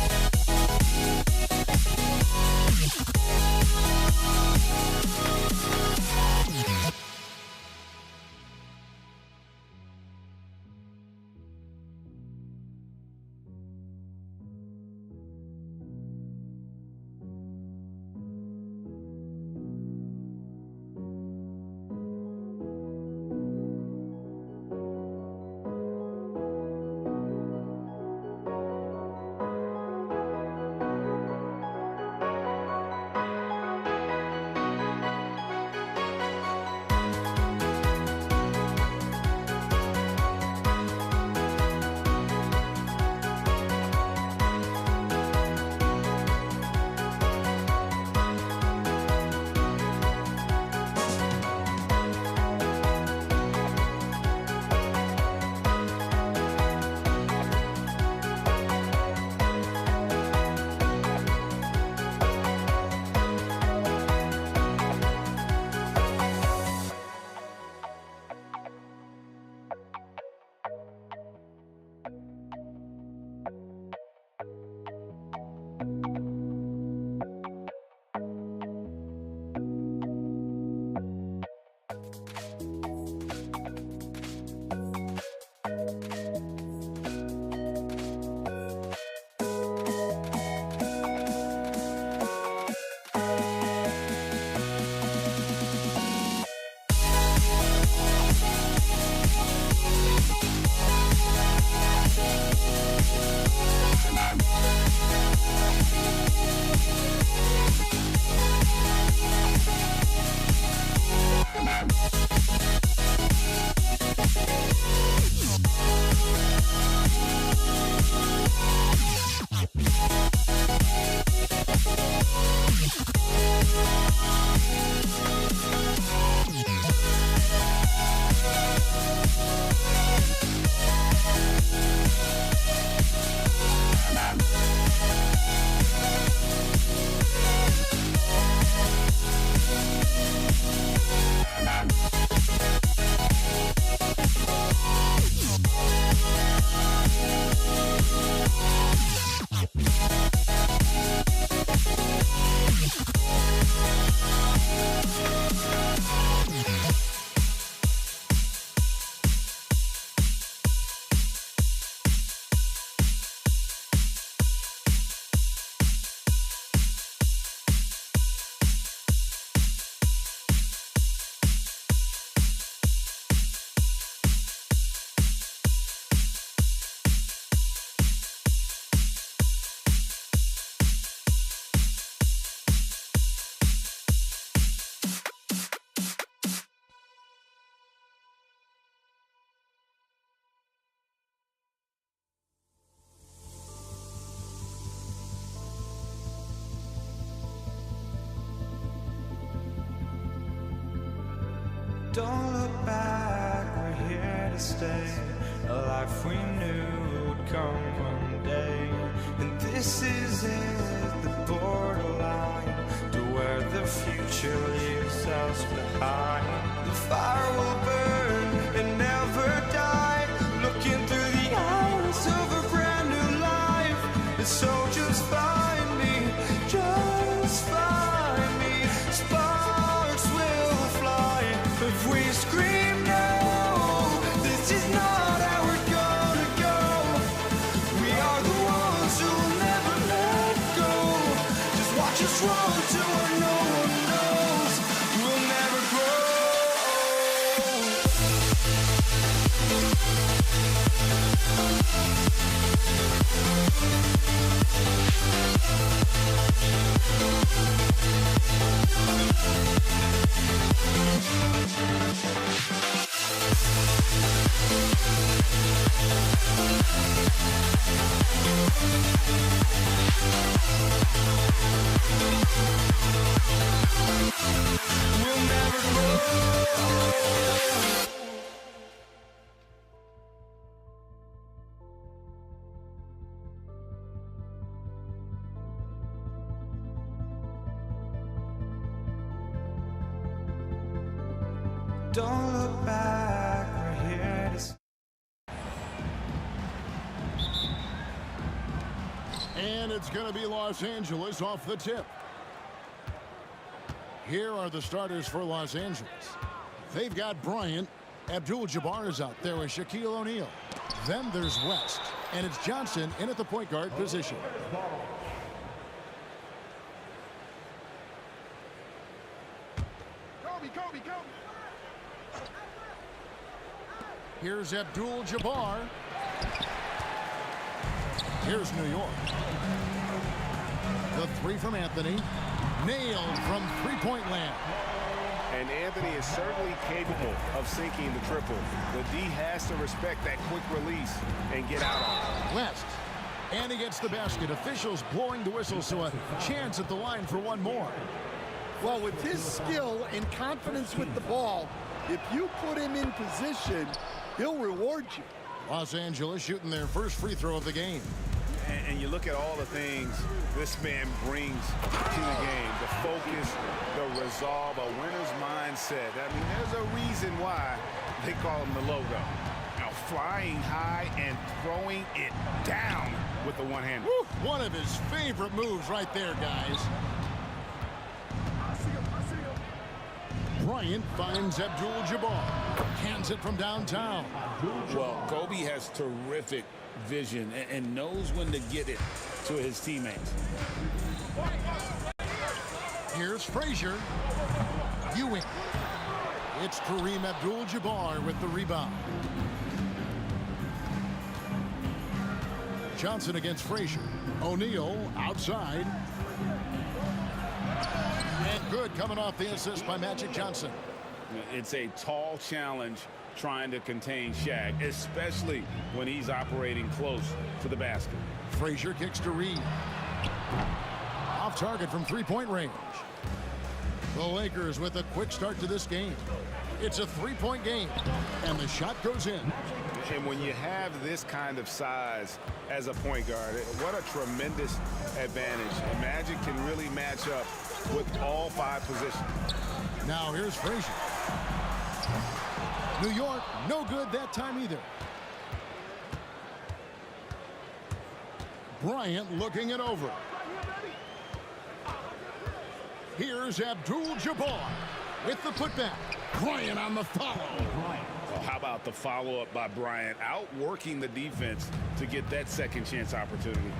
Don't look back, we're here to stay. A life we knew would come one day. And this is it, the borderline to where the future leaves us behind. The fire will burn and never die. Looking through the eyes of a brand new life. And so just find me, just find me. Sparks will fly if we scream no. This is not how we're gonna go. We are the ones who will never let go. Just watch us run to where no one knows. We'll never grow. We'll never grow. Don't look back, we're here to. And it's going to be Los Angeles off the tip. Here are the starters for Los Angeles. They've got Bryant. Abdul-Jabbar is out there with Shaquille O'Neal. Then there's West. And it's Johnson in at the point guard position. Kobe. Here's Abdul-Jabbar. Here's New York. The three from Anthony. Nailed from three-point land. And Anthony is certainly capable of sinking the triple. The D has to respect that quick release and get out on it. West. And he gets the basket. Officials blowing the whistle, so a chance at the line for one more. Well, with his skill and confidence with the ball, if you put him in position, he'll reward you. Los Angeles shooting their first free throw of the game. And you look at all the things this man brings to the game. The focus, the resolve, a winner's mindset. I mean, there's a reason why they call him the logo. Now, flying high and throwing it down with the one hand. One of his favorite moves right there, guys. Bryant finds Abdul-Jabbar. Hands it from downtown. Well, Kobe has terrific vision and knows when to get it to his teammates. Here's Frazier. Ewing. It's Kareem Abdul-Jabbar with the rebound. Johnson against Frazier. O'Neal outside. And good coming off the assist by Magic Johnson. It's a tall challenge trying to contain Shaq, especially when he's operating close to the basket. Frazier kicks to Reed. Off target from three-point range. The Lakers with a quick start to this game. It's a three-point game, and the shot goes in. And when you have this kind of size as a point guard, what a tremendous advantage. And Magic can really match up with all five positions. Now here's Frazier. New York, no good that time either. Bryant looking it over. Here's Abdul-Jabbar with the putback. Bryant on the follow. Well, how about the follow-up by Bryant, outworking the defense to get that second chance opportunity.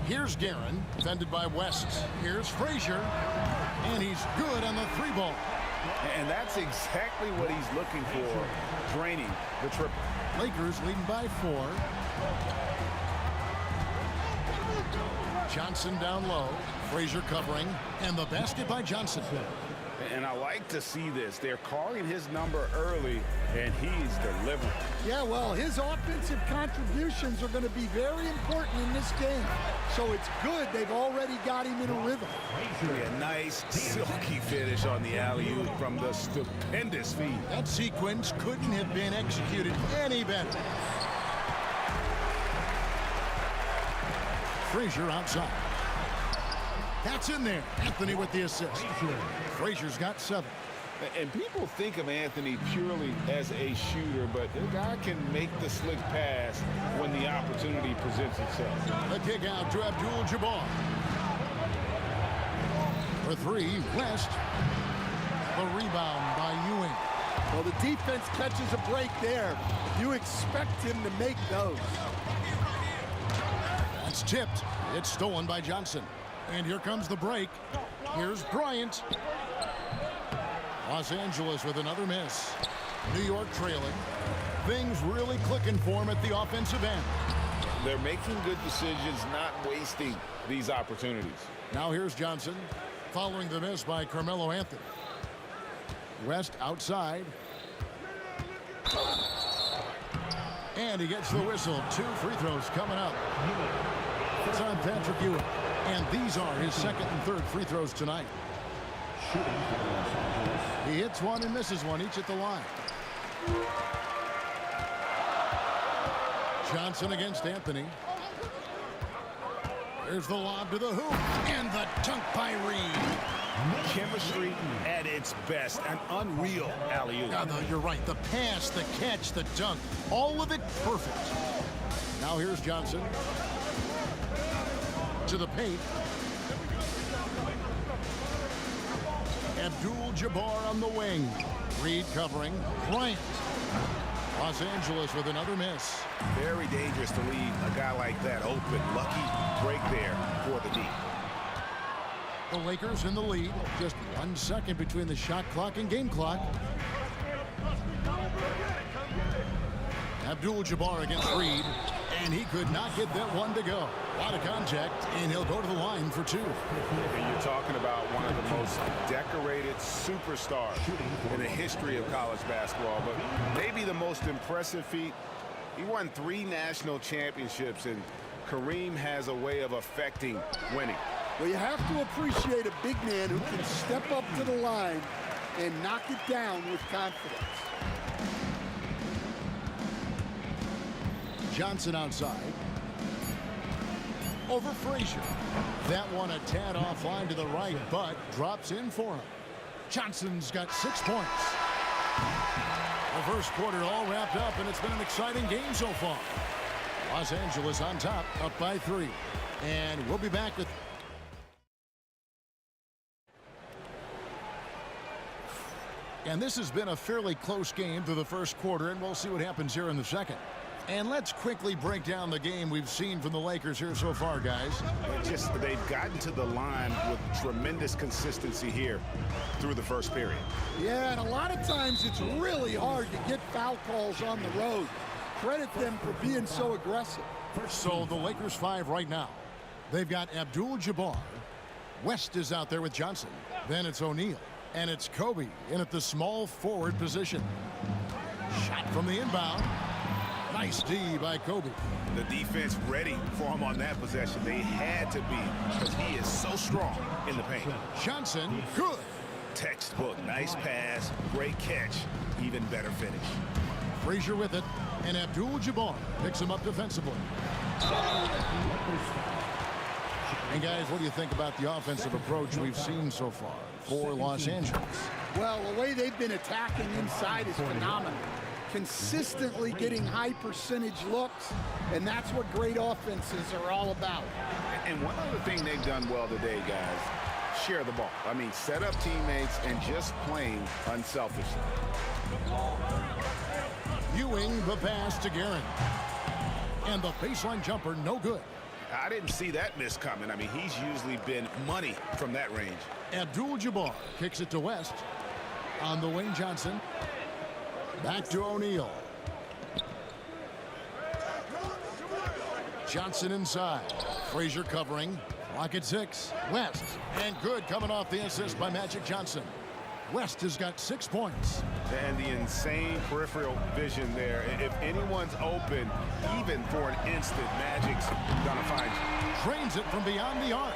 Here's Guerin, defended by West. Here's Frazier, and he's good on the three ball. And that's exactly what he's looking for, draining the triple. Lakers leading by 4. Johnson down low. Frazier covering, and the basket by Johnson. And I like to see this. They're calling his number early, and he's delivering. Yeah, well, his offensive contributions are going to be very important in this game. So it's good they've already got him in a rhythm. A nice, silky finish on the alley-oop from the stupendous feed. That sequence couldn't have been executed any better. Frazier outside. That's in there. Anthony with the assist. Frazier's got 7. And people think of Anthony purely as a shooter, but the guy can make the slick pass when the opportunity presents itself. The kick out to Abdul-Jabbar. For 3, West. The rebound by Ewing. Well, the defense catches a break there. You expect him to make those. That's tipped. It's stolen by Johnson. And here comes the break. Here's Bryant. Los Angeles with another miss. New York trailing. Things really clicking for him at the offensive end. They're making good decisions, not wasting these opportunities. Now here's Johnson, following the miss by Carmelo Anthony. West outside. And he gets the whistle. 2 free throws coming up. It's on Patrick Ewing. And these are his 2nd and 3rd free throws tonight. He hits one and misses one, each at the line. Johnson against Anthony. There's the lob to the hoop. And the dunk by Reed. Chemistry at its best. An unreal alley-oop. No, you're right. The pass, the catch, the dunk. All of it perfect. Now here's Johnson. To the paint. Abdul-Jabbar on the wing. Reed covering. Bryant. Los Angeles with another miss. Very dangerous to leave a guy like that open. Lucky break there for the D. The Lakers in the lead. Just 1 second between the shot clock and game clock. Abdul-Jabbar against Reed. And he could not get that one to go. A lot of contact, and he'll go to the line for 2. And you're talking about one of the most decorated superstars in the history of college basketball, but maybe the most impressive feat. He won 3 national championships, and Kareem has a way of affecting winning. Well, you have to appreciate a big man who can step up to the line and knock it down with confidence. Johnson outside. Over Frazier. That one a tad offline to the right, but drops in for him. Johnson's got 6 points. The first quarter all wrapped up, and it's been an exciting game so far. Los Angeles on top, up by 3. And we'll be back with... And this has been a fairly close game through the first quarter, and we'll see what happens here in the second. And let's quickly break down the game we've seen from the Lakers here so far, guys. They've gotten to the line with tremendous consistency here through the first period. Yeah, and a lot of times it's really hard to get foul calls on the road. Credit them for being so aggressive. So the Lakers 5 right now. They've got Abdul-Jabbar. West is out there with Johnson. Then it's O'Neal. And it's Kobe in at the small forward position. Shot from the inbound. Nice D by Kobe. The defense ready for him on that possession. They had to be, because he is so strong in the paint. Johnson, good. Textbook, nice pass, great catch, even better finish. Frazier with it, and Abdul-Jabbar picks him up defensively. And guys, what do you think about the offensive approach we've seen so far for Los Angeles? Well, the way they've been attacking inside is phenomenal. Consistently getting high percentage looks, and that's what great offenses are all about. And one other thing they've done well today, guys, share the ball. I mean, set up teammates and just playing unselfishly. Ewing, the pass to Guerin. And the baseline jumper, no good. I didn't see that miss coming. I mean, he's usually been money from that range. Abdul-Jabbar kicks it to West. On the wing, Johnson. Back to O'Neal. Johnson inside. Frazier covering. Clock at 6. West. And good coming off the assist by Magic Johnson. West has got 6 points. And the insane peripheral vision there. If anyone's open, even for an instant, Magic's gonna find you. Drains it from beyond the arc.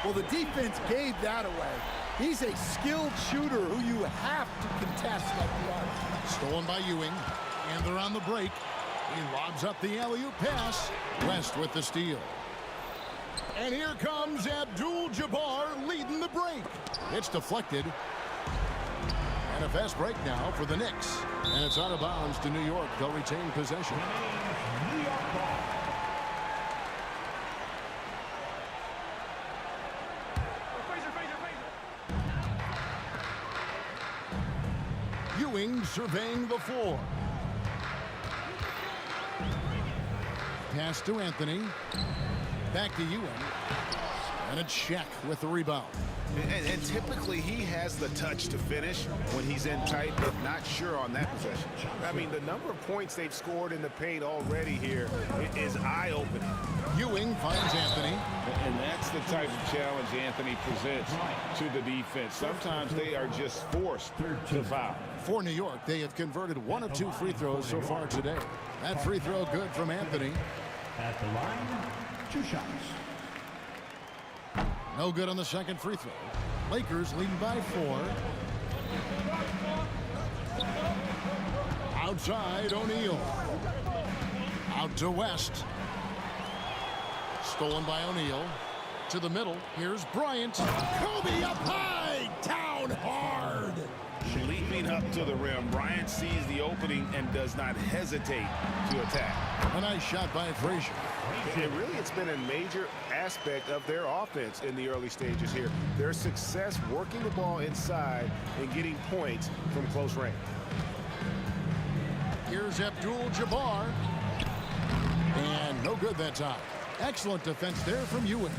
Well, the defense gave that away. He's a skilled shooter who you have to contest at the arc. Stolen by Ewing, and they're on the break. He lobs up the alley-oop pass. West with the steal. And here comes Abdul-Jabbar leading the break. It's deflected. And a fast break now for the Knicks. And it's out of bounds to New York. They'll retain possession. New York ball. Ewing surveying the floor. Pass to Anthony. Back to Ewing. And it's Shaq with the rebound. And typically he has the touch to finish when he's in tight, but not sure on that possession. I mean, the number of points they've scored in the paint already here is eye-opening. Ewing finds Anthony. And that's the type of challenge Anthony presents to the defense. Sometimes they are just forced to foul. For New York, they have converted 1 of 2 free throws so far today. That free throw good from Anthony. At the line, 2 shots. No good on the second free throw. Lakers leading by 4. Outside, O'Neal. Out to West. Stolen by O'Neal. To the middle. Here's Bryant. Kobe up high. Down hard. Leaping up to the rim, Bryant sees the opening and does not hesitate to attack. A nice shot by Frazier. And really, it's been a major aspect of their offense in the early stages here. Their success working the ball inside and getting points from close range. Here's Abdul-Jabbar. And no good that time. Excellent defense there from Ewing.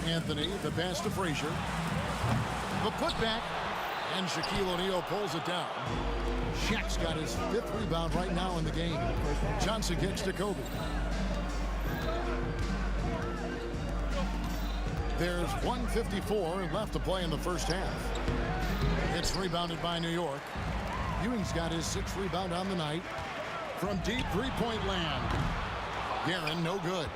Anthony, the pass to Frazier. The putback. And Shaquille O'Neal pulls it down. Shaq's got his 5th rebound right now in the game. Johnson gets to Kobe. There's 1:54 left to play in the first half. It's rebounded by New York. Ewing's got his 6th rebound on the night. From deep three-point land. Guerin, no good.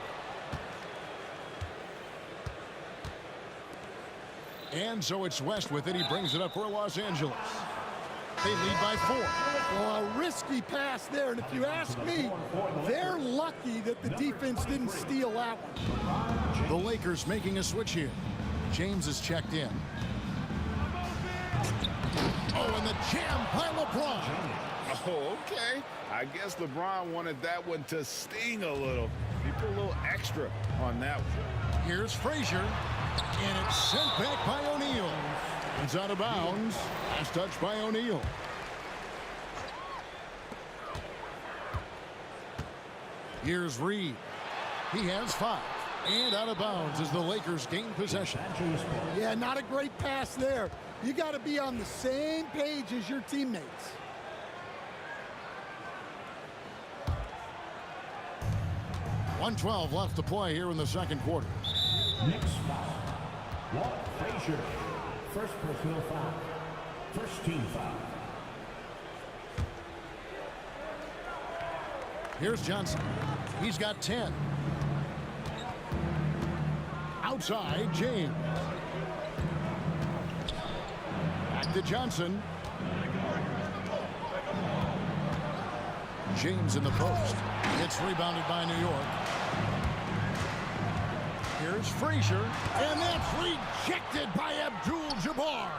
And so it's West with it. He brings it up for Los Angeles. They lead by 4. Well, a risky pass there, and if you ask me, they're lucky that the defense didn't steal that one. The Lakers making a switch here. James is checked in. Oh, and the jam by LeBron. Oh, okay. I guess LeBron wanted that one to sting a little. He put a little extra on that one. Here's Frazier. And it's sent back by O'Neal. It's out of bounds. Last touch by O'Neal. Here's Reed. He has 5. And out of bounds as the Lakers gain possession. Yeah, not a great pass there. You got to be on the same page as your teammates. .112 left to play here in the second quarter. Knicks foul. Walt Frazier. First personal foul. First team foul. Here's Johnson. He's got 10. Outside, James. Back to Johnson. James in the post. It's rebounded by New York. Here's Frazier, and that's rejected by Abdul-Jabbar.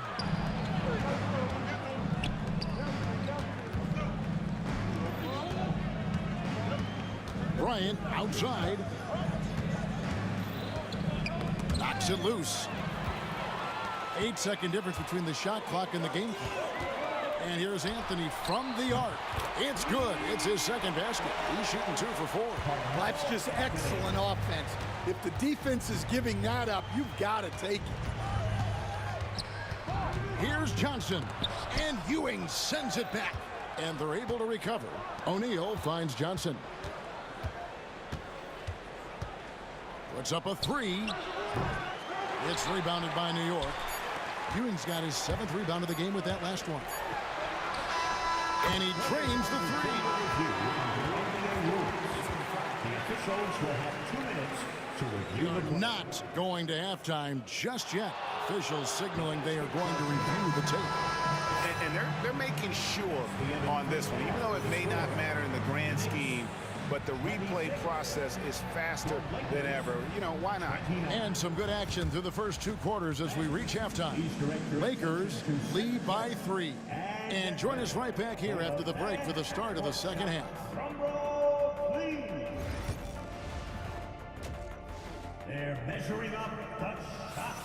Bryant outside. Knocks it loose. 8-second difference between the shot clock and the game clock. And here's Anthony from the arc. It's good. It's his second basket. He's shooting 2 for 4. That's just excellent offense. If the defense is giving that up, you've got to take it. Here's Johnson. And Ewing sends it back. And they're able to recover. O'Neal finds Johnson. Puts up a 3. It's rebounded by New York. Ewing's got his 7th rebound of the game with that last one. And he drains the three. The officials will have 2 minutes to review the play. Not going to halftime just yet. Officials signaling they are going to review the tape. And they're making sure on this one, even though it may not matter in the grand scheme, but the replay process is faster than ever. You know, why not? And some good action through the first 2 quarters as we reach halftime. Lakers lead by 3. And join us right back here after the break for the start of the second half. They're measuring up the shot.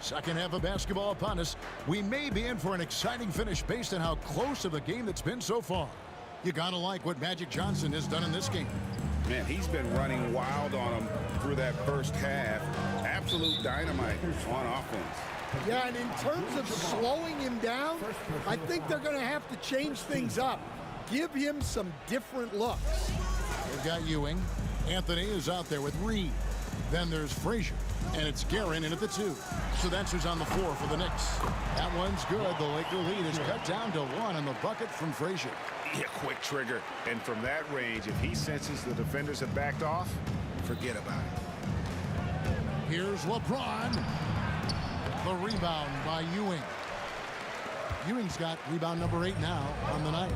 Second half of basketball upon us. We may be in for an exciting finish based on how close of a game that's been so far. You gotta like what Magic Johnson has done in this game. Man, he's been running wild on them through that first half. Absolute dynamite on offense. Yeah, and in terms of slowing him down, I think they're going to have to change things up. Give him some different looks. They've got Ewing. Anthony is out there with Reed. Then there's Frazier. And it's Guerin in at the 2. So that's who's on the floor for the Knicks. That one's good. The Laker lead is cut down to 1 on the bucket from Frazier. Yeah, quick trigger. And from that range, if he senses the defenders have backed off, forget about it. Here's LeBron. The rebound by Ewing. Ewing's got rebound number 8 now on the night.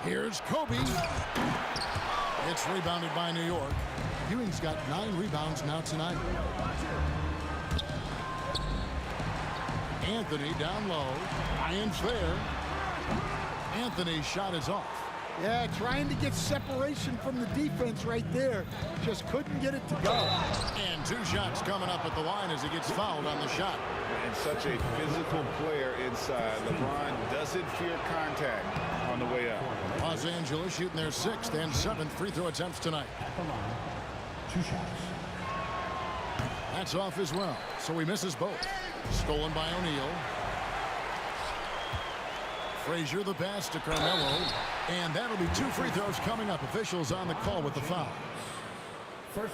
Here's Kobe. It's rebounded by New York. Ewing's got 9 rebounds now tonight. Anthony down low. Irons there. Anthony's shot is off. Yeah, trying to get separation from the defense right there. Just couldn't get it to go. And 2 shots coming up at the line as he gets fouled on the shot. And such a physical player inside. LeBron doesn't fear contact on the way up. Los Angeles shooting their 6th and 7th free throw attempts tonight. At the line, 2 shots. That's off as well, so he misses both. Stolen by O'Neal. Frazier the pass to Carmelo. And that'll be 2 free throws coming up. Officials on the call with the foul.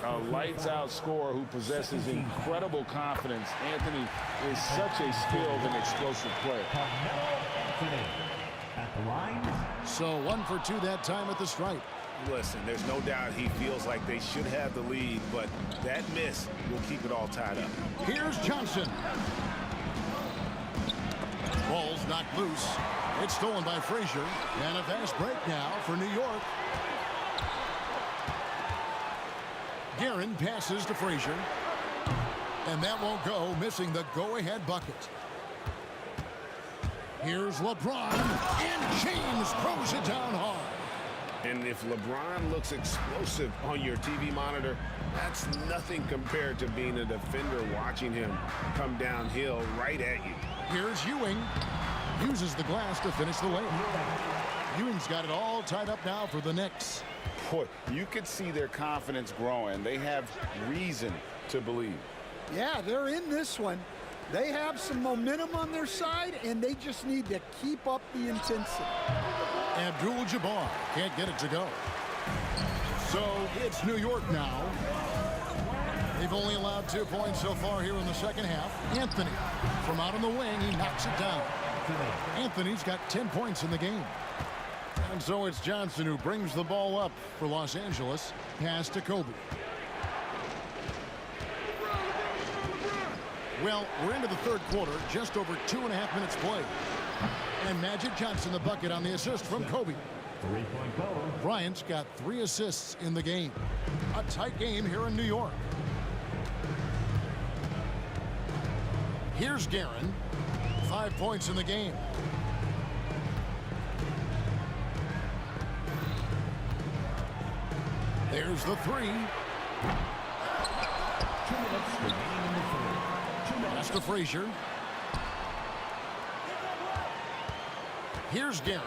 A lights-out scorer who possesses incredible confidence. Anthony is such a skilled and explosive player. Carmelo Anthony at the line. So 1 for 2 that time at the stripe. Listen, there's no doubt he feels like they should have the lead, but that miss will keep it all tied up. Here's Johnson. Ball's knocked loose. It's stolen by Frazier. And a fast break now for New York. Guerin passes to Frazier. And that won't go, missing the go-ahead bucket. Here's LeBron. And James throws it down hard. And if LeBron looks explosive on your TV monitor, that's nothing compared to being a defender watching him come downhill right at you. Here's Ewing. Uses the glass to finish the layup. Ewing's got it all tied up now for the Knicks. Boy, you could see their confidence growing. They have reason to believe. Yeah, they're in this one. They have some momentum on their side, and they just need to keep up the intensity. Abdul-Jabbar can't get it to go. So it's New York now. They've only allowed 2 points so far here in the second half. Anthony from out on the wing, he knocks it down. Anthony's got 10 points in the game. And so it's Johnson who brings the ball up for Los Angeles. Pass to Kobe. Well, we're into the third quarter, just over 2.5 minutes played. And Magic Johnson the bucket on the assist from Kobe. 3-point goal. Bryant's got 3 assists in the game. A tight game here in New York. Here's Guerin. 5 points in the game. There's the 3. 2 minutes remaining in the third. 2 minutes. Pass to Frazier. Here's Guerin.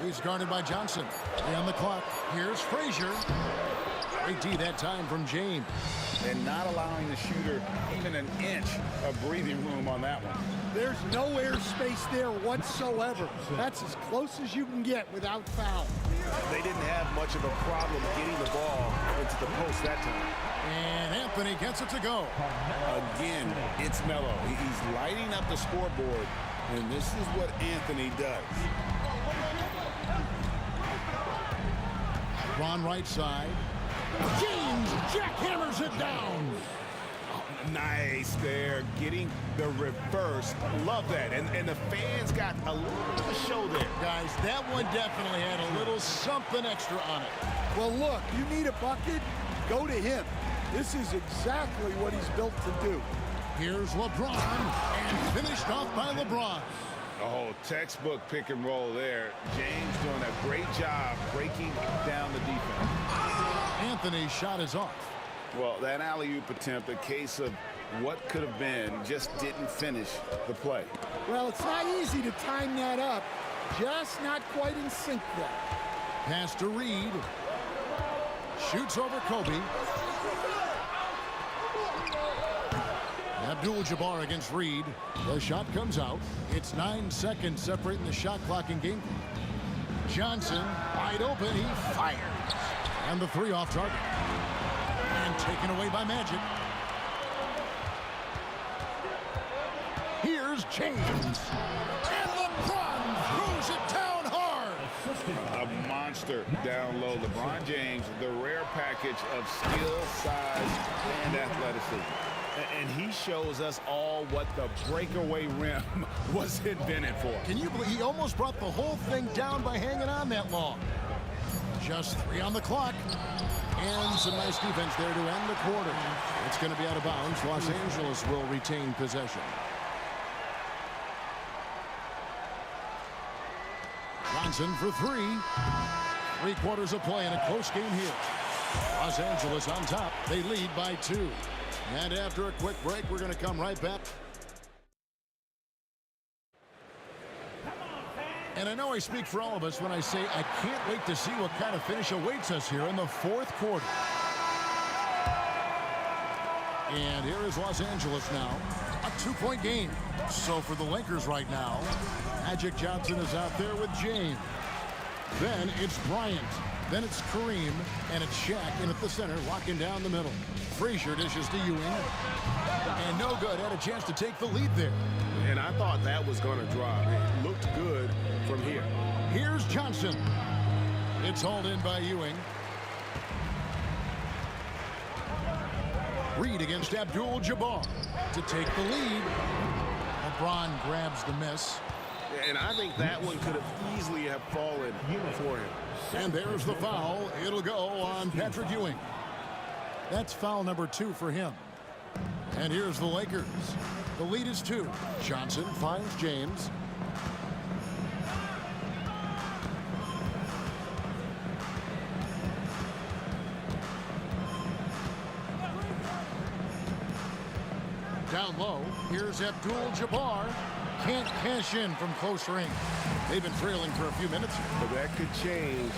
He's guarded by Johnson. 3 on the clock. Here's Frazier. Great D that time from James. And not allowing the shooter even an inch of breathing room on that one. There's no airspace there whatsoever. That's as close as you can get without foul. They didn't have much of a problem getting the ball into the post that time. And Anthony gets it to go. Again, it's Melo. He's lighting up the scoreboard, and this is what Anthony does. Ron right side. James jackhammers it down. Nice there, getting the reverse. Love that. And the fans got a little bit of a show there. Guys, that one definitely had a little something extra on it. Well, look, you need a bucket, go to him. This is exactly what he's built to do. Here's LeBron, and finished off by LeBron. Oh, textbook pick and roll there. James doing a great job breaking down the defense. Anthony's shot is off. Well, that alley-oop attempt, a case of what could have been, just didn't finish the play. Well, it's not easy to time that up. Just not quite in sync there. Pass to Reed. Shoots over Kobe. Abdul-Jabbar against Reed. The shot comes out. It's 9 seconds separating the shot clock and game. Johnson, wide open, he fires. And the 3 off target. And taken away by Magic. Here's James. And LeBron throws it down hard. A monster down low. LeBron James, the rare package of skill, size, and athleticism. And he shows us all what the breakaway rim was invented for. Can you believe he almost brought the whole thing down by hanging on that long? Just 3 on the clock. And some nice defense there to end the quarter. It's going to be out of bounds. Los Angeles will retain possession. Johnson for 3. 3 quarters of play in a close game here. Los Angeles on top. They lead by 2. And after a quick break, we're going to come right back. And I know I speak for all of us when I say I can't wait to see what kind of finish awaits us here in the 4th quarter. And here is Los Angeles now. A 2-point game. So for the Lakers right now, Magic Johnson is out there with James. Then it's Bryant. Then it's Kareem. And it's Shaq in at the center, locking down the middle. Frazier dishes to Ewing. And no good. Had a chance to take the lead there. And I thought that was going to drop. It looked good from here. Here's Johnson. It's hauled in by Ewing. Reed against Abdul-Jabbar to take the lead. LeBron grabs the miss. And I think that one could have easily have fallen for him. And there's the foul. It'll go on Patrick Ewing. That's foul number 2 for him. And here's the Lakers. The lead is 2. Johnson finds James. Down low, here's Abdul-Jabbar. Can't cash in from close range. They've been trailing for a few minutes here. But that could change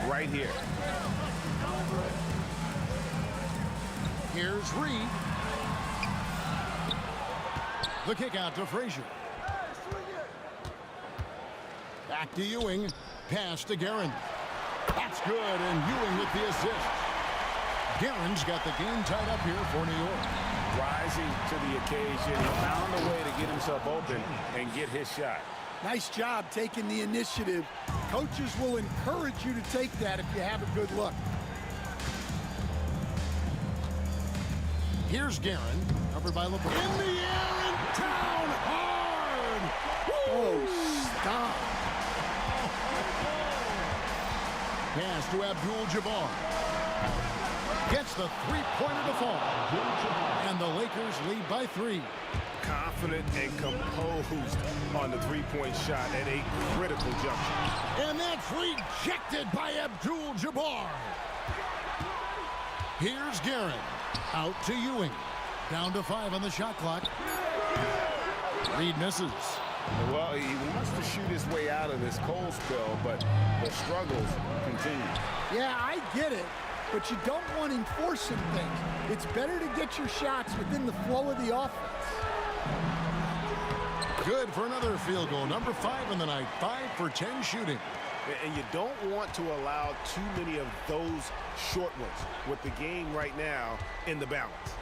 right here. Here's Reed. The kick out to Frazier. Back to Ewing. Pass to Guerin. That's good, and Ewing with the assist. Guerin's got the game tied up here for New York. Rising to the occasion. He found a way to get himself open and get his shot. Nice job taking the initiative. Coaches will encourage you to take that if you have a good look. Here's Guerin, covered by LeBron. In the air and down hard! Woo! Oh, stop. Pass to Abdul-Jabbar. Gets the 3-pointer to fall. And the Lakers lead by 3. Confident and composed on the 3-point shot at a critical juncture. And that's rejected by Abdul-Jabbar. Here's Guerin. Out to Ewing. Down to 5 on the shot clock. Reed misses. Well, he wants to shoot his way out of this cold spell, but the struggles continue. Yeah, I get it, but you don't want him forcing things. It's better to get your shots within the flow of the offense. Good for another field goal. Number 5 in the night. 5 for 10 shooting. And you don't want to allow too many of those short ones with the game right now in the balance.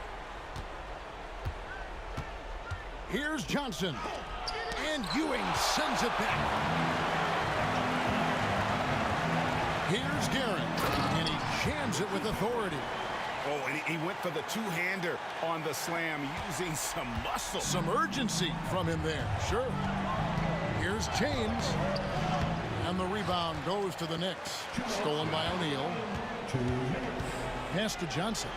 Here's Johnson. And Ewing sends it back. Here's Garrett. And he jams it with authority. Oh, and he went for the two-hander on the slam, using some muscle. Some urgency from him there. Sure. Here's James. And the rebound goes to the Knicks. Stolen by O'Neal. Pass to Johnson.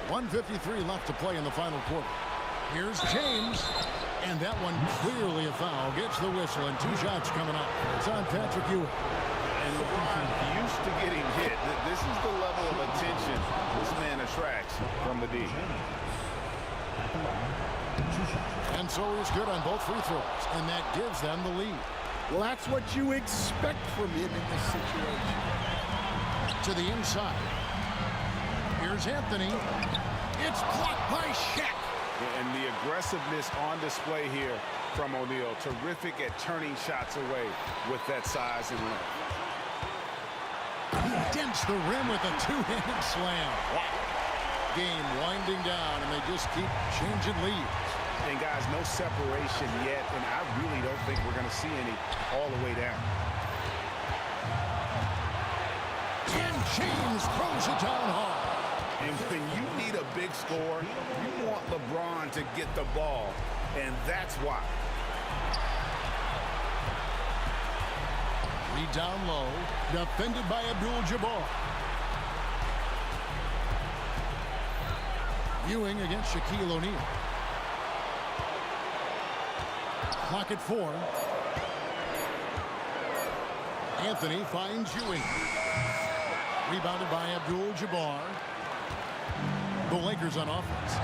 .153 left to play in the final quarter. Here's James. And that one clearly a foul. Gets the whistle and 2 shots coming up. It's on Patrick Ewing. And LeBron used to getting hit. This is the level of attention this man attracts from the D. And so he's good on both free throws, and that gives them the lead. Well, that's what you expect from him in this situation. To the inside. Here's Anthony. It's blocked by Shaq. And the aggressiveness on display here from O'Neal. Terrific at turning shots away with that size and length. He dents the rim with a 2-handed slam. Wow. Game winding down, and they just keep changing leads. And guys, no separation yet, and I really don't think we're going to see any all the way down. And James throws it down hard. And when you need a big score, you want LeBron to get the ball, and that's why. Reed down low, defended by Abdul-Jabbar. Ewing against Shaquille O'Neal. Clock at 4. Anthony finds Ewing. Rebounded by Abdul-Jabbar. The Lakers on offense.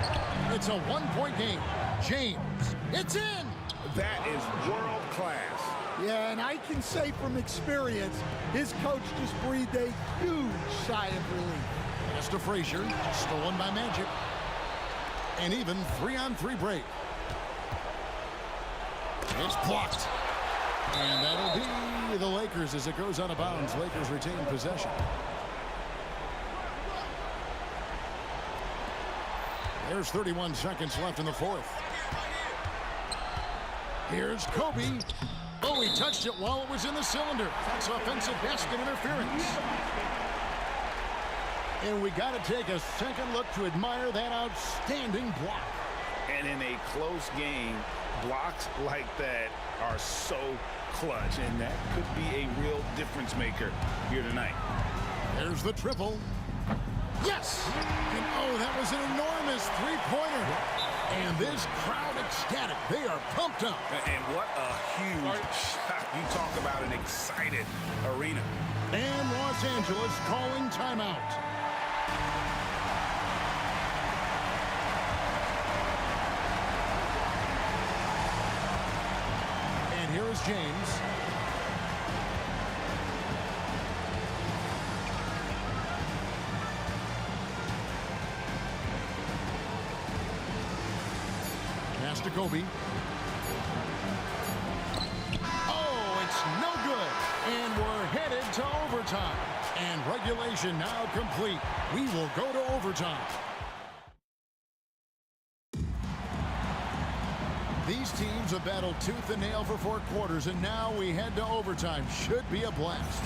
It's a 1-point game. James, it's in! That is world class. Yeah, and I can say from experience, his coach just breathed a huge sigh of relief. Pass to Frazier, stolen by Magic. An even 3-on-3 break. It's blocked. And that'll be the Lakers as it goes out of bounds. Lakers retain possession. There's 31 seconds left in the fourth. Here's Kobe. Oh, he touched it while it was in the cylinder. That's offensive basket interference. And we got to take a second look to admire that outstanding block. And in a close game, blocks like that are so clutch, and that could be a real difference maker here tonight. There's the triple. Yes! And oh, that was an enormous three-pointer. And this crowd ecstatic. They are pumped up. And what a huge shot. You talk about an excited arena. And Los Angeles calling timeout. And here is James. Pass to Kobe. Oh, it's no good. And we're headed to overtime. And regulation now complete. We will go to overtime. These teams have battled tooth and nail for 4 quarters, and now we head to overtime. Should be a blast.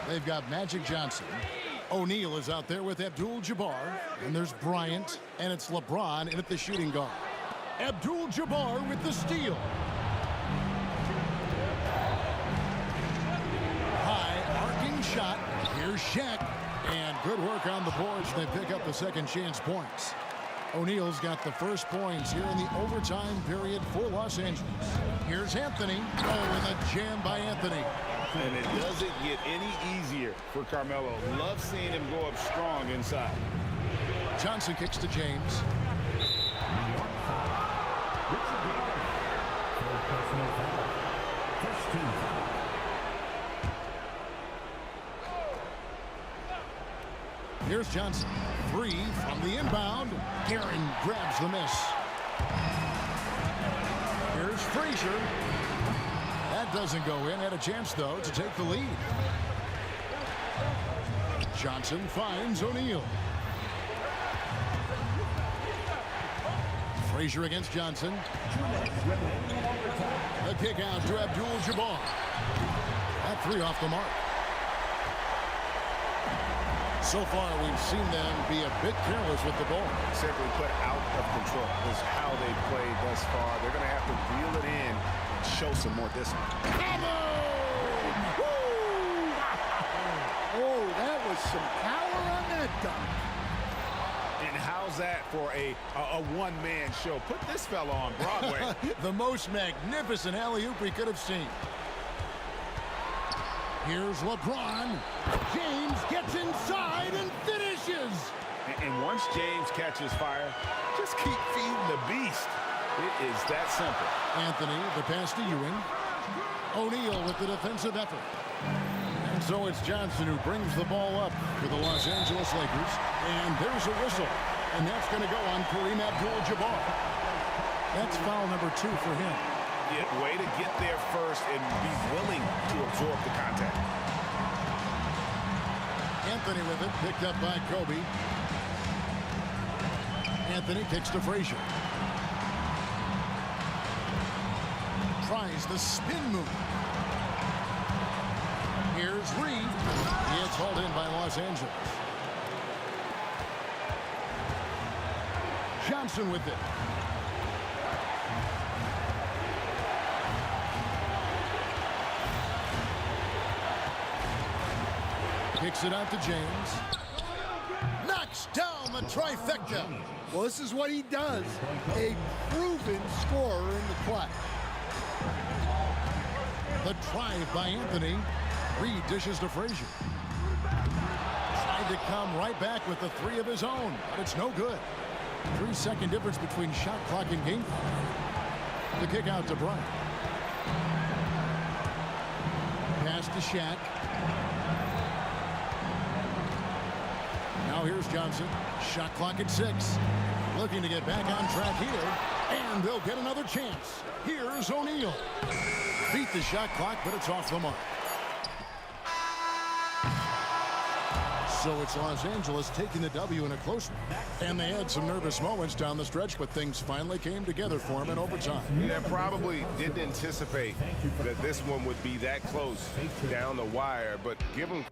They've got Magic Johnson. O'Neal is out there with Abdul-Jabbar. And there's Bryant. And it's LeBron in at the shooting guard. Abdul-Jabbar with the steal. High arcing shot. Here's Shaq. And good work on the boards. They pick up the second chance points. O'Neal's got the first points here in the overtime period for Los Angeles. Here's Anthony. Oh, and a jam by Anthony. And it doesn't get any easier for Carmelo. Love seeing him go up strong inside. Johnson kicks to James. Here's Johnson. 3 from the inbound. Aaron grabs the miss. Here's Frazier. That doesn't go in. Had a chance, though, to take the lead. Johnson finds O'Neal. Frazier against Johnson. The kick out to Abdul-Jabbar. That 3 off the mark. So far, we've seen them be a bit careless with the ball. Simply put, out of control is how they played thus far. They're going to have to reel it in and show some more discipline. Oh, that was some power on that dunk. And how's that for a one-man show? Put this fella on Broadway. The most magnificent alley-oop we could have seen. Here's LeBron. James gets inside and finishes. And once James catches fire, just keep feeding the beast. It is that simple. Anthony, the pass to Ewing. O'Neal with the defensive effort. And so it's Johnson who brings the ball up for the Los Angeles Lakers. And there's a whistle. And that's going to go on Kareem Abdul-Jabbar. That's foul number 2 for him. Yeah, way to get there first and be willing to absorb the contact. Anthony with it, picked up by Kobe. Anthony kicks to Frazier. Tries the spin move. Here's Reed. It's hauled in by Los Angeles. Johnson with it. Kicks it out to James. Knocks down the trifecta. Well, this is what he does. A proven scorer in the clutch. The drive by Anthony. Reed dishes to Frazier. Tried to come right back with the 3 of his own, but it's no good. 3-second difference between shot clock and game clock. The kick out to Bryant. Pass to Shaq. Now here's Johnson. Shot clock at 6. Looking to get back on track here. And they'll get another chance. Here's O'Neal. Beat the shot clock, but it's off the mark. So it's Los Angeles taking the W in a close one. And they had some nervous moments down the stretch, but things finally came together for them in overtime. Yeah, probably didn't anticipate that this one would be that close down the wire, but give them